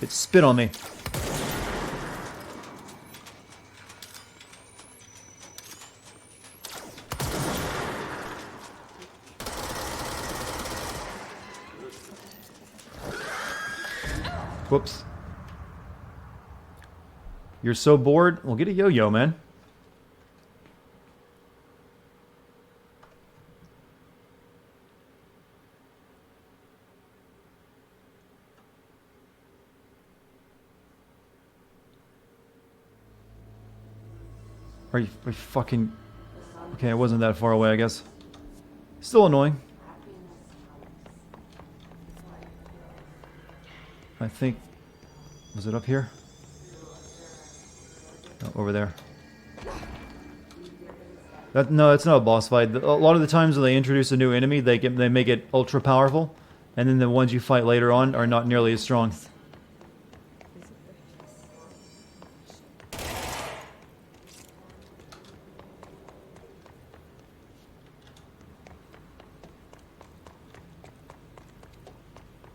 It spit on me. Whoops. You're so bored? Well, get a yo-yo, man. Are you fucking... Okay, it wasn't that far away, I guess. Still annoying. I think... Was it up here? No, over there. No, it's not a boss fight. A lot of the times when they introduce a new enemy, they make it ultra powerful, and then the ones you fight later on are not nearly as strong.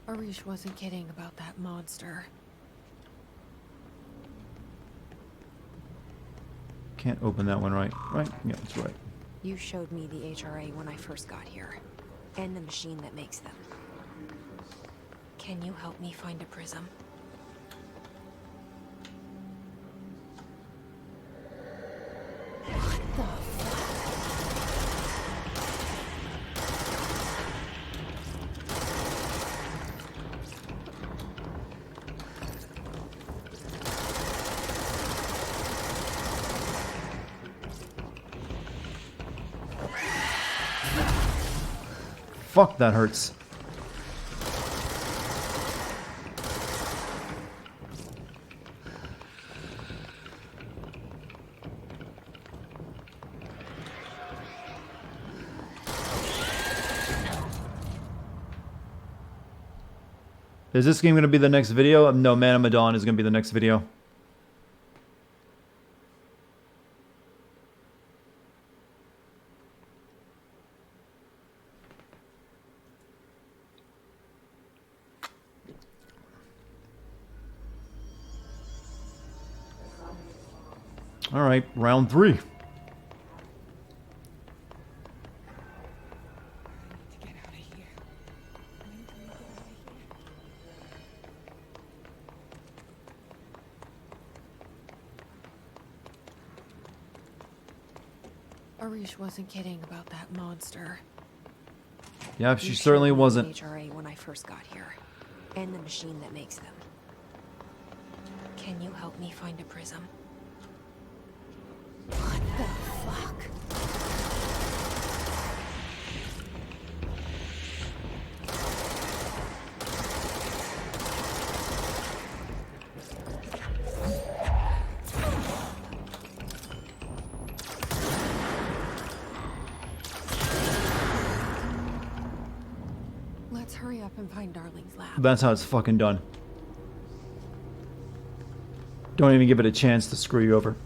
Arish wasn't kidding about that monster. Can't open that one, right? Right? Yeah, that's right. You showed me the HRA when I first got here, and the machine that makes them. Can you help me find a prism? Fuck, that hurts. Is this game going to be the next video? No, Man of Medan is going to be the next video. All right, round 3. Arish wasn't kidding about that monster. Yeah, she You certainly showed me wasn't. the HRA when I first got here, and the machine that makes them. Can you help me find a prism? What the fuck? Let's hurry up and find Darling's lab. That's how it's fucking done. Don't even give it a chance to screw you over.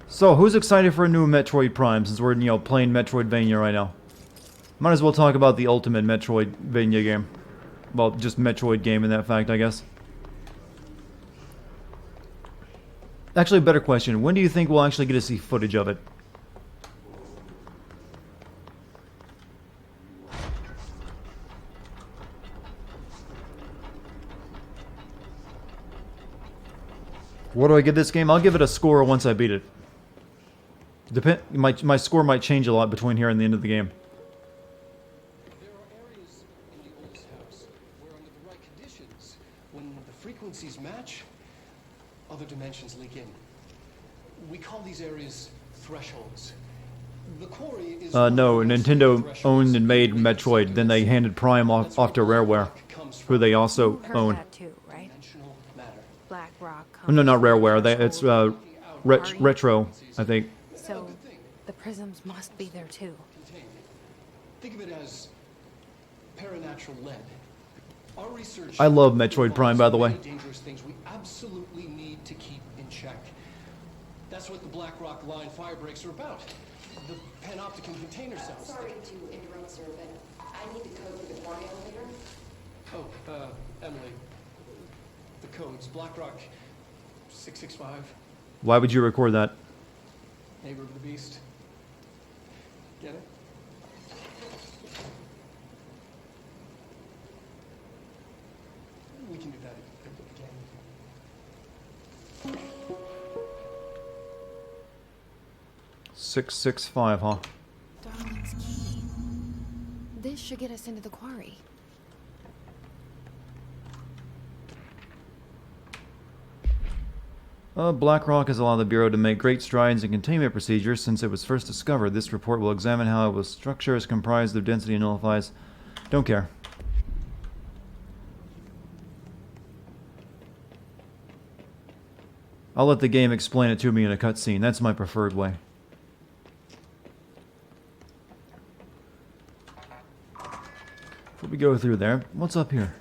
So, who's excited for a new Metroid Prime, since we're, playing Metroidvania right now? Might as well talk about the ultimate Metroidvania game. Well, just Metroid game in that fact, I guess. Actually, a better question. When do you think we'll actually get to see footage of it? What do I give this game? I'll give it a score once I beat it. My score might change a lot between here and the end of the game. There are areas in the oldest house where under the right conditions, when the frequencies match, other dimensions leak in. We call these areas thresholds. The quarry is No, Nintendo owned and made Metroid, then they handed Prime off to Rareware, who they also own. That too, right? Black Rock. No, not Rareware. It's Retro, I think. So, the prisms must be there too. Think of it as paranatural lead. Our research I love Metroid Prime, by the way. dangerous things we absolutely need to keep in check. That's what the Black Rock line fire breaks are about. The panopticon container cells. Sorry to interrupt, sir, but I need the code for the quarry elevator. Oh, Emily. The codes. Black Rock 665. Why would you record that? Neighbor of the beast. Get it? We can do that again. 665, huh? Darling's key. This should get us into the quarry. BlackRock has allowed the Bureau to make great strides in containment procedures since it was first discovered. This report will examine how it was structured, is comprised of density and nullifies. Don't care. I'll let the game explain it to me in a cutscene. That's my preferred way. Before we go through there, what's up here?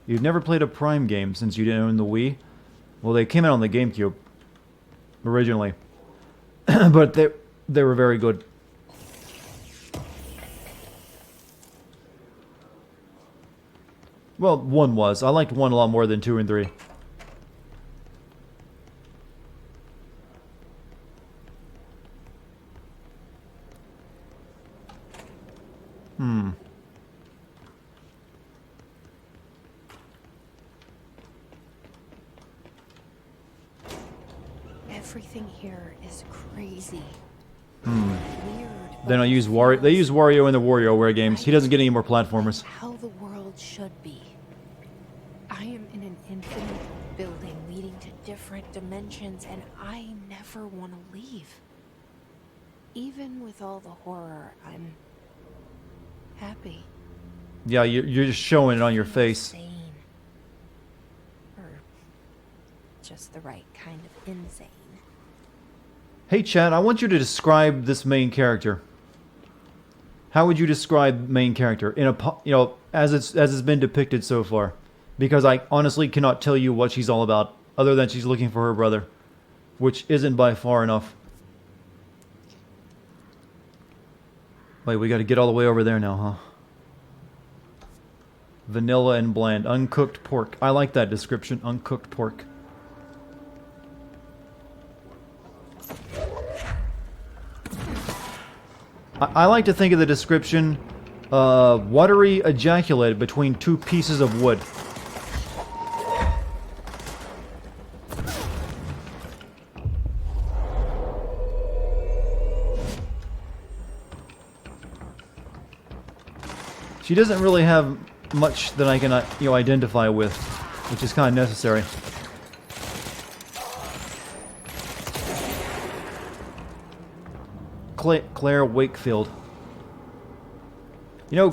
You've never played a Prime game since you didn't own the Wii? Well, they came out on the GameCube originally, but they were very good. Well, 1 was. I liked 1 a lot more than 2 and 3. Everything here is crazy. Weird. But They don't use Wario. They use Wario in the WarioWare games. He doesn't get any more platformers. how the world should be. I am in an infinite building leading to different dimensions, and I never want to leave. Even with all the horror, I'm happy. Yeah, you're just showing it on your face. Sane. Or just the right kind of insane. Hey, Chad, I want you to describe this main character. How would you describe main character in a as it's been depicted so far? Because I honestly cannot tell you what she's all about, other than she's looking for her brother, which isn't by far enough. Wait, we got to get all the way over there now, huh? Vanilla and bland, uncooked pork. I like that description, uncooked pork. I like to think of the description, watery ejaculate between two pieces of wood. She doesn't really have much that I can, identify with, which is kind of necessary. Claire Wakefield.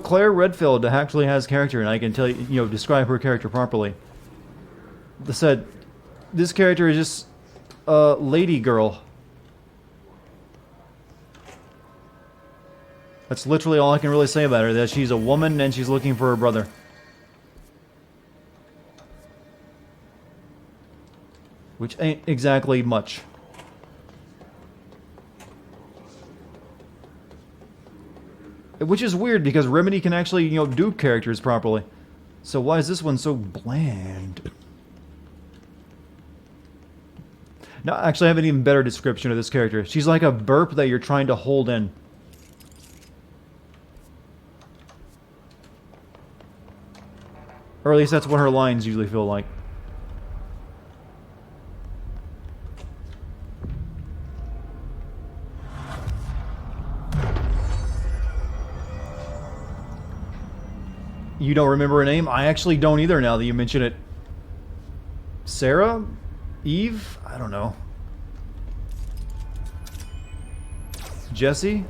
Claire Redfield actually has character, and I can tell you, describe her character properly. They said, this character is just a lady girl. That's literally all I can really say about her, that she's a woman and she's looking for her brother. Which ain't exactly much. Which is weird, because Remedy can actually, do characters properly. So why is this one so bland? No, actually I have an even better description of this character. She's like a burp that you're trying to hold in. Or at least that's what her lines usually feel like. You don't remember her name? I actually don't either now that you mention it. Sarah? Eve? I don't know. Jesse?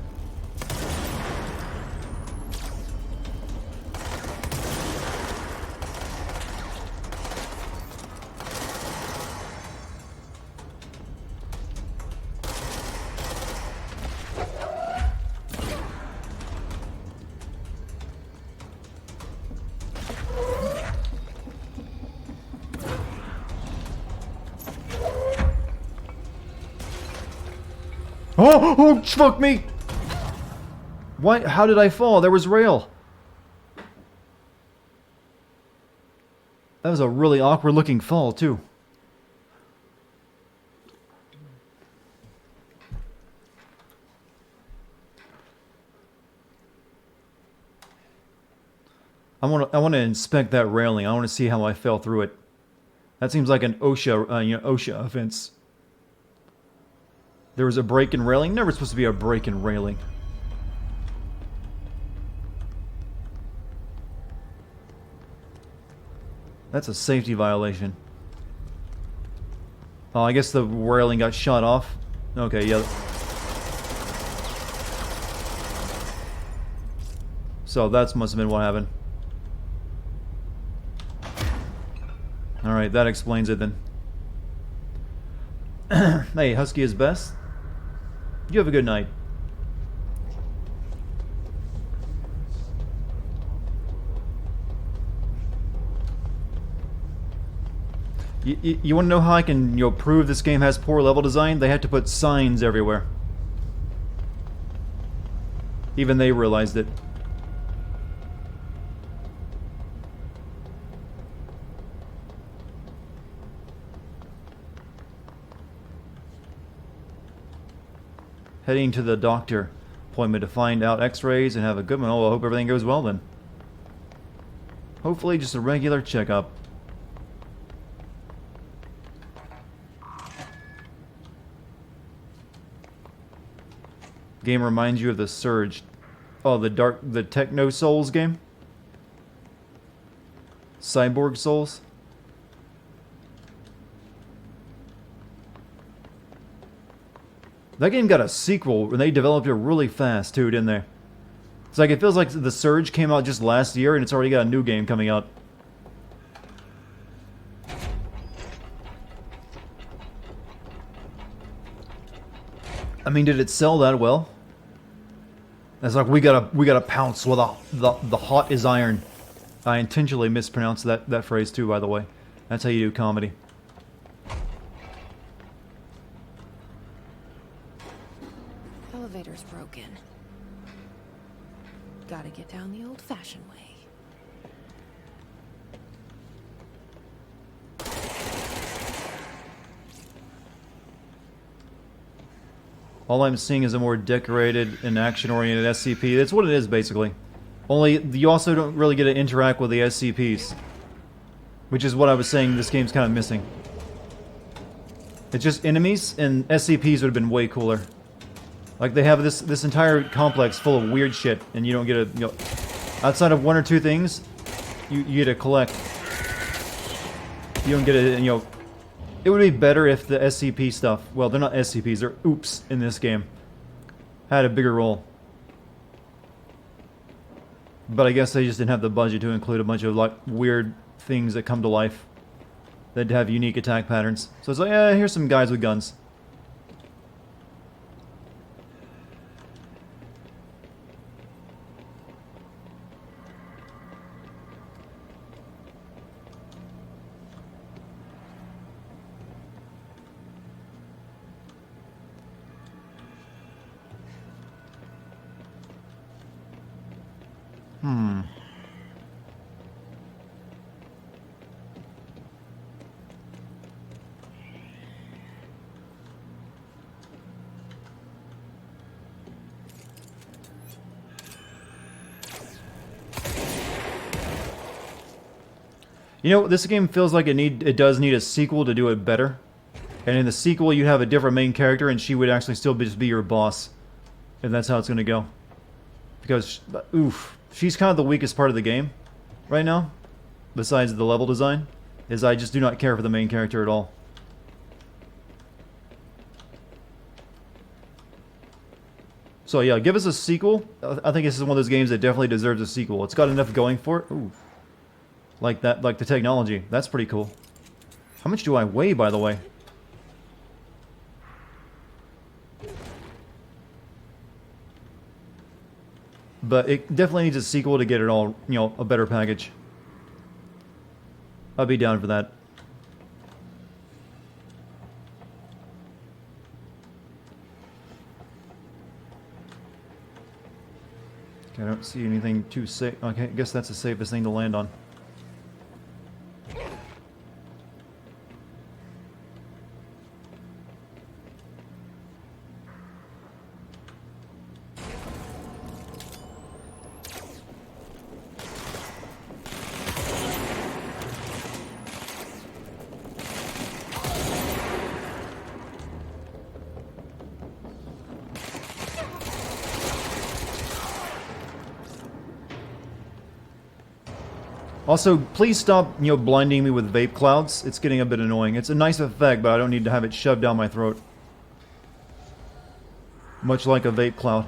Oh, fuck me! Why? How did I fall? There was rail. That was a really awkward looking fall, too. I want to inspect that railing. I want to see how I fell through it. That seems like an OSHA, OSHA offense. There was a break in railing? Never supposed to be a break in railing. That's a safety violation. Oh, I guess the railing got shot off. Okay, yeah. So that must have been what happened. Alright, that explains it then. Hey, Husky is best. You have a good night. You want to know how I can, prove this game has poor level design? They had to put signs everywhere. Even they realized it. Heading to the doctor appointment to find out x-rays and have a good one. Oh, I hope everything goes well then. Hopefully just a regular checkup. game reminds you of the Surge? Oh, the Techno Souls game? Cyborg Souls? That game got a sequel, and they developed it really fast, too, didn't they? It's like, it feels like the Surge came out just last year, and it's already got a new game coming out. I mean, did it sell that well? It's like, we gotta pounce while the hot is iron. I intentionally mispronounced that phrase, too, by the way. That's how you do comedy. Elevator's broken. Gotta get down the old-fashioned way. All I'm seeing is a more decorated and action-oriented SCP. That's what it is, basically. Only, you also don't really get to interact with the SCPs. Which is what I was saying this game's kind of missing. It's just enemies, and SCPs would have been way cooler. Like, they have this entire complex full of weird shit, and you don't get to, you know... Outside of one or two things, you get to collect. You don't get to, you know... It would be better if the SCP stuff, well, they're not SCPs, they're oops in this game, had a bigger role. But I guess they just didn't have the budget to include a bunch of, like, weird things that come to life that have unique attack patterns. So it's like, here's some guys with guns. You know, this game feels like it does need a sequel to do it better. And in the sequel, you have a different main character, and she would actually still just be your boss. If that's how it's going to go. Because, oof, she's kind of the weakest part of the game right now. Besides the level design. Is I just do not care for the main character at all. So yeah, give us a sequel. I think this is one of those games that definitely deserves a sequel. It's got enough going for it. Ooh. Like that, like the technology. That's pretty cool. How much do I weigh, by the way? But it definitely needs a sequel to get it all, you know, a better package. I'd be down for that. Okay, I don't see anything too safe. Okay, I guess that's the safest thing to land on. Also, please stop, you know, blinding me with vape clouds. It's getting a bit annoying. It's a nice effect, but I don't need to have it shoved down my throat. Much like a vape cloud.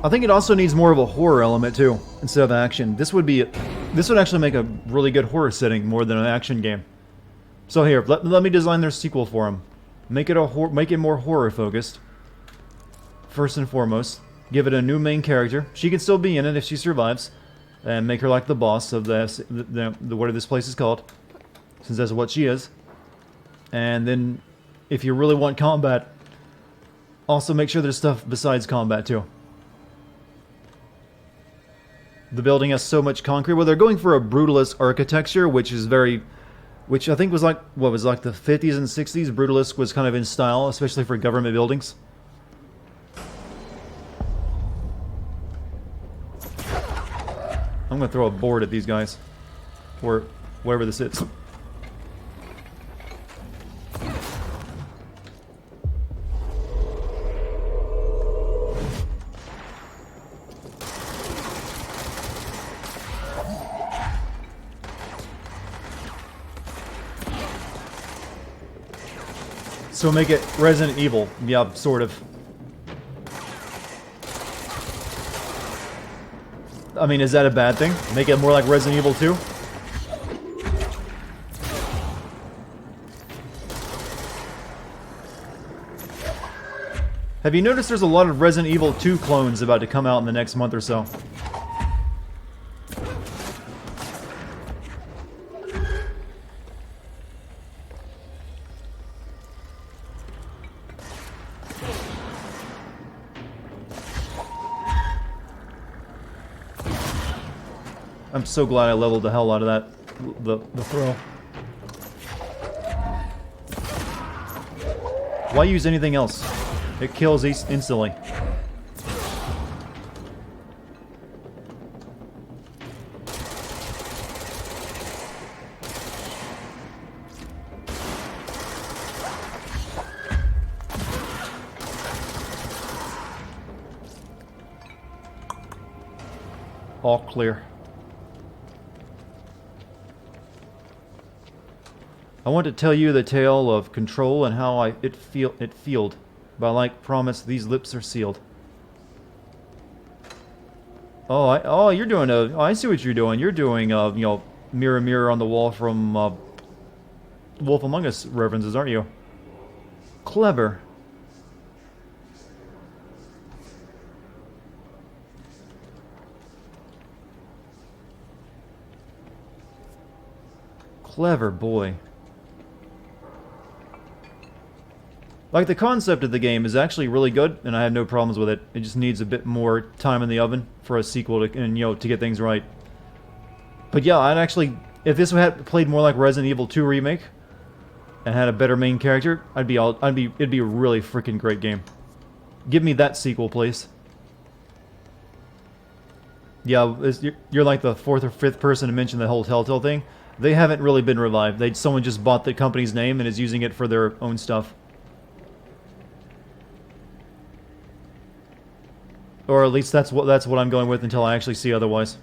I think it also needs more of a horror element too, instead of action. This would actually make a really good horror setting more than an action game. So here, let me design their sequel for them. Make it more horror focused. First and foremost, give it a new main character. She can still be in it if she survives, and make her like the boss of the what this place is called, since that's what she is. And then, if you really want combat, also make sure there's stuff besides combat too. The building has so much concrete. Well, they're going for a brutalist architecture, which is very which I think was like, what was like the 50s and 60s. Brutalist was kind of in style, especially for government buildings. I'm gonna throw a board at these guys, or wherever this is. So make it Resident Evil. Yeah, sort of. I mean, is that a bad thing? Make it more like Resident Evil 2? Have you noticed there's a lot of Resident Evil 2 clones about to come out in the next month or so? I'm so glad I leveled the hell out of that, the throw. Why use anything else? It kills instantly. All clear. I want to tell you the tale of control and how it feeled. By like promise, these lips are sealed. Oh, you're doing a. Oh, I see what you're doing. You're doing you know, mirror, mirror on the wall from Wolf Among Us references, aren't you? Clever. Clever boy. Like, the concept of the game is actually really good, and I have no problems with it. It just needs a bit more time in the oven for a sequel to, and, you know, to get things right. But yeah, I'd actually, if this had played more like Resident Evil 2 Remake and had a better main character, it'd be a really freaking great game. Give me that sequel, please. Yeah, you're like the 4th or 5th person to mention the whole Telltale thing. They haven't really been revived. Someone just bought the company's name and is using it for their own stuff. Or at least that's what I'm going with until I actually see otherwise.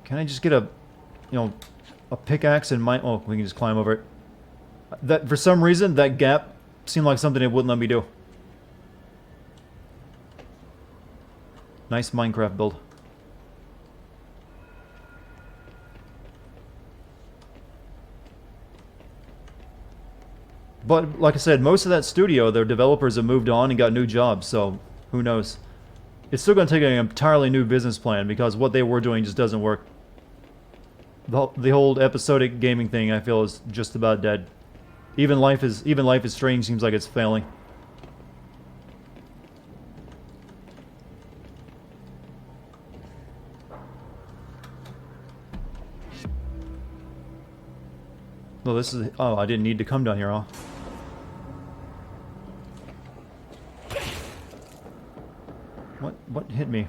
Can I just get a pickaxe and mine? Oh, we can just climb over it. That, for some reason, that gap seemed like something it wouldn't let me do. Nice Minecraft build. But, like I said, most of that studio, their developers have moved on and got new jobs, so who knows. It's still going to take an entirely new business plan, because what they were doing just doesn't work. The whole episodic gaming thing, I feel, is just about dead. Even Life is Strange seems like it's failing. Well, this is. Oh, I didn't need to come down here, huh? What hit me?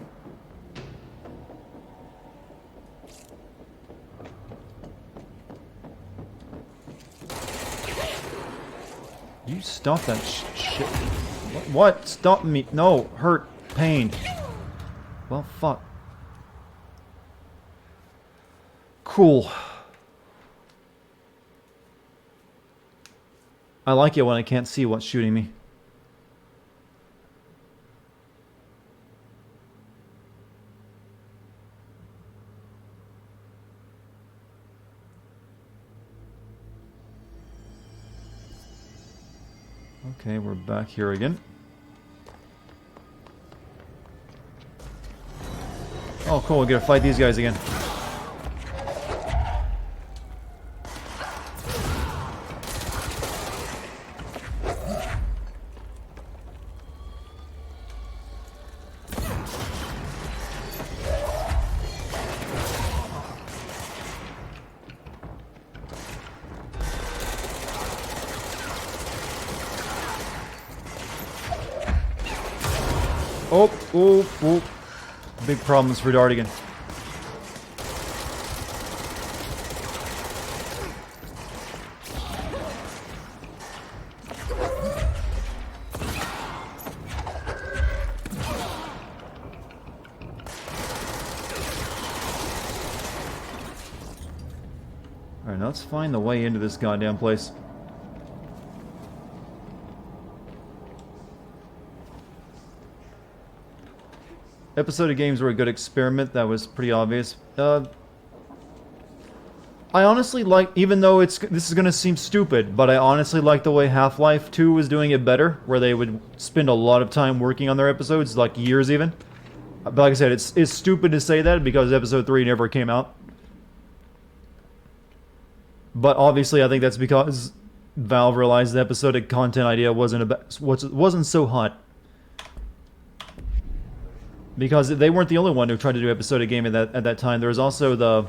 You stop that shit. What? Stop me. No. Hurt. Pain. Well, fuck. Cool. I like it when I can't see what's shooting me. Okay, we're back here again. Oh, cool, we gotta fight these guys again. Oh, oh, oh. Big problems for Dartigan. Alright, now let's find the way into this goddamn place. Episode of games were a good experiment, that was pretty obvious. I honestly like, even though this is gonna seem stupid, but I honestly like the way Half-Life 2 was doing it better, where they would spend a lot of time working on their episodes, like years even. But like I said, it's stupid to say that because episode 3 never came out. But obviously I think that's because Valve realized the episodic content idea wasn't so hot. Because they weren't the only one who tried to do episodic game at that time. There was also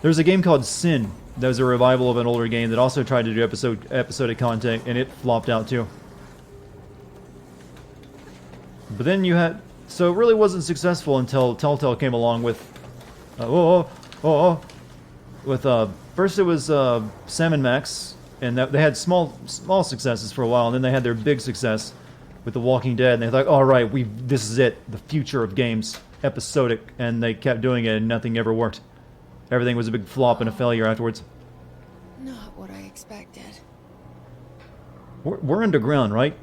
there's a game called Sin that was a revival of an older game that also tried to do episodic content, and it flopped out too. But then you had, so it really wasn't successful until Telltale came along with first it was Sam and Max, and they had small successes for a while, and then they had their big success with The Walking Dead, and they thought, all right, this is it, the future of games, episodic, and they kept doing it, and nothing ever worked. Everything was a big flop and a failure afterwards. Not what I expected. We're underground, right?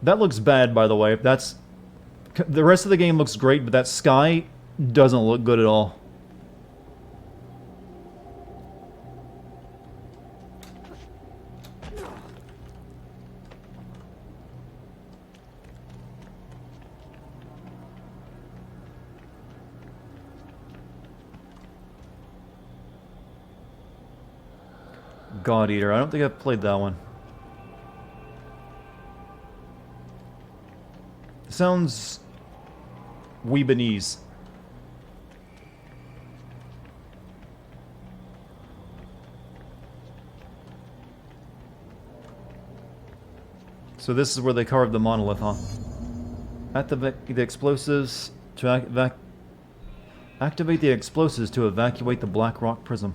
That looks bad, by the way. The rest of the game looks great, but that sky doesn't look good at all. God Eater. I don't think I've played that one. It sounds Weebanese. So this is where they carved the monolith, huh? Activate the explosives to activate the explosives to evacuate the Black Rock Prism.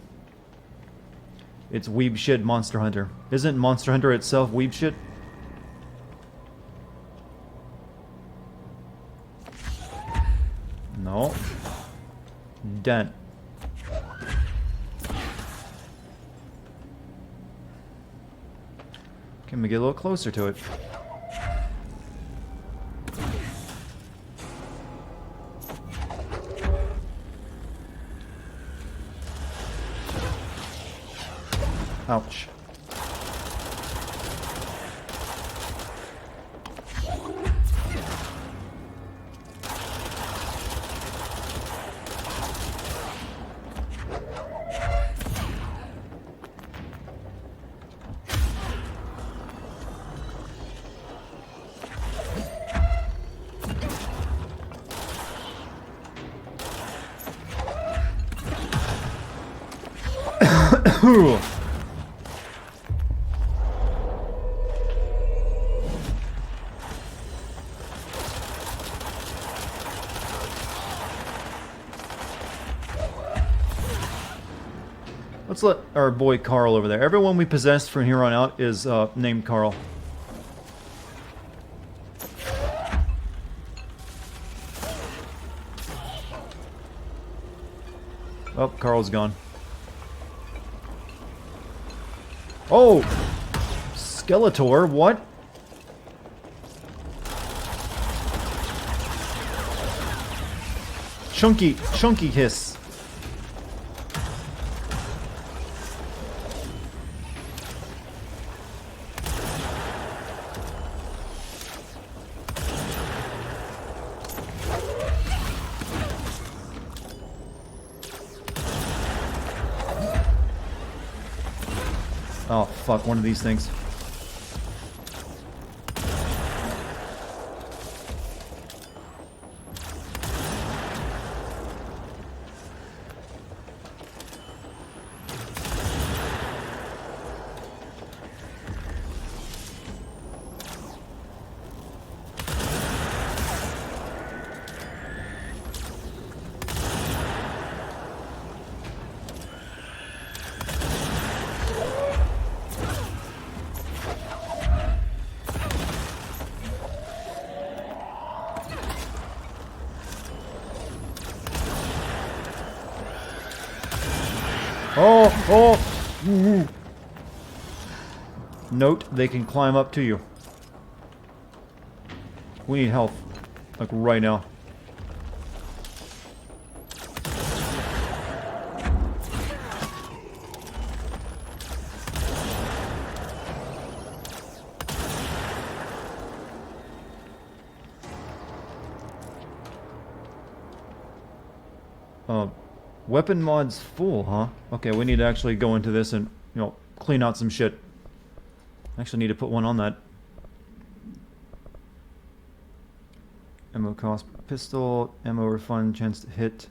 It's weeb shit Monster Hunter. Isn't Monster Hunter itself weeb shit? No. Dent. Can we get a little closer to it? Ouch. Let's let our boy Carl over there. Everyone we possessed from here on out is named Carl. Oh, Carl's gone. Oh! Skeletor, what? Chunky hiss. Oh, fuck, one of these things. Oh! Oh! Ooh. Note, they can climb up to you. We need health. Like, right now. Weapon mod's full, huh? Okay, we need to actually go into this and, you know, clean out some shit. Actually need to put one on that. Ammo cost pistol, ammo refund, chance to hit.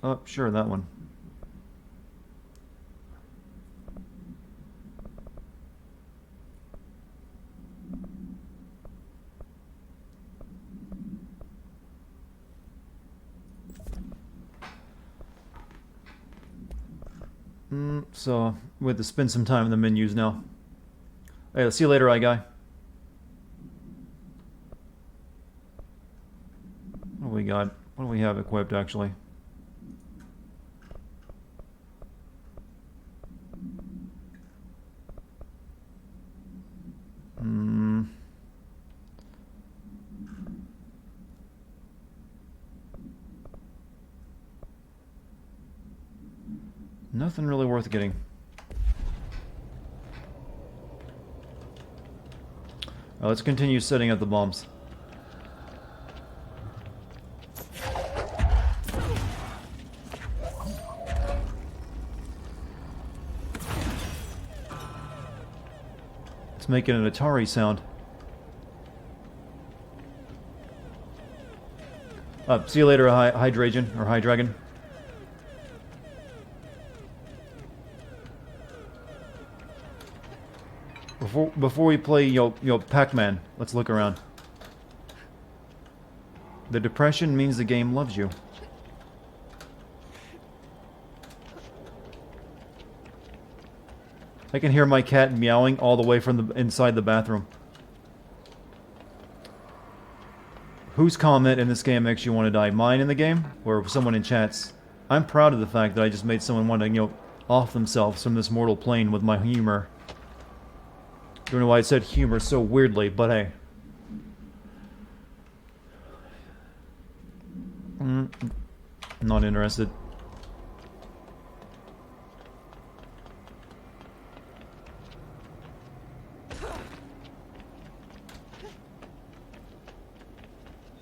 Oh, sure, that one. So, we have to spend some time in the menus now. Hey, let's see you later, guy. What do we got? What do we have equipped, actually? Nothing really worth getting. Let's continue setting up the bombs. It's making an Atari sound. See you later, Hydragen, or Hydragon. Before we play, Pac-Man, let's look around. The depression means the game loves you. I can hear my cat meowing all the way from the inside the bathroom. Whose comment in this game makes you want to die? Mine in the game, or someone in chats? I'm proud of the fact that I just made someone want to, off themselves from this mortal plane with my humor. Don't know why I said humor so weirdly, but hey. Not interested.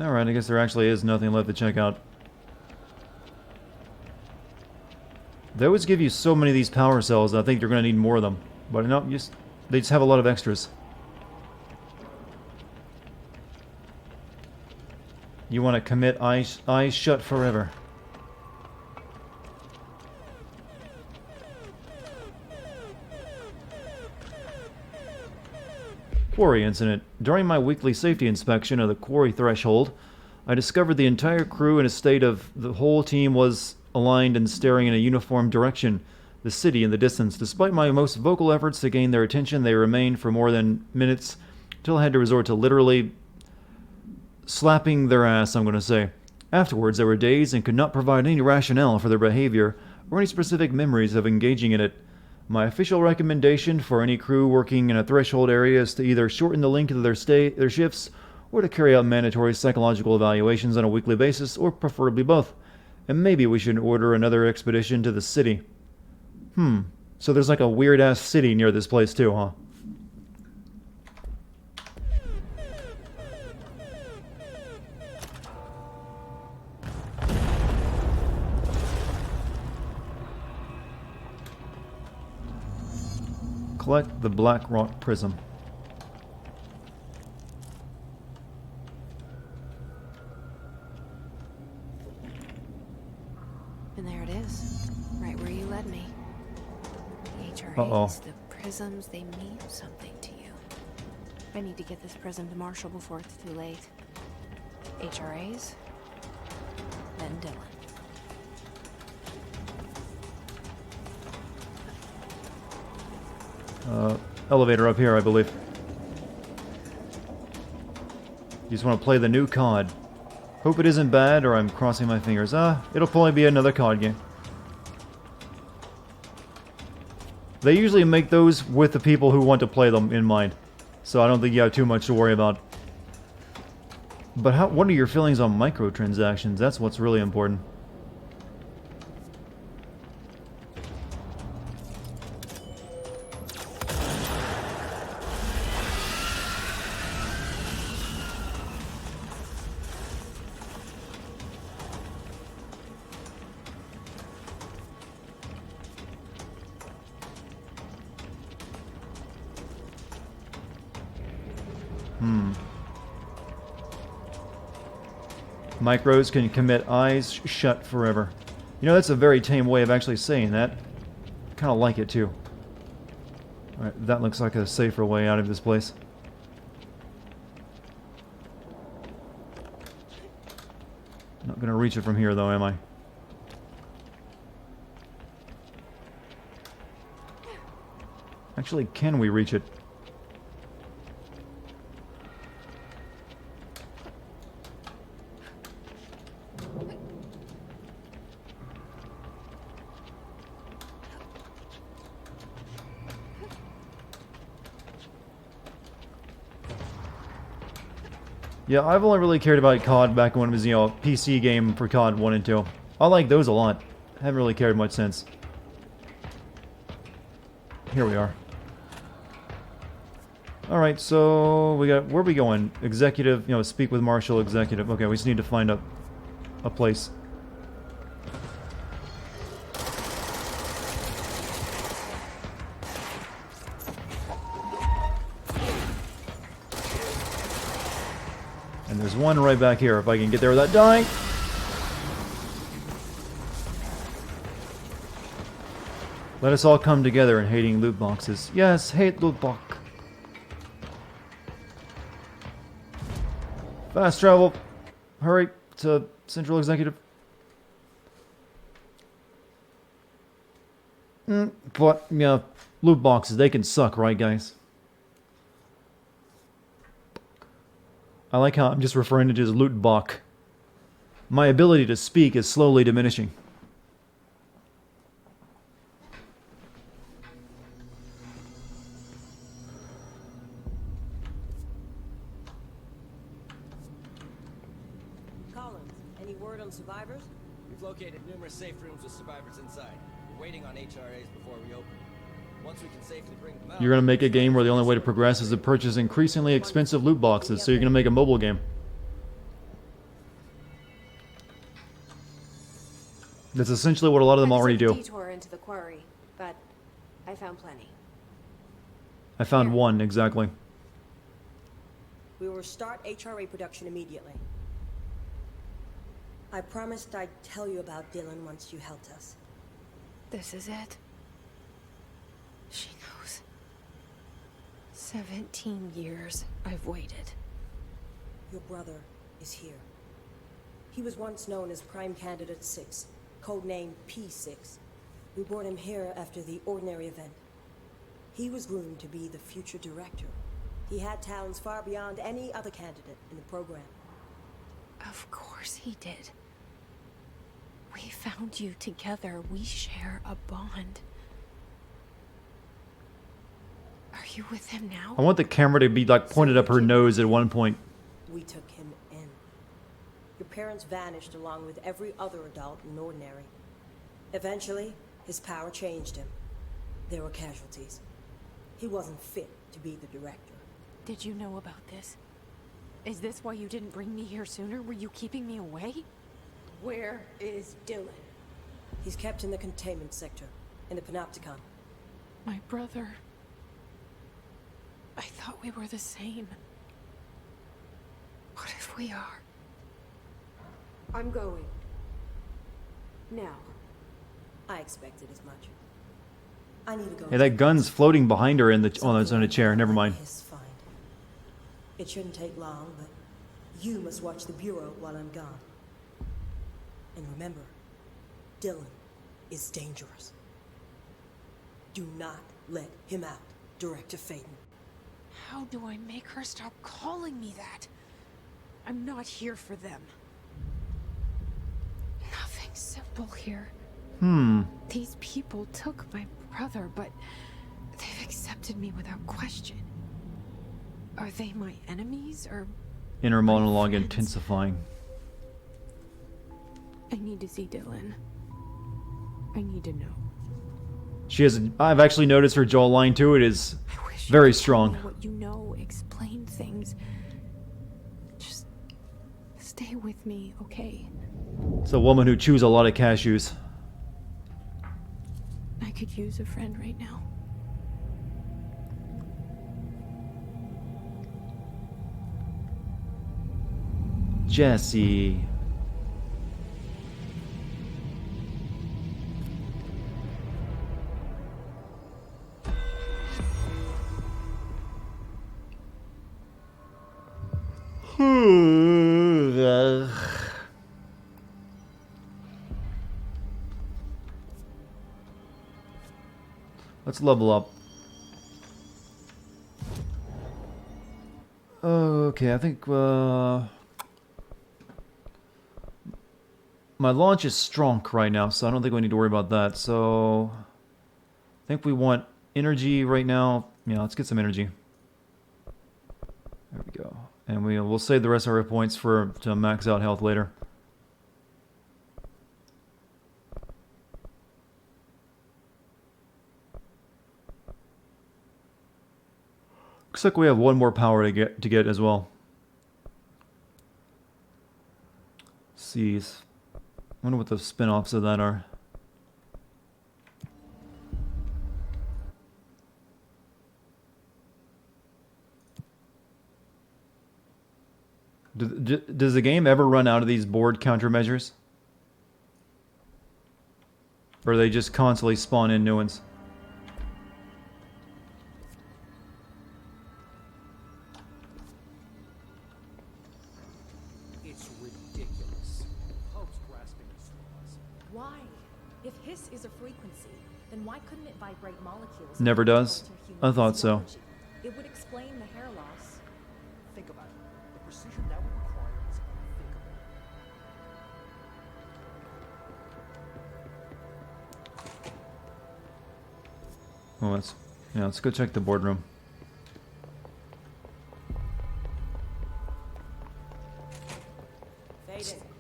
Alright, I guess there actually is nothing left to check out. They always give you so many of these power cells, I think you're going to need more of them. But no, they just have a lot of extras. You want to commit eyes shut forever. Quarry incident. During my weekly safety inspection of the quarry threshold, I discovered the entire crew in a state of the whole team was aligned and staring in a uniform direction, the city in the distance. Despite my most vocal efforts to gain their attention, they remained for more than minutes, until I had to resort to literally slapping their ass, I'm going to say. Afterwards, they were dazed and could not provide any rationale for their behavior or any specific memories of engaging in it. My official recommendation for any crew working in a threshold area is to either shorten the length of their shifts or to carry out mandatory psychological evaluations on a weekly basis, or preferably both. And maybe we should order another expedition to the city. So there's like a weird-ass city near this place too, huh? Collect the Black Rock Prism. And there it is, right where you led me. The HRAs, the prisms, they mean something to you. I need to get this prism to Marshall before it's too late. HRAs, then Dylan. Elevator up here, I believe. You just want to play the new COD. Hope it isn't bad, or I'm crossing my fingers. It'll probably be another COD game. They usually make those with the people who want to play them in mind, so I don't think you have too much to worry about. But what are your feelings on microtransactions? That's what's really important. Micros can commit eyes shut forever. You know, that's a very tame way of actually saying that. Kind of like it too. Alright, that looks like a safer way out of this place. Not gonna reach it from here though, am I? Actually, can we reach it? Yeah, I've only really cared about COD back when it was, you know, a PC game for COD 1 and 2. I like those a lot. Haven't really cared much since. Here we are. Alright, so we got, where are we going? Executive, you know, speak with Marshall, executive. Okay, we just need to find a place. And there's one right back here, if I can get there without dying. Let us all come together in hating loot boxes. Yes, hate loot box. Fast travel. Hurry to Central Executive. But, yeah, loot boxes, they can suck, right, guys? I like how I'm just referring to it as loot box. My ability to speak is slowly diminishing. Collins, any word on survivors? We've located numerous safe rooms with survivors inside. We're waiting on HRAs before we open. Once we can safely bring them out... You're gonna make a game where the only way to progress is to purchase increasingly expensive loot boxes, so you're gonna make a mobile game. That's essentially what a lot of them already do. Detour into the quarry, but I found plenty. I found one, exactly. We will start HRA production immediately. I promised I'd tell you about Dylan once you helped us. This is it. She knows. 17 years I've waited. Your brother is here. He was once known as Prime Candidate 6, codenamed P6. We brought him here after the ordinary event. He was groomed to be the future director. He had talents far beyond any other candidate in the program. Of course he did. We found you together. We share a bond. Are you with him now? I want the camera to be like pointed up her nose at one point. We took him in. Your parents vanished along with every other adult in Ordinary. Eventually, his power changed him. There were casualties. He wasn't fit to be the director. Did you know about this? Is this why you didn't bring me here sooner? Were you keeping me away? Where is Dylan? He's kept in the containment sector, in the Panopticon. My brother. I thought we were the same. What if we are? I'm going. Now. I expected as much. I need to go. Hey, that gun's floating behind her in the it's on a chair. Never mind. It shouldn't take long, but you must watch the Bureau while I'm gone. And remember, Dylan is dangerous. Do not let him out, Director Faden. How do I make her stop calling me that? I'm not here for them. something simple here. These people took my brother, but they've accepted me without question. Are they my enemies or Inner my monologue friends? intensifying. I need to see Dylan. I need to know. She has. I've actually noticed her jawline too. It is very strong. What you know, explain things. Just stay with me, okay? It's a woman who chews a lot of cashews. I could use a friend right now. Jesse. Let's level up. Okay, I think my launch is strong right now, so I don't think we need to worry about that. So I think we want energy right now. Yeah, let's get some energy. There we go. And we'll save the rest of our points to max out health later. Looks like we have one more power to get as well. Let's see. I wonder what the spin-offs of that are. Does the game ever run out of these board countermeasures? Or they just constantly spawn in new ones? It's ridiculous. Hope's grasping at straws. Why? If hiss is a frequency, then why couldn't it vibrate molecules? Never does? I thought so. It would explain the hair loss. Think about it. The precision that would require is unthinkable. Well, let's go check the boardroom.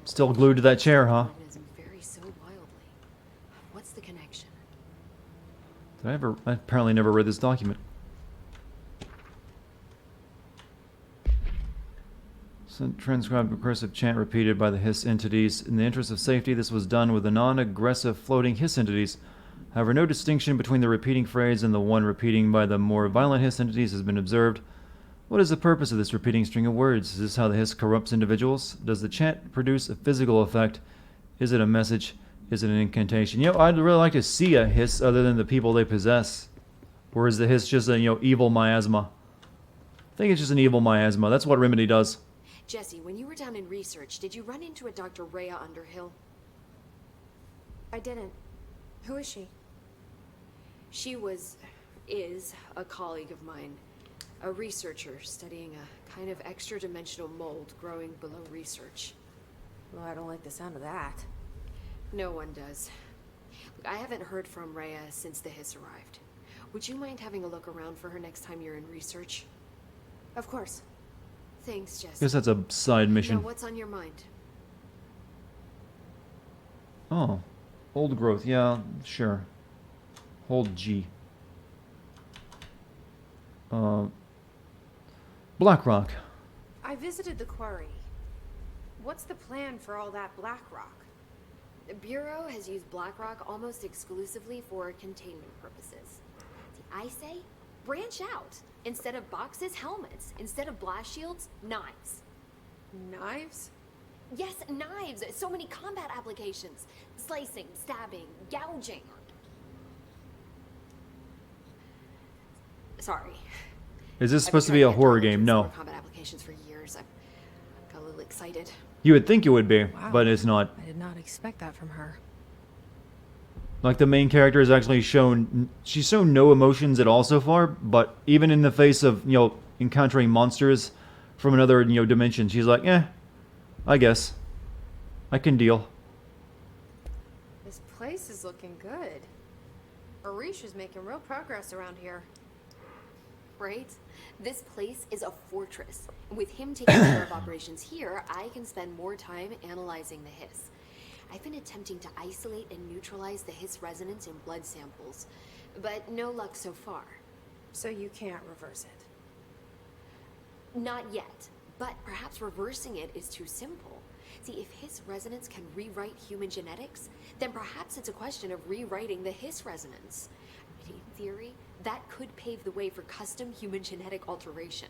Still glued to that chair, huh? Vary so wildly. What's the connection? I apparently never read this document. Transcribed recursive chant repeated by the hiss entities. In the interest of safety, this was done with the non-aggressive floating hiss entities. However, no distinction between the repeating phrase and the one repeating by the more violent hiss entities has been observed. What is the purpose of this repeating string of words? Is this how the hiss corrupts individuals? Does the chant produce a physical effect? Is it a message? Is it an incantation? I'd really like to see a hiss other than the people they possess. Or is the hiss just a, evil miasma? I think it's just an evil miasma. That's what Remedy does. Jesse, when you were down in research, did you run into a Dr. Rhea Underhill? I didn't. Who is she? She is a colleague of mine. A researcher studying a kind of extra-dimensional mold growing below research. Well, I don't like the sound of that. No one does. Look, I haven't heard from Rhea since the hiss arrived. Would you mind having a look around for her next time you're in research? Of course. Thanks, Jesse. Guess that's a side mission. Now, what's on your mind? Oh. Old growth. Yeah, sure. Hold G. Blackrock. I visited the quarry. What's the plan for all that black rock? The Bureau has used Blackrock almost exclusively for containment purposes. I say, branch out. Instead of boxes, helmets. Instead of blast shields, knives. Knives? Yes, knives. So many combat applications. Slicing, stabbing, gouging. Sorry. Is this supposed to be a horror game? No. Combat applications for years. I got a little excited. You would think it would be, Wow. but it's not. I did not expect that from her. Like, the main character has actually she's shown no emotions at all so far, but even in the face of, encountering monsters from another, dimension, she's like, I guess. I can deal. is looking good. Arish is making real progress around here. Right? This place is a fortress. With him taking care of operations here, I can spend more time analyzing the hiss. I've been attempting to isolate and neutralize the hiss resonance in blood samples, but no luck so far. So you can't reverse it? Not yet, but perhaps reversing it is too simple. See, if hiss resonance can rewrite human genetics, then perhaps it's a question of rewriting the hiss resonance. In theory, that could pave the way for custom human genetic alteration.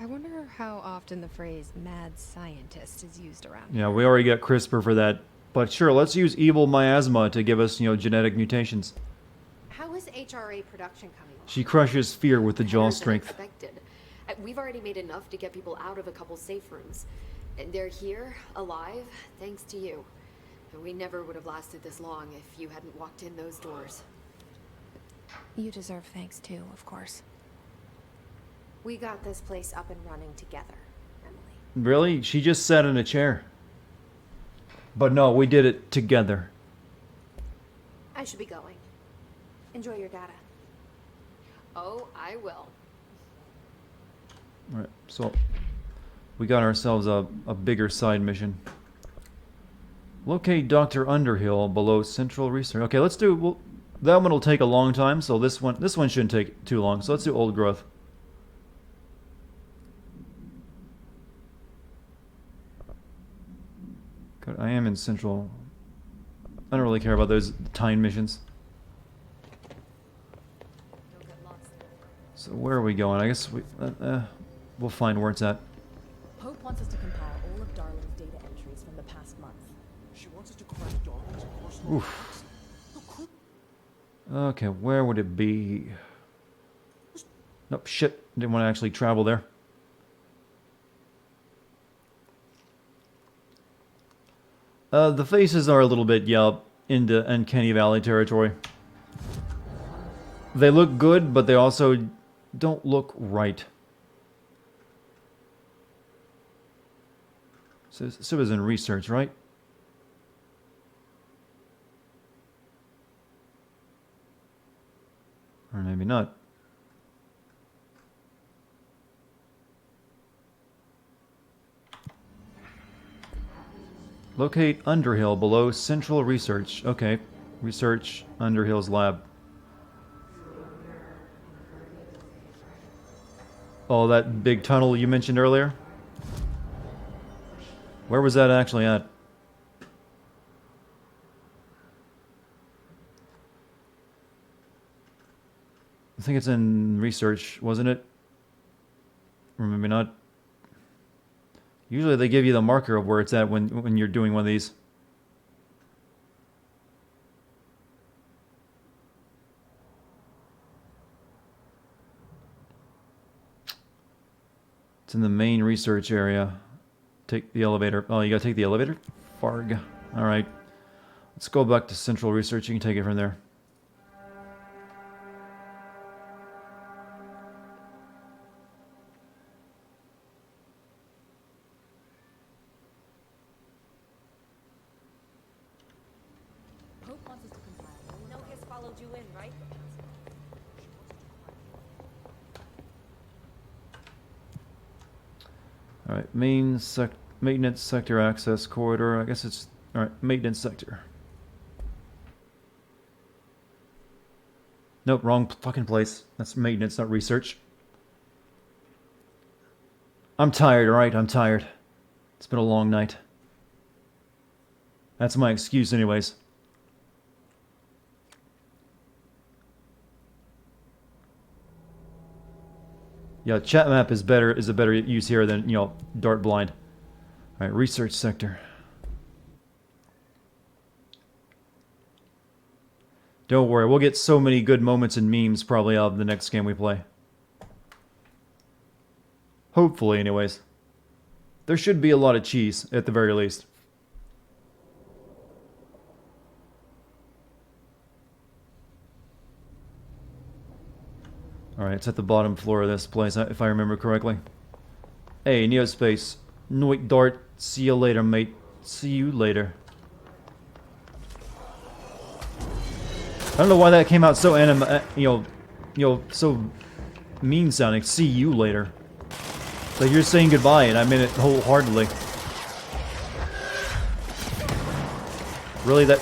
I wonder how often the phrase mad scientist is used around Yeah, we already got CRISPR for that. But sure, let's use evil miasma to give us, genetic mutations. How is HRA production coming along? She crushes fear with the jaw Better than strength. expected. We've already made enough to get people out of a couple safe rooms. And they're here, alive, thanks to you. We never would have lasted this long if you hadn't walked in those doors. You deserve thanks too, of course. We got this place up and running together, Emily. Really? She just sat in a chair. But no, we did it together. I should be going. Enjoy your data. Oh, I will. Alright, so we got ourselves a bigger side mission. Locate Dr. Underhill below Central Research. Okay, let's do... Well, that one will take a long time, so this one shouldn't take too long. So let's do Old Growth. God, I am in Central. I don't really care about those time missions. So where are we going? I guess we'll find where it's at. Pope wants us to compile all of Darling's data entries from the past month. She wants us to crack Darling's course. Oof. Okay, where would it be? Nope, shit. Didn't want to actually travel there. The faces are a little bit, into Uncanny Valley territory. They look good, but they also don't look right. Citizen research, right? Or maybe not. Locate Underhill below Central Research. Okay. Research Underhill's lab. Oh, that big tunnel you mentioned earlier? Where was that actually at? I think it's in research, wasn't it? Or maybe not. Usually they give you the marker of where it's at when you're doing one of these. It's in the main research area. Take the elevator. Oh, you gotta take the elevator? Farg. Alright. Let's go back to Central Research. You can take it from there. Pope wants us to compile all of No hiss followed you in, right? Alright, maintenance sector access corridor. I guess it's... Alright, maintenance sector. Nope, wrong fucking place. That's maintenance, not research. I'm tired, alright? I'm tired. It's been a long night. That's my excuse anyways. Yeah, chat map is a better use here than, dart blind. Alright, research sector. Don't worry, we'll get so many good moments and memes probably out of the next game we play. Hopefully, anyways. There should be a lot of cheese, at the very least. Alright, it's at the bottom floor of this place, if I remember correctly. Hey, Neospace. Noit Dart. See you later, mate. See you later. I don't know why that came out so so mean sounding. See you later. Like you're saying goodbye, and I meant it wholeheartedly. Really, that...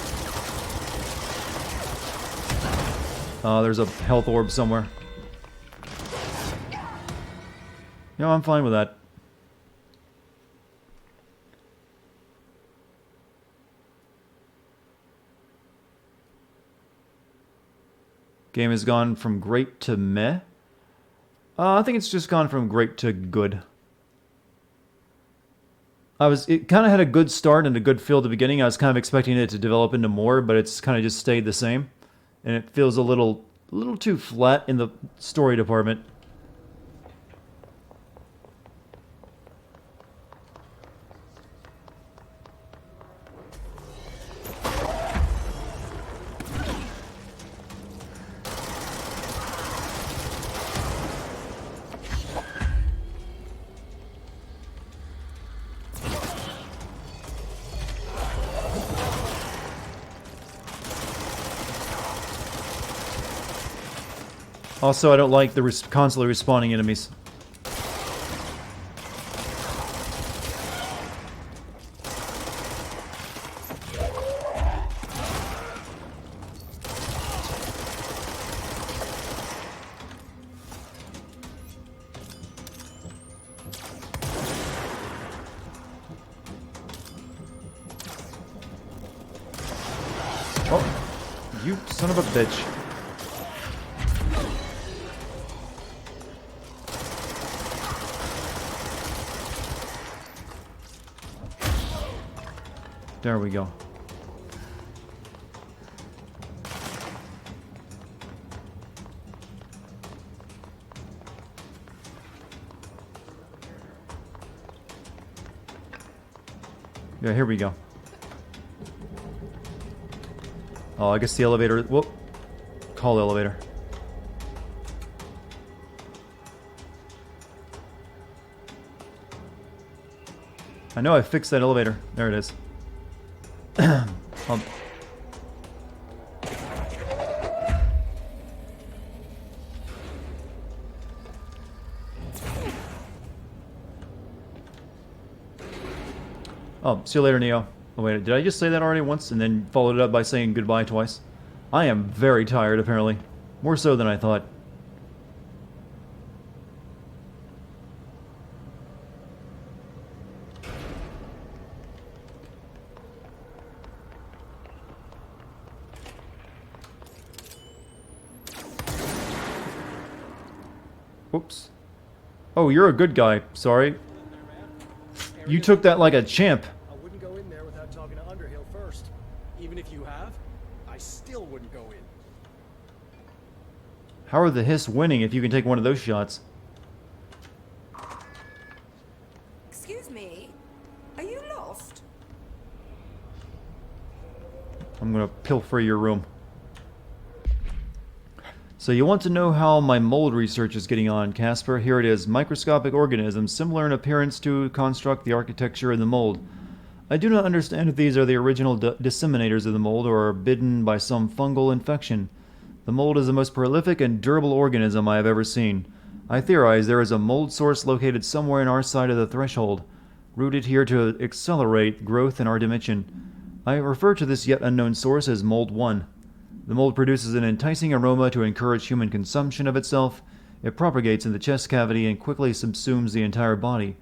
Oh, there's a health orb somewhere. No, I'm fine with that. Game has gone from great to meh. I think it's just gone from great to good. It kind of had a good start and a good feel at the beginning. I was kind of expecting it to develop into more, but it's kind of just stayed the same. And it feels a little too flat in the story department. Also, I don't like the constantly respawning enemies. Oh, you son of a bitch. There we go. Yeah, here we go. Oh, I guess the elevator... Whoop. Call the elevator. I know I fixed that elevator. There it is. Oh, see you later, Neo. Oh, wait, did I just say that already once and then followed it up by saying goodbye twice? I am very tired, apparently. More so than I thought. Oops. Oh, you're a good guy. Sorry. You took that like a champ. I wouldn't go in there without talking to Underhill first. Even if you have, I still wouldn't go in. How are the Hiss winning if you can take one of those shots? Excuse me, are you lost? I'm gonna pilfer your room. So you want to know how my mold research is getting on, Casper? Here it is. Microscopic organisms, similar in appearance to construct the architecture in the mold. I do not understand if these are the original disseminators of the mold or are bitten by some fungal infection. The mold is the most prolific and durable organism I have ever seen. I theorize there is a mold source located somewhere in our side of the threshold, rooted here to accelerate growth in our dimension. I refer to this yet unknown source as Mold 1. The mold produces an enticing aroma to encourage human consumption of itself. It propagates in the chest cavity and quickly subsumes the entire body,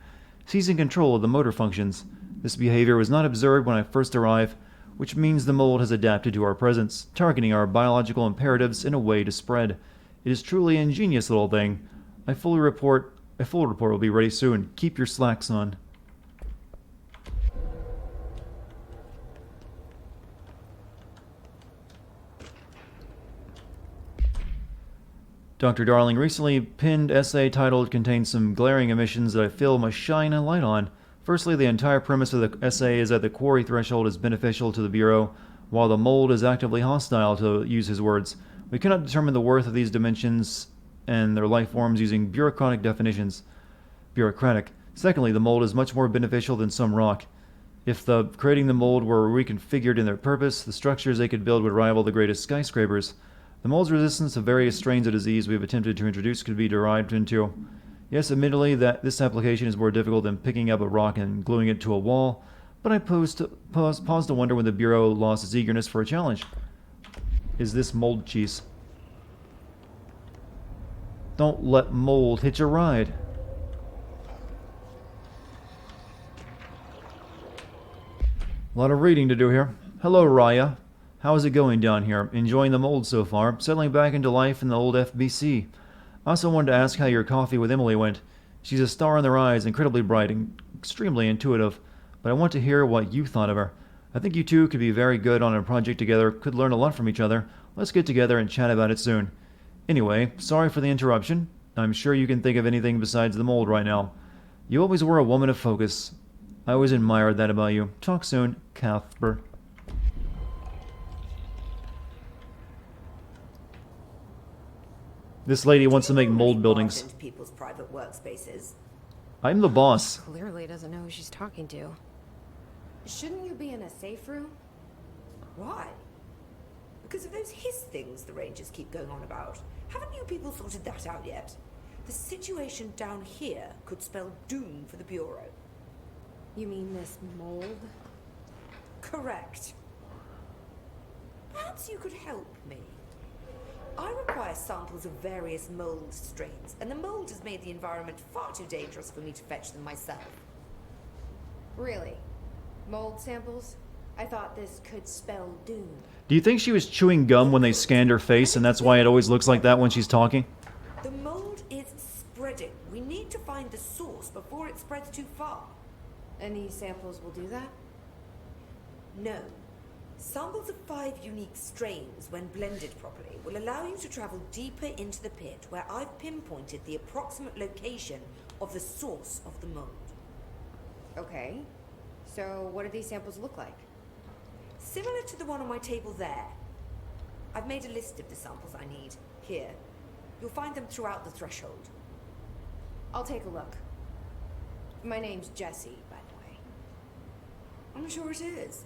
seizing control of the motor functions. This behavior was not observed when I first arrived, which means the mold has adapted to our presence, targeting our biological imperatives in a way to spread. It is truly an ingenious little thing. A full report will be ready soon. Keep your slacks on. Dr. Darling recently pinned essay titled contains some glaring omissions that I feel must shine a light on. Firstly, the entire premise of the essay is that the quarry threshold is beneficial to the Bureau, while the mold is actively hostile, to use his words. We cannot determine the worth of these dimensions and their life forms using bureaucratic definitions. Secondly, the mold is much more beneficial than some rock. If creating the mold were reconfigured in their purpose, the structures they could build would rival the greatest skyscrapers. The mold's resistance to various strains of disease we have attempted to introduce could be derived into. Yes, admittedly, that this application is more difficult than picking up a rock and gluing it to a wall, but I paused to wonder when the Bureau lost its eagerness for a challenge. Is this mold cheese? Don't let mold hitch a ride. A lot of reading to do here. Hello, Raya. How is it going down here? Enjoying the mold so far? Settling back into life in the old FBC? I also wanted to ask how your coffee with Emily went. She's a star in their eyes, incredibly bright and extremely intuitive, but I want to hear what you thought of her. I think you two could be very good on a project together, could learn a lot from each other. Let's get together and chat about it soon. Anyway, sorry for the interruption. I'm sure you can think of anything besides the mold right now. You always were a woman of focus. I always admired that about you. Talk soon, Cuthbert. This lady wants to make mold buildings. People's private workspaces. I'm the boss. Clearly doesn't know who she's talking to. Shouldn't you be in a safe room? Why? Because of those hiss things the Rangers keep going on about. Haven't you people sorted that out yet? The situation down here could spell doom for the Bureau. You mean this mold? Correct. Perhaps you could help me. I require samples of various mold strains, and the mold has made the environment far too dangerous for me to fetch them myself. Really? Mold samples? I thought this could spell doom. Do you think she was chewing gum when they scanned her face, and that's why it always looks like that when she's talking? The mold is spreading. We need to find the source before it spreads too far. And these samples will do that? No. Samples of 5 unique strains, when blended properly, will allow you to travel deeper into the pit, where I've pinpointed the approximate location of the source of the mold. Okay. So what do these samples look like? Similar to the one on my table there. I've made a list of the samples I need. Here. You'll find them throughout the threshold. I'll take a look. My name's Jessie, by the way. I'm sure it is.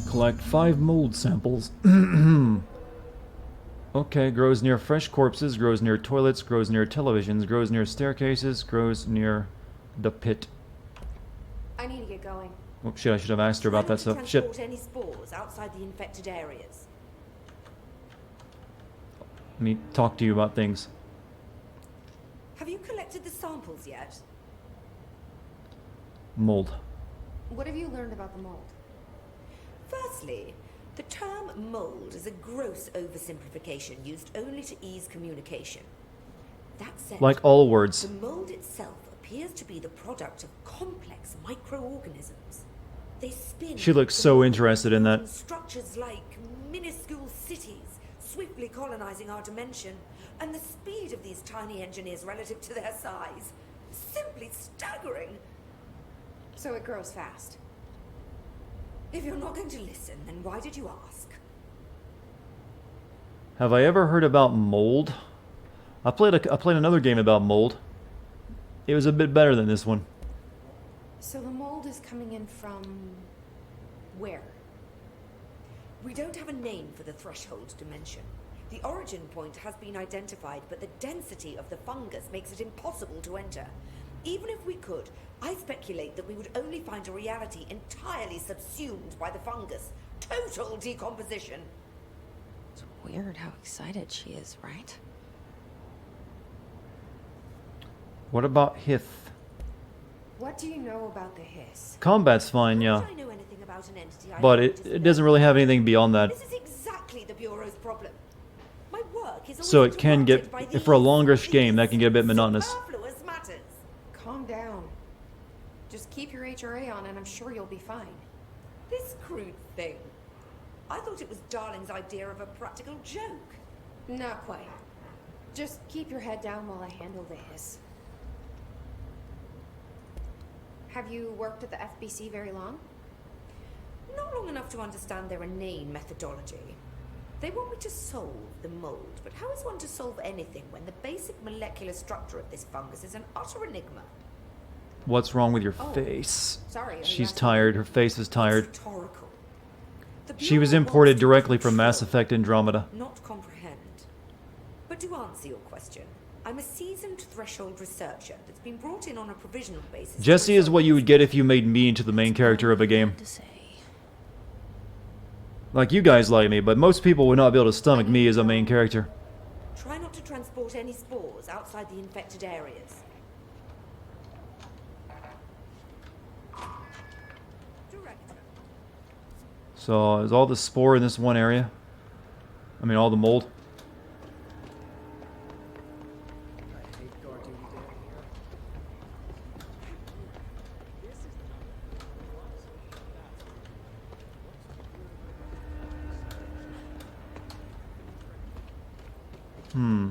Collect 5 mold samples. Okay, grows near fresh corpses, grows near toilets, grows near televisions, grows near staircases, grows near the pit. I need to get going. Oh shit, I should have asked her about that stuff. Shit. Transport any spores outside the infected areas. Let me talk to you about things. Have you collected the samples yet? Mold. What have you learned about the mold? Firstly, the term mold is a gross oversimplification used only to ease communication. That said, Like all words. the mold itself appears to be the product of complex microorganisms. They spin. She looks so interested in that. Structures like minuscule cities, swiftly colonizing our dimension, and the speed of these tiny engineers relative to their size, simply staggering. So it grows fast. If you're not going to listen, then why did you ask? Have I ever heard about mold? I played another game about mold. It was a bit better than this one. So the mold is coming in from where? We don't have a name for the threshold dimension. The origin point has been identified, but the density of the fungus makes it impossible to enter. Even if we could, I speculate that we would only find a reality entirely subsumed by the fungus. Total decomposition. It's weird how excited she is, right? What about Hith? What do you know about the hiss? Combat's fine, yeah. I know anything about an entity I But don't it doesn't really have anything beyond that. This is exactly the Bureau's problem. My work is So it can get, for a longish game, that can get a bit monotonous. superfluous matters. Calm down. Just keep your HRA on and I'm sure you'll be fine. This crude thing. I thought it was Darling's idea of a practical joke. Not quite. Just keep your head down while I handle the hiss. Have you worked at the FBC very long? Not long enough to understand their inane methodology. They want me to solve the mold, but how is one to solve anything when the basic molecular structure of this fungus is an utter enigma? What's wrong with your Oh, face? sorry, are you She's asking tired. me? Her face is tired. It's rhetorical. The She was Bureau imported wants to directly from control, Mass Effect Andromeda. not comprehend. But to answer your question, I'm a seasoned threshold researcher that's been brought in on a provisional basis. Jesse is what you would get if you made me into the main character of a game. Like, you guys like me, but most people would not be able to stomach me as a main character. Try not to transport any spores outside the infected areas. Director. So, is all the spore in this one area? I mean, all the mold? I hate guard duty down here. This is Hmm.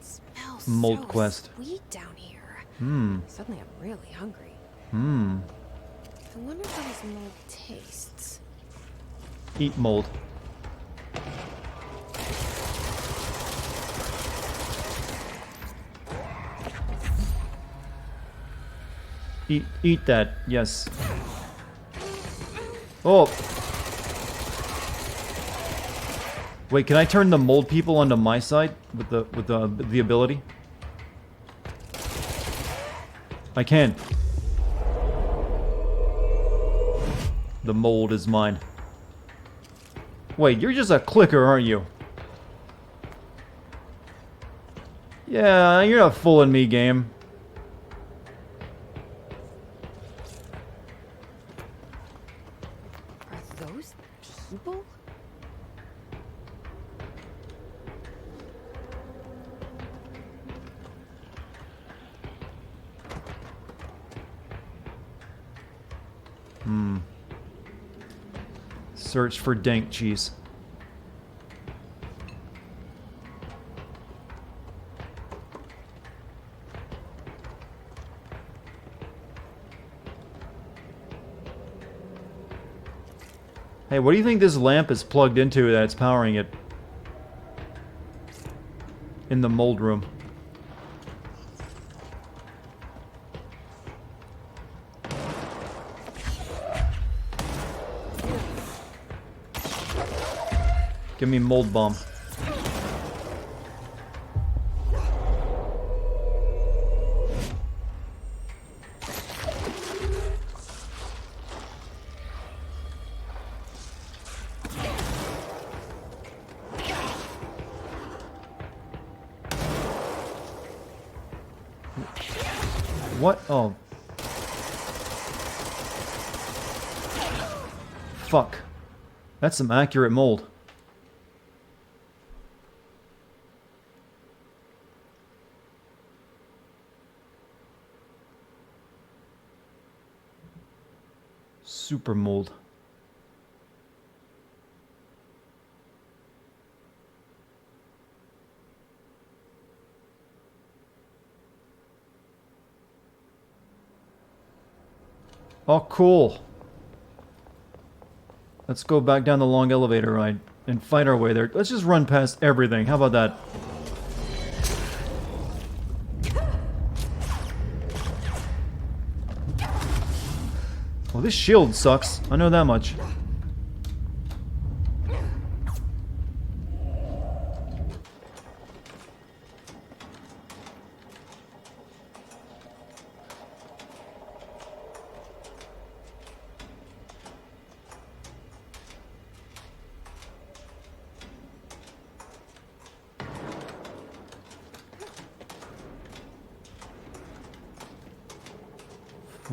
Smells Mold so quest. sweet down here. Hmm. Suddenly I'm really hungry. Hmm. I wonder how this mold tastes. Eat mold. Eat that, yes. Oh! Wait, can I turn the mold people onto my side with the ability? I can. The mold is mine. Wait, you're just a clicker, aren't you? Yeah, you're not fooling me, game. Are those people? Hmm. Search for dank cheese. Hey, what do you think this lamp is plugged into that's powering it? In the mold room. Give me mold bomb. What? Oh. Fuck. That's some accurate mold. Super mold. Oh, cool. Let's go back down the long elevator ride and fight our way there. Let's just run past everything. How about that? Well, this shield sucks. I know that much.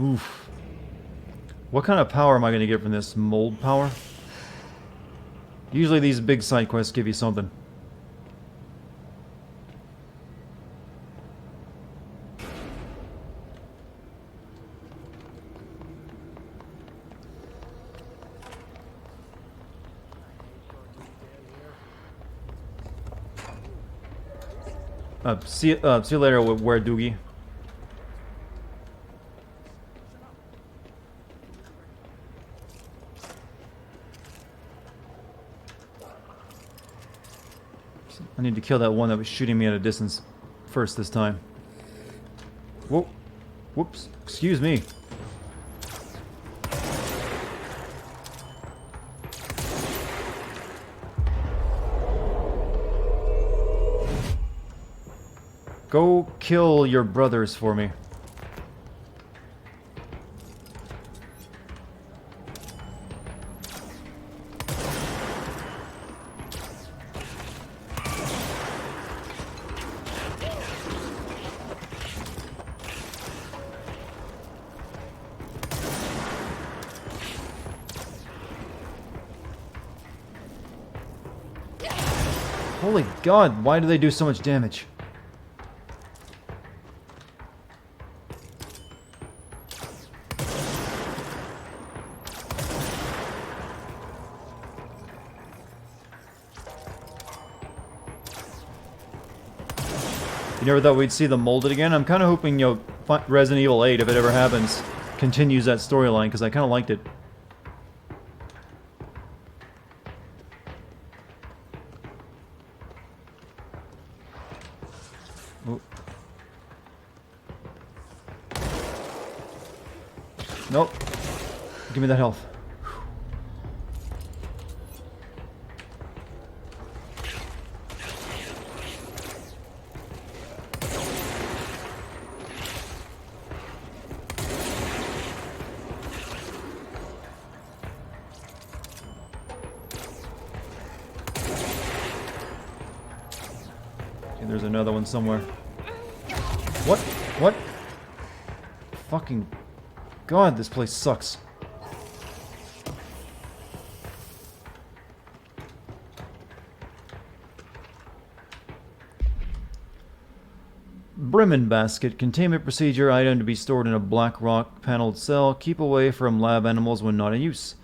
Oof. What kind of power am I going to get from this? Mold power? Usually these big side quests give you something. See you later, Where Doogie. I need to kill that one that was shooting me at a distance first this time. Whoa. Whoops. Excuse me. Go kill your brothers for me. Holy God, why do they do so much damage? You never thought we'd see them molded again? I'm kind of hoping, you know, Resident Evil 8, if it ever happens, continues that storyline, because I kind of liked it. Oh. Nope. Give me that health. There's another one somewhere. What? What? Fucking God, this place sucks. Bremen basket. Containment procedure item to be stored in a black rock paneled cell. Keep away from lab animals when not in use.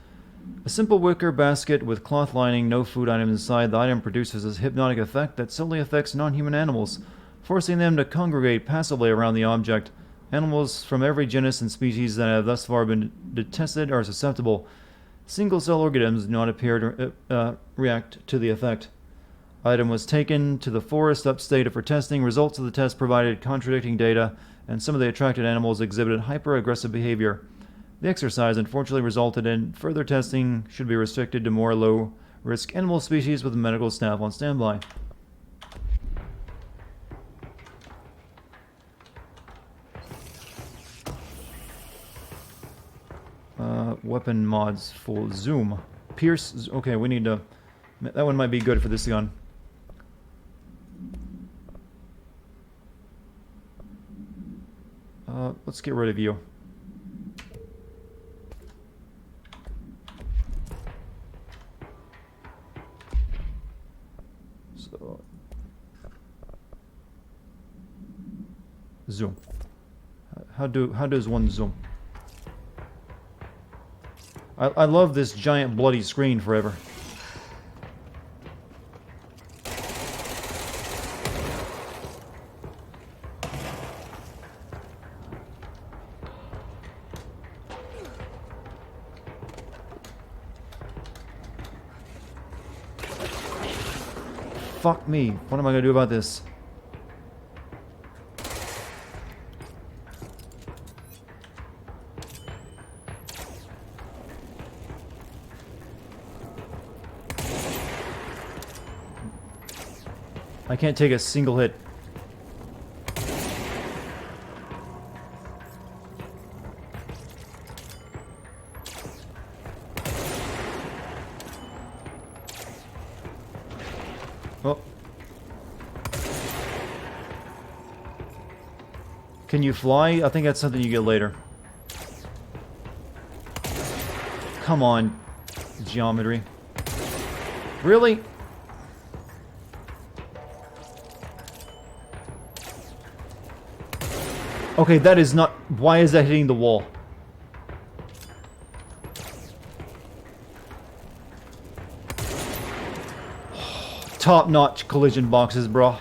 A simple wicker basket with cloth lining, no food items inside. The item produces a hypnotic effect that solely affects non-human animals, forcing them to congregate passively around the object. Animals from every genus and species that have thus far been tested are susceptible. Single-cell organisms do not appear to react to the effect. Item was taken to the forest upstate for testing. Results of the test provided contradicting data, and some of the attracted animals exhibited hyper-aggressive behavior. The exercise unfortunately resulted in further testing should be restricted to more low-risk animal species with medical staff on standby. Weapon mods for zoom. Pierce. Okay, we need to. That one might be good for this gun. Let's get rid of you. So, zoom. How does one zoom? I love this giant bloody screen forever. Fuck me. What am I gonna do about this? I can't take a single hit. Oh. Can you fly? I think that's something you get later. Come on, geometry. Really? Okay, that is not... Why is that hitting the wall? Top-notch collision boxes, bro.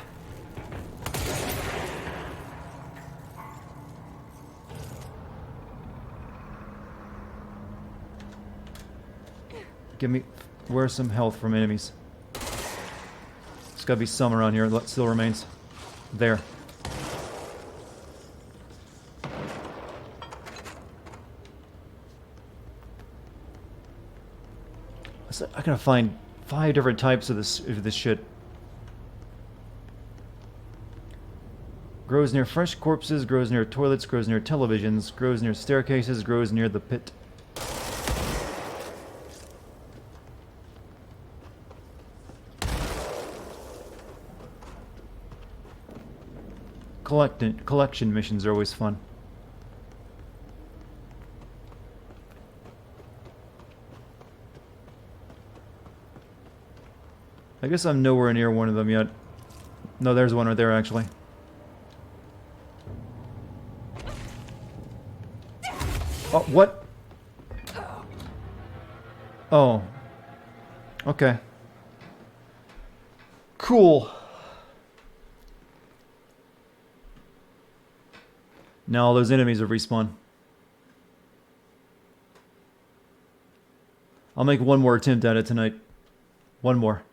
Give me... Where's some health from enemies? gotta be some around here that still remains. There. I gotta find 5 different types of this shit. Grows near fresh corpses, grows near toilets, grows near televisions, grows near staircases, grows near the pit. Collection missions are always fun. I guess I'm nowhere near one of them yet. No, there's one right there, actually. Oh, what? Oh. Okay. Cool. Now all those enemies have respawned. I'll make one more attempt at it tonight. One more.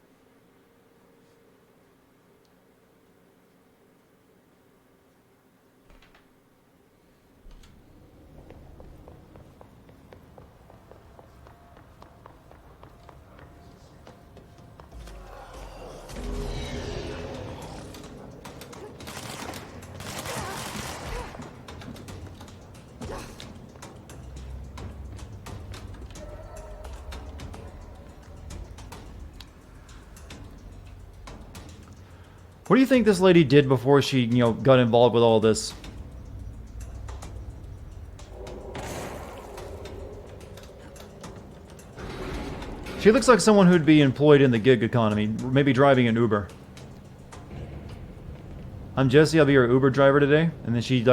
What do you think this lady did before she, got involved with all this? She looks like someone who'd be employed in the gig economy, maybe driving an Uber. I'm Jesse, I'll be your Uber driver today. And then she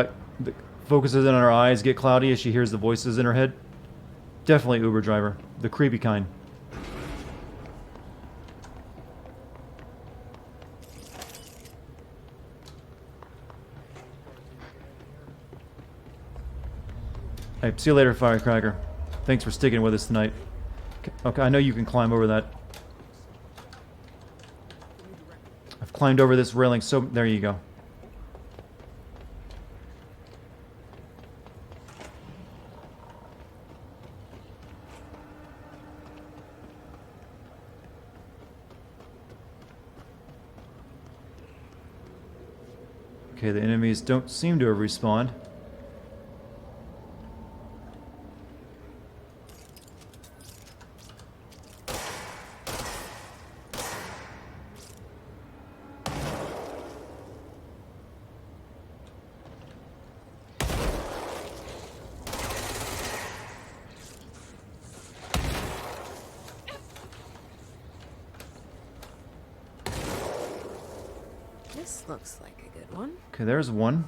focuses in on her eyes, get cloudy as she hears the voices in her head. Definitely Uber driver, the creepy kind. Hey, see you later, Firecracker. Thanks for sticking with us tonight. Okay, I know you can climb over that. I've climbed over this railing, so there you go. Okay, the enemies don't seem to have respawned. This looks like a good one. Okay, there's one.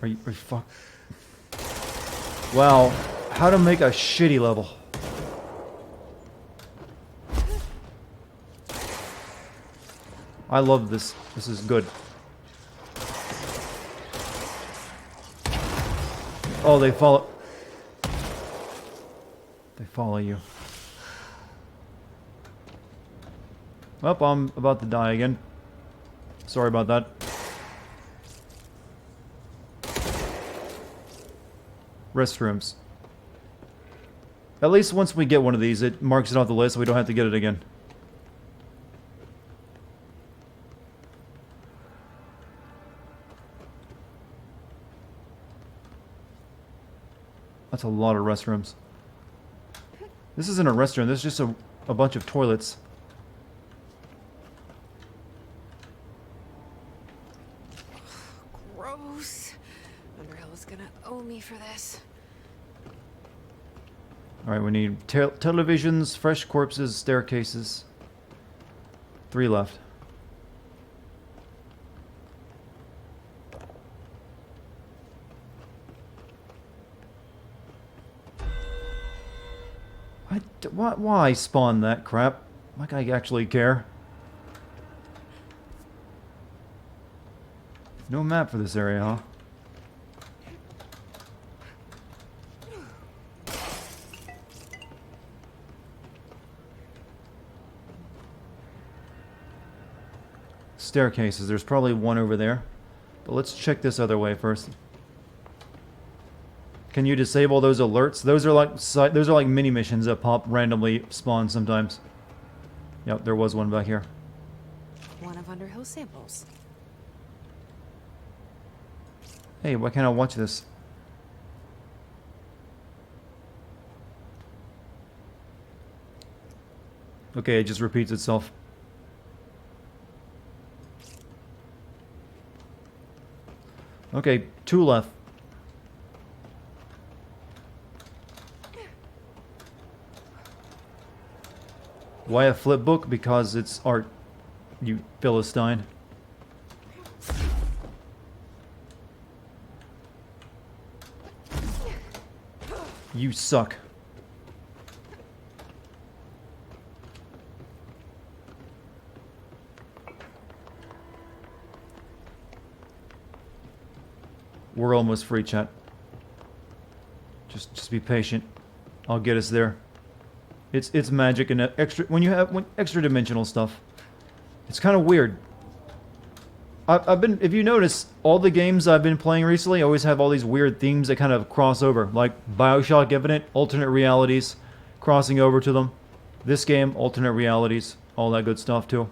Are you fuck? Wow, how to make a shitty level. I love this. This is good. Oh, they follow. They follow you. Well, I'm about to die again. Sorry about that. Restrooms. At least once we get one of these, it marks it off the list so we don't have to get it again. That's a lot of restrooms. This isn't a restroom, this is just a bunch of toilets. Gross. Underhill's gonna owe me for this. Alright, we need televisions, fresh corpses, staircases. 3 left. Why spawn that crap? Like I actually care. No map for this area, huh? Staircases. There's probably one over there. But let's check this other way first. Can you disable those alerts? Those are like mini missions that pop randomly spawn sometimes. Yep, there was one back here. One of Underhill's samples. Hey, why can't I watch this? Okay, it just repeats itself. Okay, 2 left. Why a flip book? Because it's art, you Philistine. You suck. We're almost free, chat. Just be patient. I'll get us there. It's magic and extra when you have extra dimensional stuff. It's kind of weird. I've been, if you notice, all the games I've been playing recently always have all these weird themes that kind of cross over, like BioShock Infinite, alternate realities, crossing over to them. This game, alternate realities, all that good stuff too.